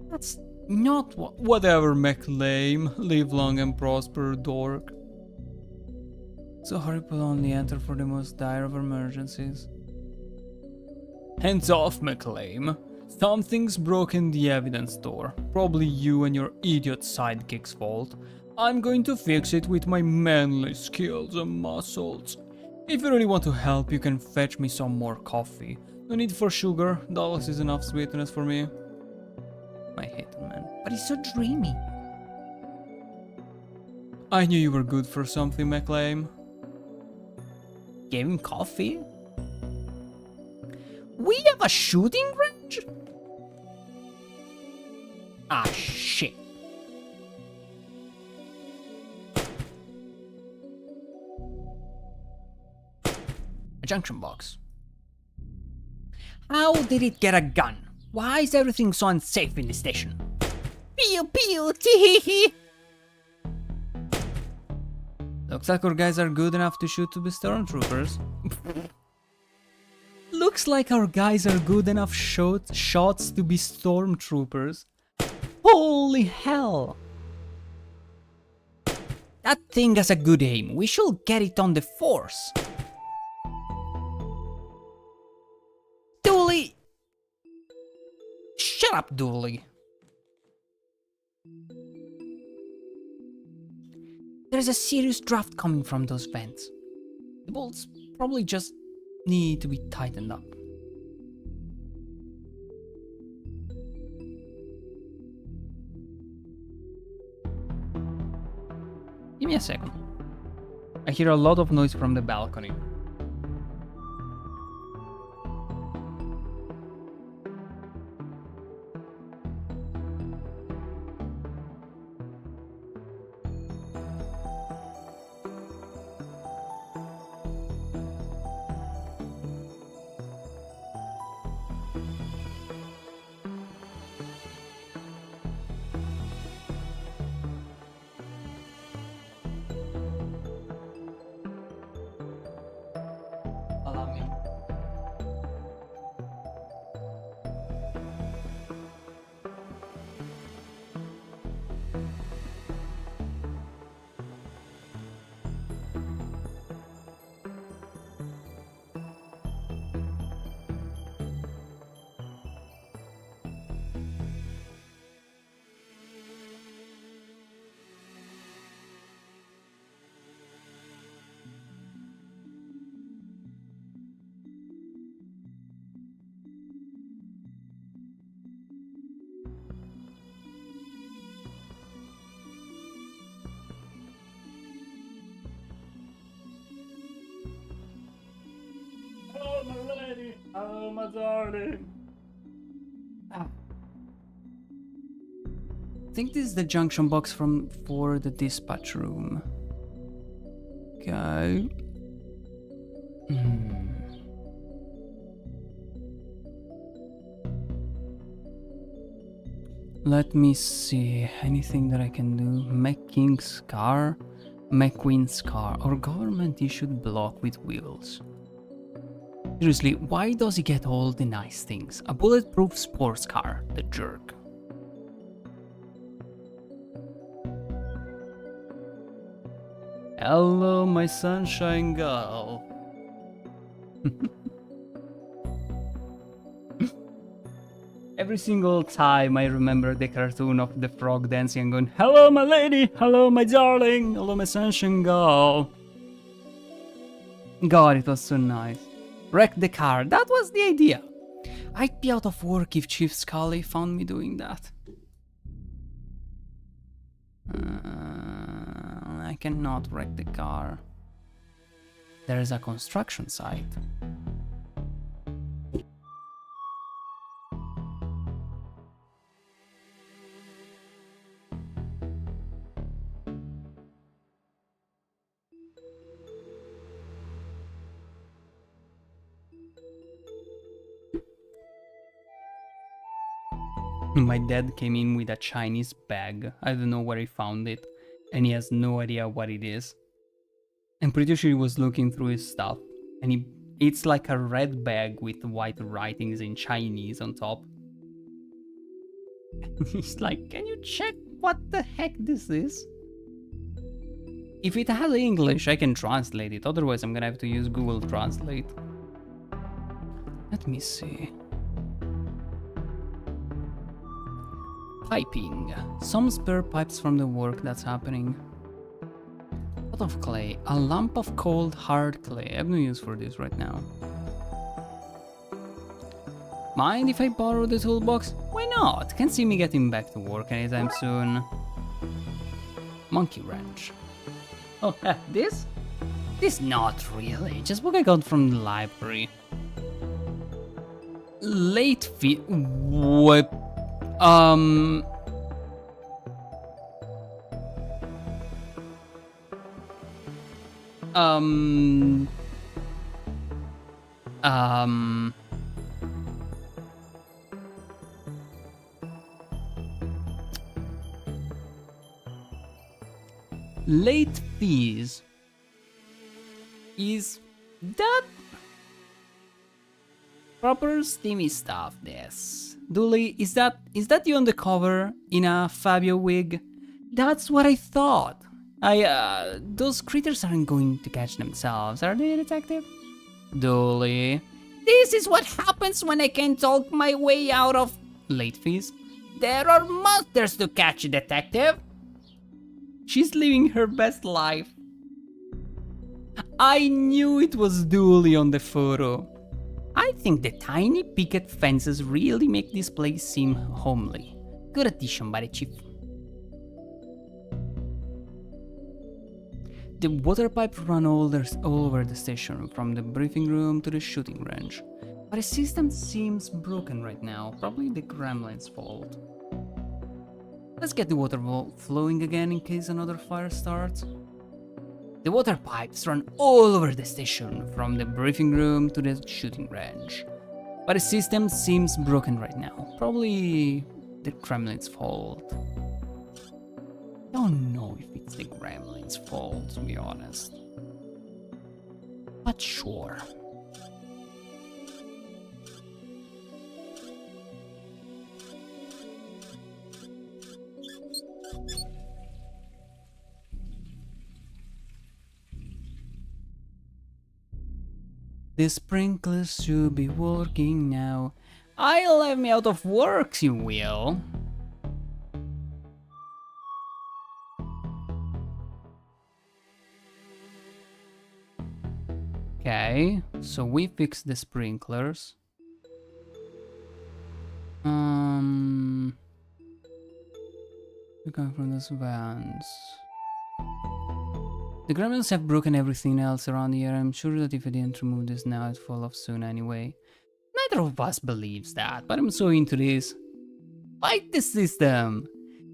That's not whatever, McLean. Live long and prosper, dork. So hurry, will only enter for the most dire of emergencies. Hands off, McLean. Something's broken the evidence door. Probably you and your idiot sidekick's fault. I'm going to fix it with my manly skills and muscles. If you really want to help, you can fetch me some more coffee. No need for sugar, $1 is enough sweetness for me. I hate him, man. But he's so dreamy. I knew you were good for something, McLean. Gave him coffee? We have a shooting range? Ah, shit. A junction box. How did it get a gun? Why is everything so unsafe in the station? Pew pew tee. Looks like our guys are good enough to shoot to the stormtroopers. Looks like our guys are good enough shots to be stormtroopers. Holy hell! That thing has a good aim. We should get it on the force. Dooley! Shut up, Dooley. There's a serious draft coming from those vents. The bolts probably just need to be tightened up. Give me a second. I hear a lot of noise from the balcony. Allow me. Hello, my lady. Hello, my darling. I think this is the junction box for the dispatch room. Okay. Let me see. Anything that I can do? McKing's car? McQueen's car. Or government issued block with wheels. Seriously, why does he get all the nice things? A bulletproof sports car, the jerk. Hello, my sunshine girl. Every single time I remember the cartoon of the frog dancing and going, "Hello, my lady! Hello, my darling! Hello, my sunshine girl!" God, it was so nice. Wreck the car, that was the idea. I'd be out of work if Chief Scully found me doing that. I cannot wreck the car. There is a construction site. My dad came in with a Chinese bag. I don't know where he found it, and he has no idea what it is. I'm pretty sure he was looking through his stuff, and it's like a red bag with white writings in Chinese on top. He's like, can you check what the heck this is? If it has English, I can translate it, otherwise I'm gonna have to use Google Translate. Let me see. Piping. Some spare pipes from the work that's happening. Pot of clay. A lump of cold, hard clay. I have no use for this right now. Mind if I borrow the toolbox? Why not? Can't see me getting back to work anytime soon. Monkey wrench. Oh, this? This not really. Just what I got from the library. Late fee. What? Um, late fees. Is that proper steamy stuff? This. Dooley, is that you on the cover in a Fabio wig? That's what I thought. Those critters aren't going to catch themselves, are they, detective? Dooley. This is what happens when I can talk my way out of late fees. There are monsters to catch, detective. She's living her best life. I knew it was Dooley on the photo. I think the tiny picket fences really make this place seem homely. Good addition by the chief. The water pipe ran all over the station, from the briefing room to the shooting range. But the system seems broken right now, probably the gremlin's fault. Let's get the water flowing again in case another fire starts. The water pipes run all over the station, from the briefing room to the shooting range. But the system seems broken right now. Probably the Gremlin's fault. Don't know if it's the Gremlin's fault, to be honest. But sure. The sprinklers should be working now. I'll let me out of work, you will. Okay, so we fixed the sprinklers. We come from those vans. The gremlins have broken everything else around here. I'm sure that if I didn't remove this now, it'd fall off soon anyway. Neither of us believes that, but I'm so into this. Fight the system!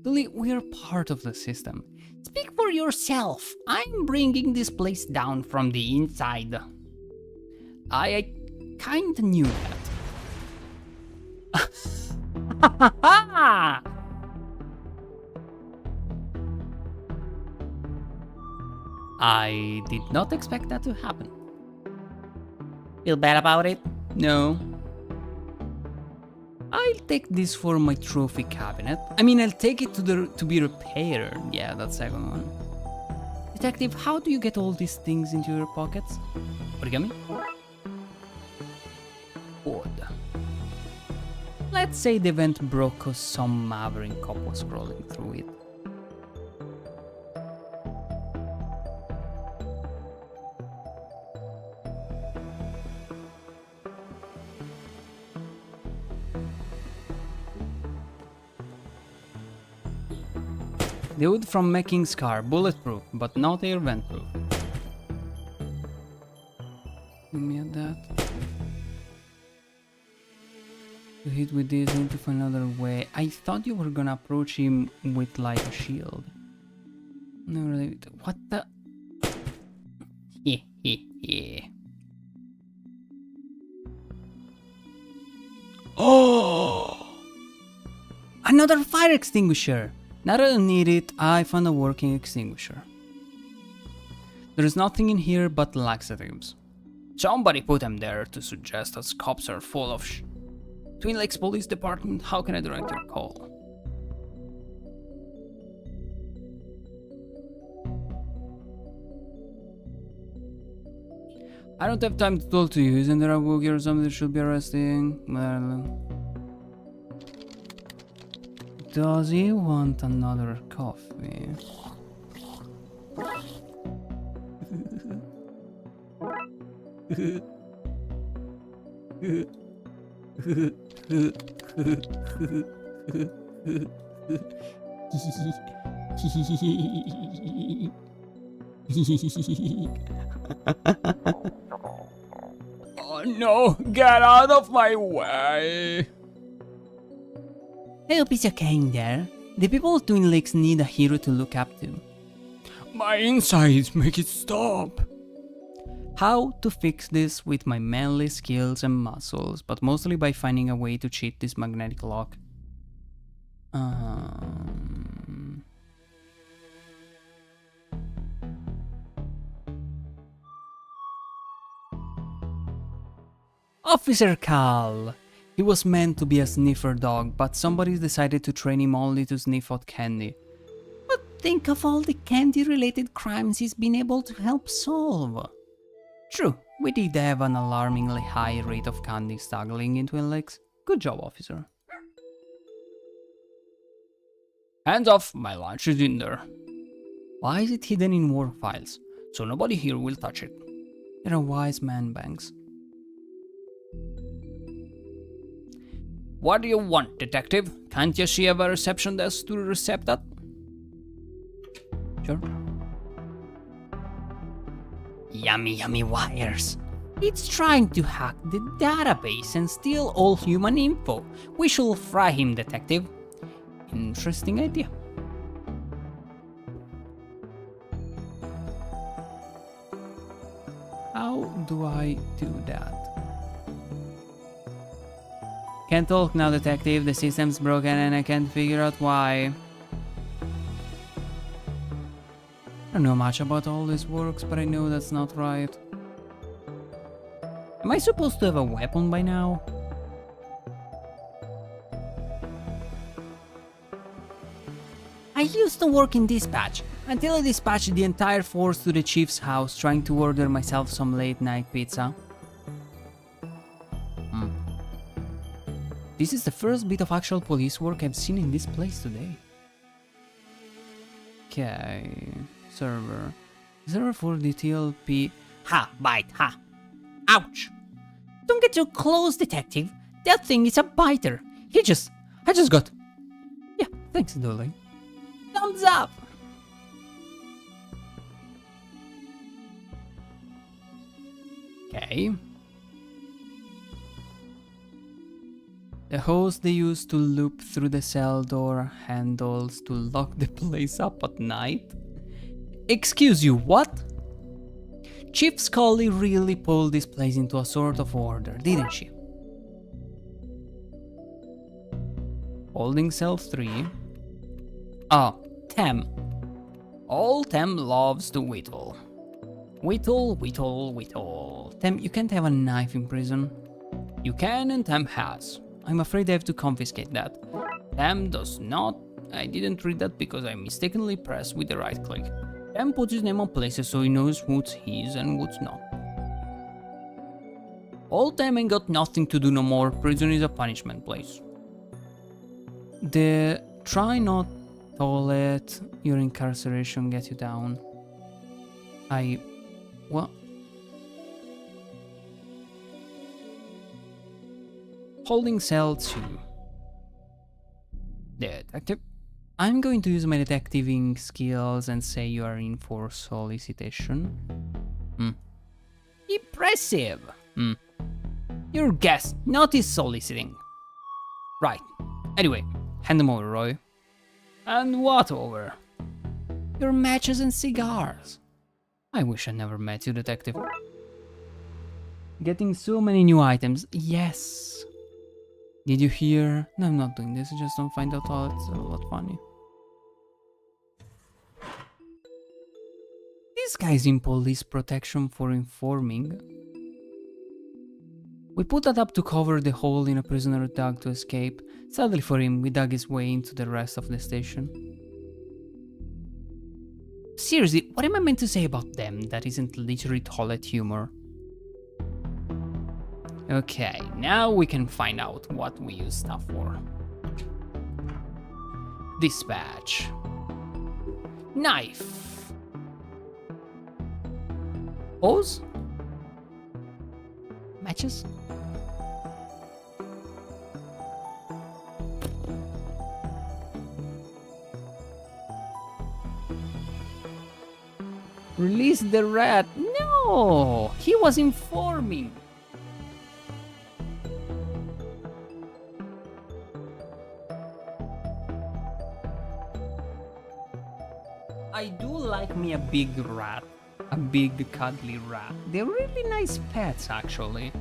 Dooley, we're part of the system. Speak for yourself. I'm bringing this place down from the inside. I kinda knew that. Ha ha ha! I did not expect that to happen. Feel bad about it? No. I'll take this for my trophy cabinet. I mean, I'll take it to be repaired. Yeah, that second one. Detective, how do you get all these things into your pockets? Origami? Wood. Let's say the vent broke cause some maverick cop was scrolling through it. The wood from Macking's car, bulletproof, but not air vent proof. Give me that. To hit with this, I need to find another way. I thought you were gonna approach him with like a shield. No, really. What the? Yeah. Oh! Another fire extinguisher! Now that I need it, I found a working extinguisher. There's nothing in here but laxatives. Somebody put them there to suggest that cops are full of Twin Lakes Police Department, how can I direct your call? I don't have time to talk to you. Isn't there a boogie or something that should be arresting? Does he want another coffee? Oh no, get out of my way! I hope it's okay in there. The people of Twin Lakes need a hero to look up to. My insides make it stop! How to fix this with my manly skills and muscles, but mostly by finding a way to cheat this magnetic lock. Officer Cal! He was meant to be a sniffer dog, but somebody decided to train him only to sniff out candy. But think of all the candy-related crimes he's been able to help solve. True, we did have an alarmingly high rate of candy smuggling in Twin Lakes. Good job, officer. Hands off, my lunch is in there. Why is it hidden in work files? So nobody here will touch it. You're a wise man, Banks. What do you want, detective? Can't you see a reception desk to recept that? Sure. Yummy wires. It's trying to hack the database and steal all human info. We shall fry him, detective. Interesting idea. How do I do that? Can't talk now, detective. The system's broken and I can't figure out why. I don't know much about all this works, but I know that's not right. Am I supposed to have a weapon by now? I used to work in dispatch, until I dispatched the entire force to the chief's house trying to order myself some late night pizza. This is the first bit of actual police work I've seen in this place today. Okay, server for the TLP. Ha, bite, ha. Ouch! Don't get too close, detective. That thing is a biter. I just got... Yeah, thanks, Dolly. Thumbs up! Okay. The hose they use to loop through the cell door handles to lock the place up at night? Excuse you, what? Chief Scully really pulled this place into a sort of order, didn't she? Holding cell 3. Oh, Tem. All Tem loves to whittle. Whittle. Tem, you can't have a knife in prison. You can, and Tem has. I'm afraid I have to confiscate that. Tem does not. I didn't read that because I mistakenly pressed with the right click. Tem puts his name on places so he knows what's his and what's not. All Tem ain't got nothing to do no more. Prison is a punishment place. The try not to let your incarceration get you down. What? Holding cell 2. Detective. I'm going to use my detectiving skills and say you are in for solicitation. Impressive. Your guest not is soliciting. Right. Anyway, hand them over, Roy. And what over? Your matches and cigars. I wish I never met you, detective. Getting so many new items, yes. Did you hear? No, I'm not doing this, I just don't find out how it's a lot funny. This guy's in police protection for informing. We put that up to cover the hole in a prisoner dug to escape. Sadly for him, we dug his way into the rest of the station. Seriously, what am I meant to say about them that isn't literally toilet humor? Okay, now we can find out what we use stuff for. Dispatch. Knife. Hose? Matches? Release the rat. No, he was informing. I do like me a big rat. A big cuddly rat. They're really nice pets, actually.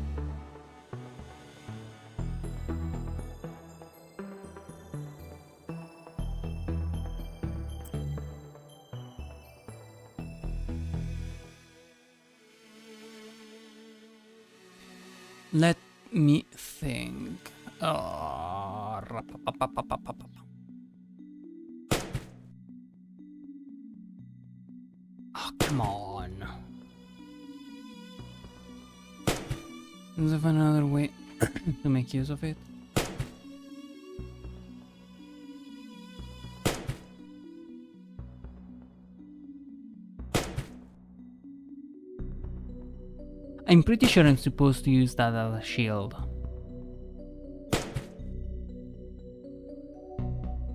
Let me think. Oh, come on. Let's find another way to make use of it. I'm pretty sure I'm supposed to use that as a shield.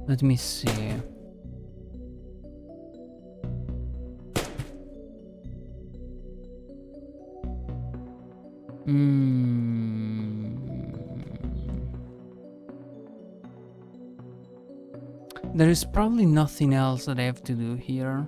Let me see. There is probably nothing else that I have to do here.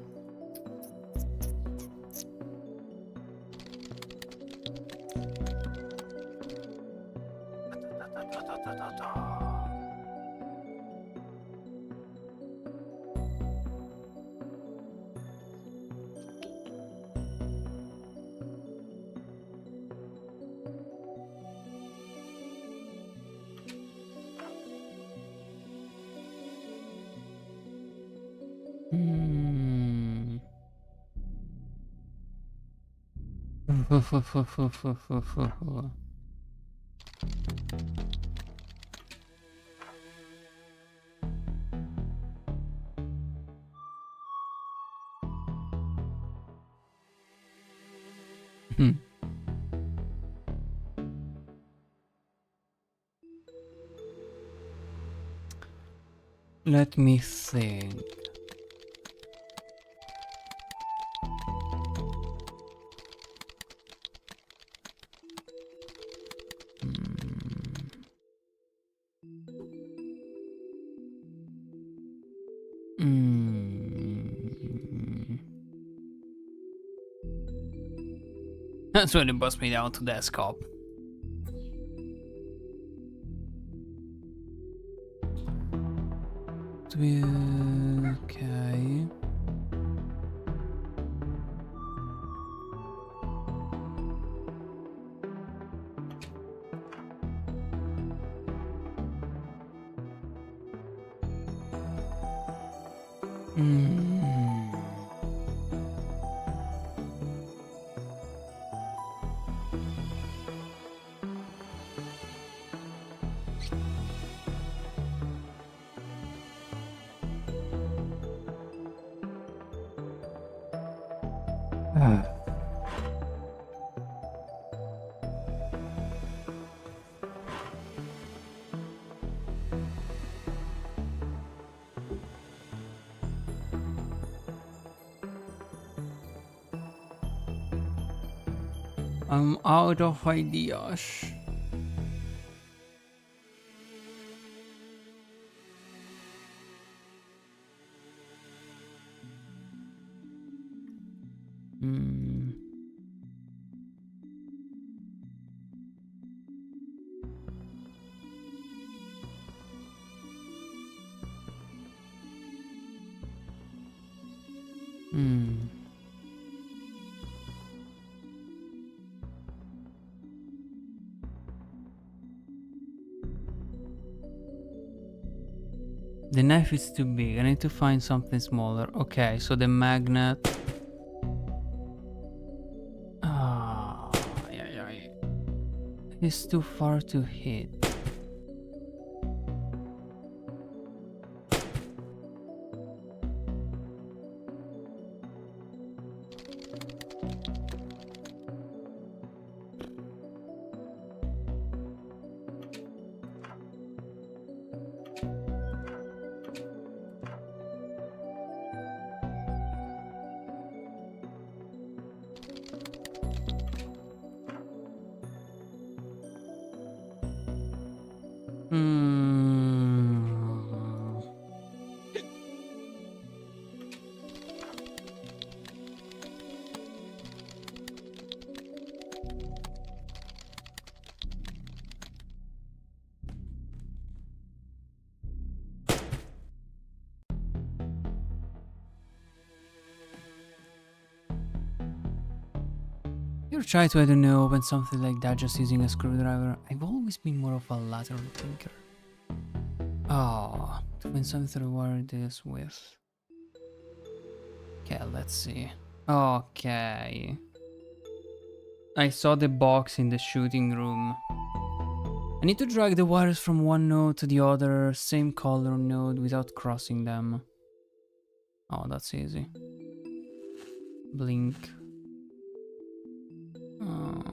Let me think. That's when it bust me down to desktop. Okay. I'm out of ideas. Hmm. Hmm. The knife is too big. I need to find something smaller. Okay, so the magnet. Ah, yeah. It's too far to hit. Hmm. You ever try to, I don't know, open something like that just using a screwdriver? I've always been more of a lateral thinker. Oh, to find something to wire this with. Okay, let's see. Okay. I saw the box in the shooting room. I need to drag the wires from one node to the other, same color node, without crossing them. Oh, that's easy. Blink. Um,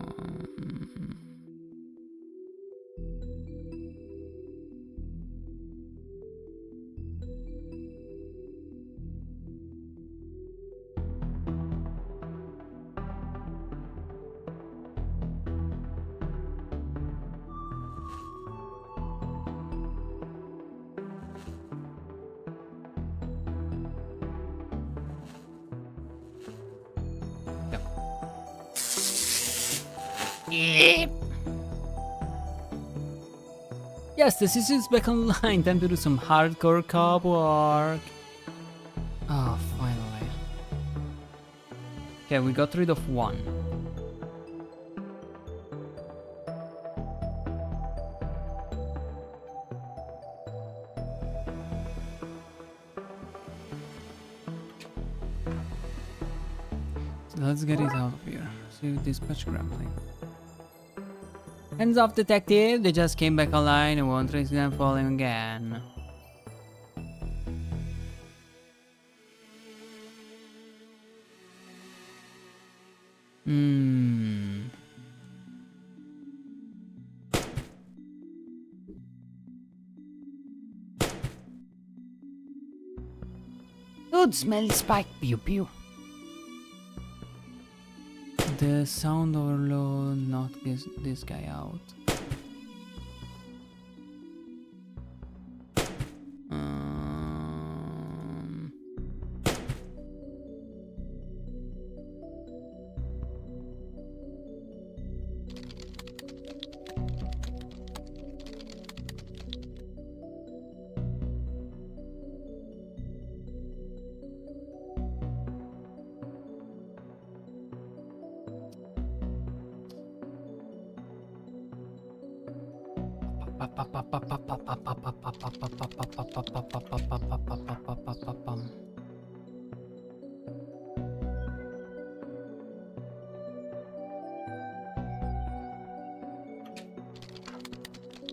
Yes, the system's back online. Time to do some hardcore cop work. Oh, finally. Okay, we got rid of one. So let's get it out of here. See dispatch grappling. Hands off, detective. They just came back online and won't risk them falling again. Hmm. Good smell, Spike Pew Pew. The sound overload knocked this guy out. Um,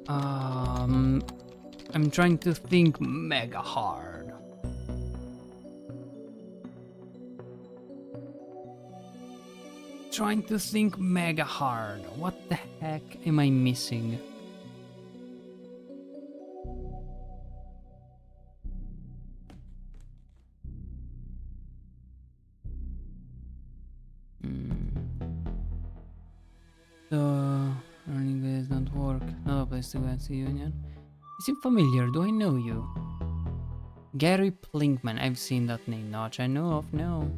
Um, I'm trying to think mega hard. Trying to think mega hard. What the heck am I missing? Hmm. So, running ways don't work. Not a place to go and see Union. You seem familiar. Do I know you? Gary Plinkman. I've seen that name. Not I know of. No.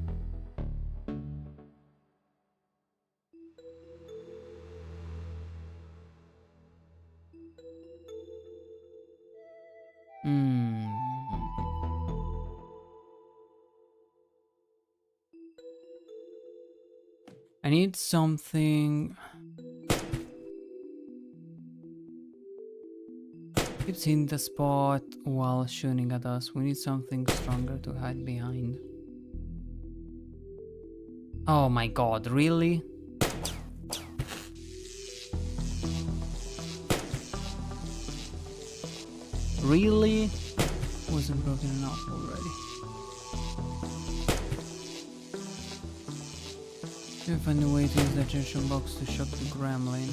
Hmm. I need something. Keeps in the spot while shooting at us. We need something stronger to hide behind. Oh my god, really? Really? Wasn't broken enough already. Can we find a way to use the junction box to shock the gremlin?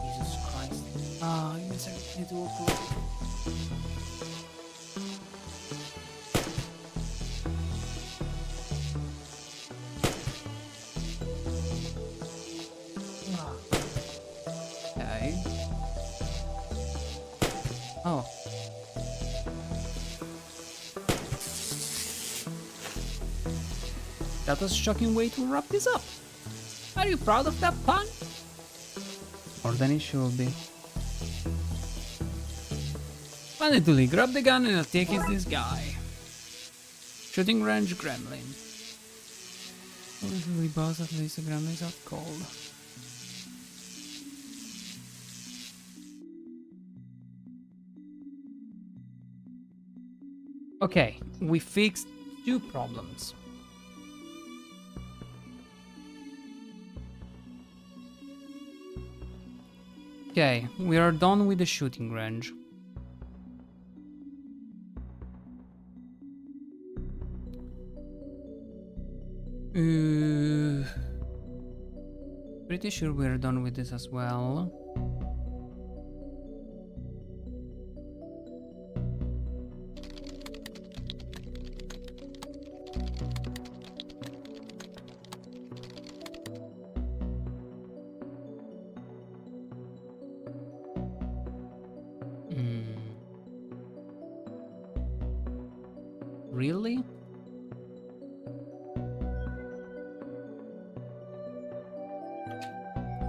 Jesus Christ. Ah, I guess I need to walk away. Okay. Oh. That was a shocking way to wrap this up. Are you proud of that pun? More than it should be. Finally, grab the gun and I'll take it this guy. Shooting range gremlin. Usually boss, at least the gremlins are cold. Okay, we fixed 2 problems. Okay, we are done with the shooting range. Pretty sure we're done with this as well. Really?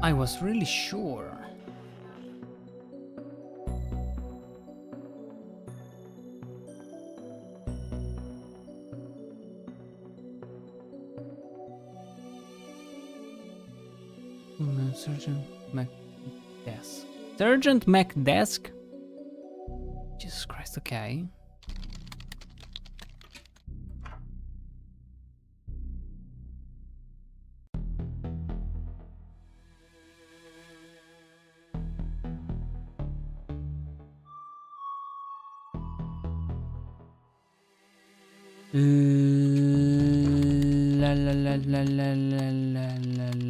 I was really sure. Sergeant McDesk. Sergeant McDesk? Jesus Christ, okay.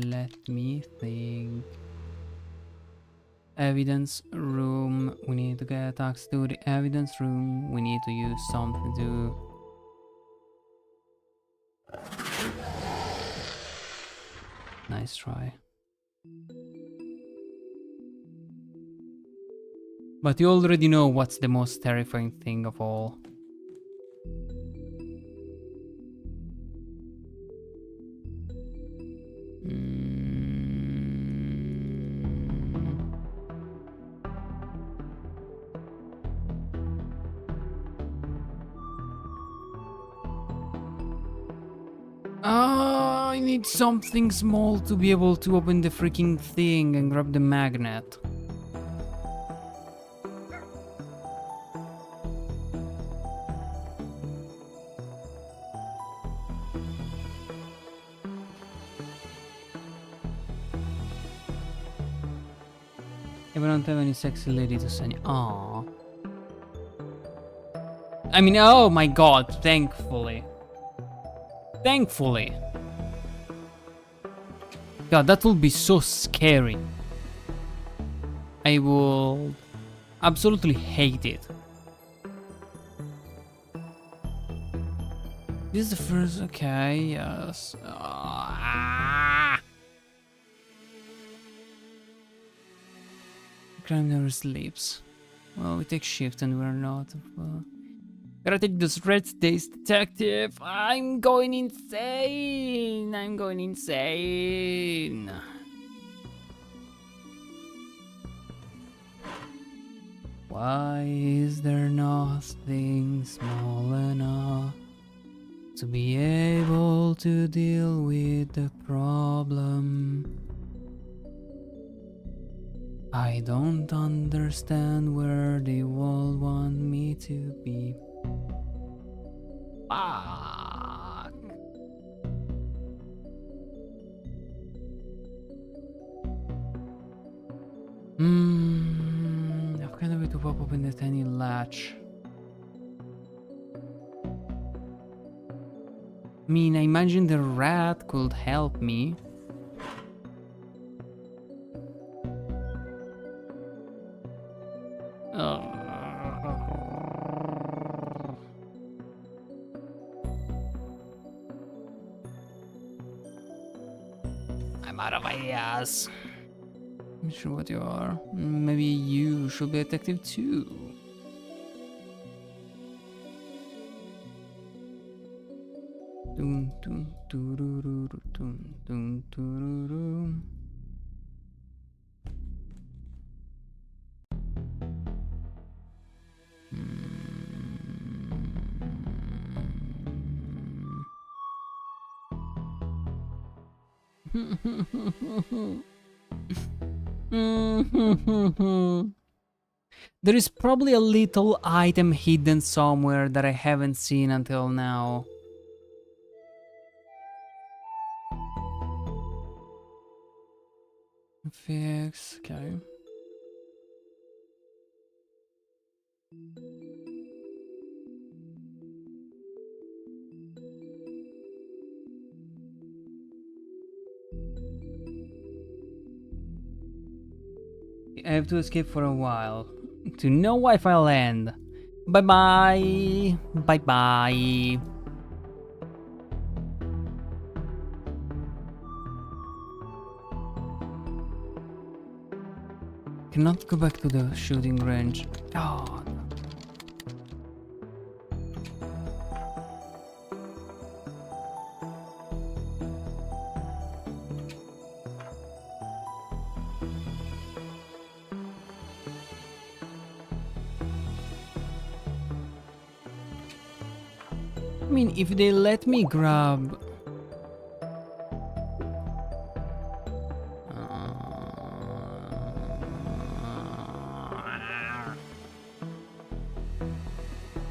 Let me think. Evidence room. We need to get access to the evidence room. We need to use something to. Nice try. But you already know what's the most terrifying thing of all. I need something small to be able to open the freaking thing and grab the magnet. I don't have any sexy lady to send you. Aww. I mean, oh my god, thankfully. Thankfully. God, that will be so scary. I will absolutely hate it. This is the first. Okay, yes. Crime never sleeps. Well, we take shift and we're not. Gotta take this red days, detective. I'm going insane. I'm going insane. Why is there nothing small enough to be able to deal with the problem? I don't understand where they all want me to be. Fuck. I've kind of way to pop open the tiny latch. I mean, I imagine the rat could help me. I'm out of ideas. I'm not sure what you are. Maybe you should be a detective too. Dun, dun, dururu, dun, dun, dururu. There is probably a little item hidden somewhere that I haven't seen until now. Fix, okay. I have to escape for a while. To no Wi-Fi land. Bye bye. Bye bye. Cannot go back to the shooting range. God. I mean, if they let me grab...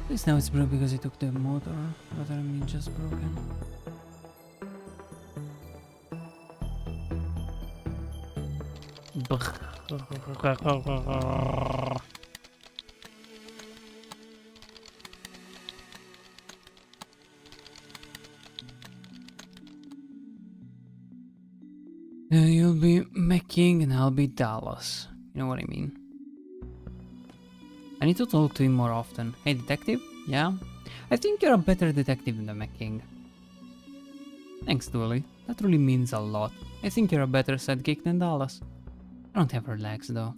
At least now it's broke because he took the motor, but I mean just broken. You'll be Macking and I'll be Dallas. You know what I mean? I need to talk to him more often. Hey, detective? Yeah? I think you're a better detective than Macking. Thanks, Dooley. That really means a lot. I think you're a better sidekick than Dallas. I don't have her legs, though.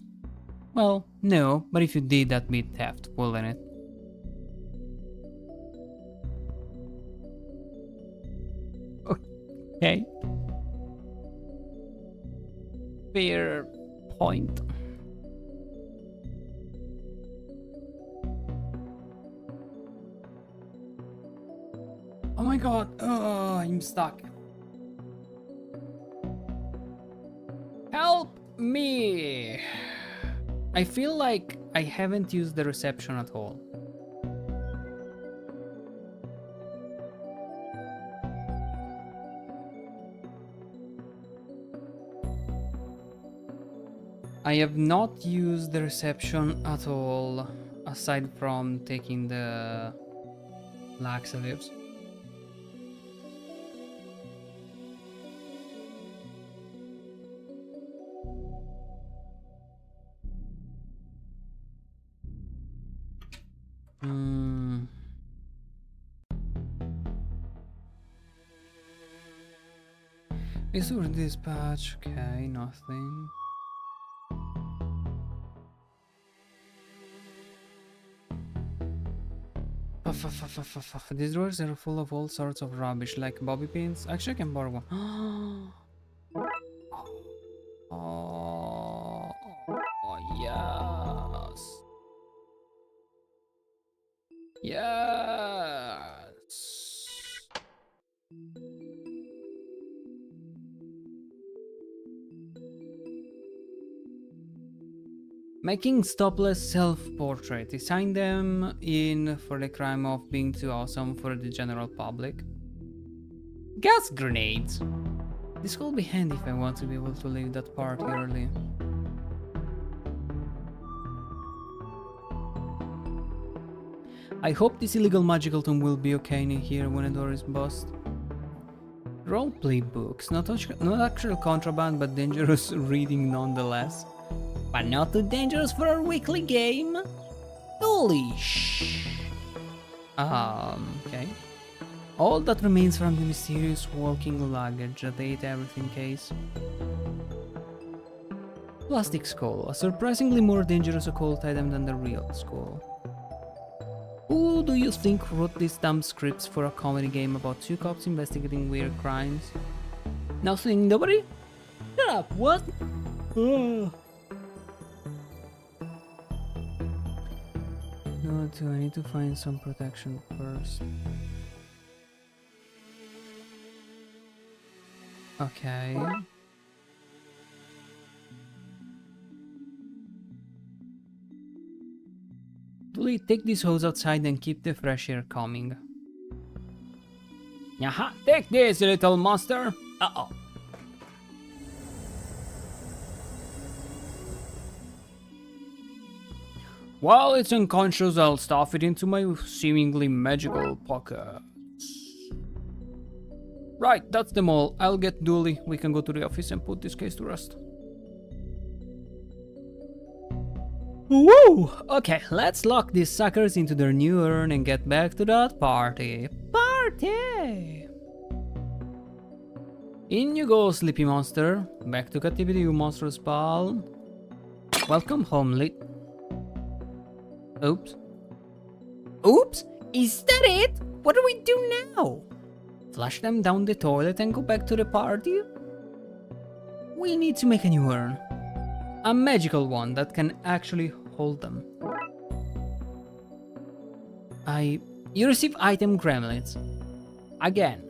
Well, no, but if you did, that'd be theft, wouldn't it? Okay. Fair point. Oh my god, I'm stuck. Help me! I feel like I haven't used the reception at all. I have not used the reception at all, aside from taking the laxatives. Is there dispatch? Okay, nothing. These drawers are full of all sorts of rubbish, like bobby pins. Actually, I can borrow one. Oh, yes. Yes. Making stopless self-portrait. Design them in for the crime of being too awesome for the general public. Gas grenades. This will be handy if I want to be able to leave that party early. I hope this illegal magical tomb will be okay in here when the door is bust. Roleplay books. Not actual contraband, but dangerous reading nonetheless. But not too dangerous for our weekly game. Foolish. Okay. All that remains from the mysterious walking luggage, a date everything case. Plastic skull, a surprisingly more dangerous occult item than the real skull. Who do you think wrote these dumb scripts for a comedy game about two cops investigating weird crimes? Nothing, nobody? Shut up, what? No, do I need to find some protection first? Okay. Dooley, take this hose outside and keep the fresh air coming. Aha, take this, little monster! Uh-oh. While it's unconscious, I'll stuff it into my seemingly magical pockets. Right, that's them all. I'll get Dooley. We can go to the office and put this case to rest. Woo! Okay, let's lock these suckers into their new urn and get back to that party. Party! In you go, sleepy monster. Back to captivity, you monstrous pal. Welcome home, Oops. Oops? Is that it? What do we do now? Flush them down the toilet and go back to the party? We need to make a new urn. A magical one that can actually hold them. You receive item gremlins. Again.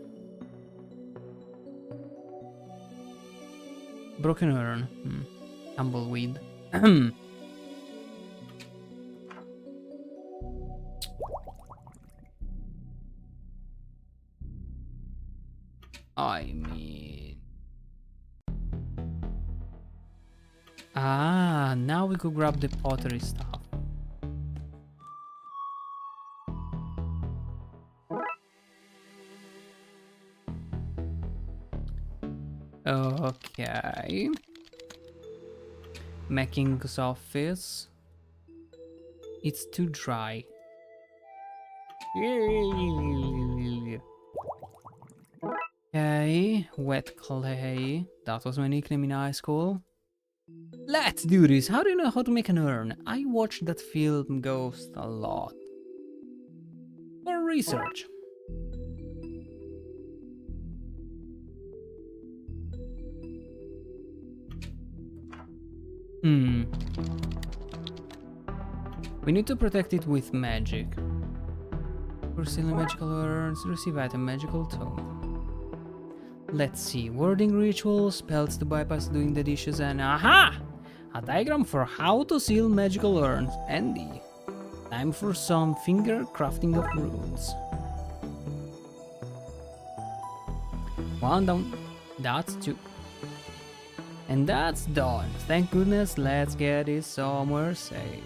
Broken urn. Tumbleweed. I mean... now we could grab the pottery stuff. Okay. Making's office. It's too dry. Okay, wet clay. That was my nickname in high school. Let's do this. How do you know how to make an urn? I watched that film Ghost a lot. For research. We need to protect it with magic. For selling magical urns, receive item magical tome. Let's see, wording rituals, spells to bypass doing the dishes, and aha! A diagram for how to seal magical urns. Andy. Time for some finger crafting of runes. One down. That's two. And that's done. Thank goodness, let's get it somewhere safe.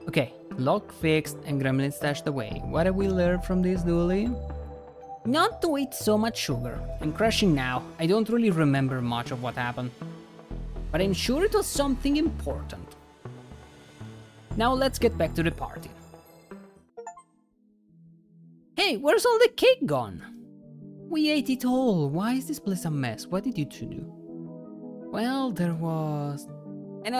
Okay, lock fixed and gremlin stashed away. What have we learned from this, Dooley? Not to eat so much sugar. I'm crashing now. I don't really remember much of what happened. But I'm sure it was something important. Now let's get back to the party. Hey, where's all the cake gone? We ate it all. Why is this place a mess? What did you two do? Well, there was... And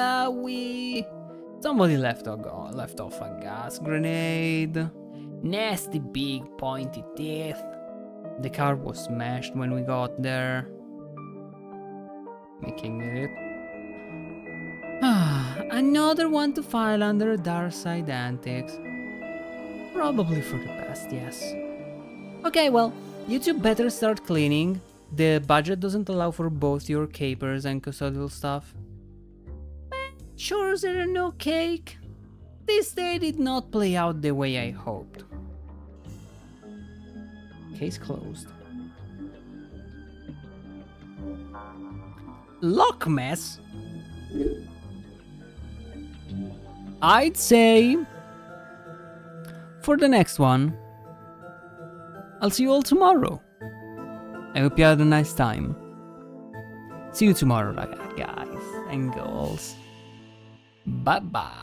somebody left off a gas grenade. Nasty big pointy teeth. The car was smashed when we got there. Making it. Another one to file under Dark Side Antics. Probably for the best, yes. Okay, well, you two better start cleaning. The budget doesn't allow for both your capers and custodial stuff. Sure there are no cake. This day did not play out the way I hoped. Case closed. Lock mess? I'd say for the next one, I'll see you all tomorrow. I hope you had a nice time. See you tomorrow, guys and girls. Bye bye.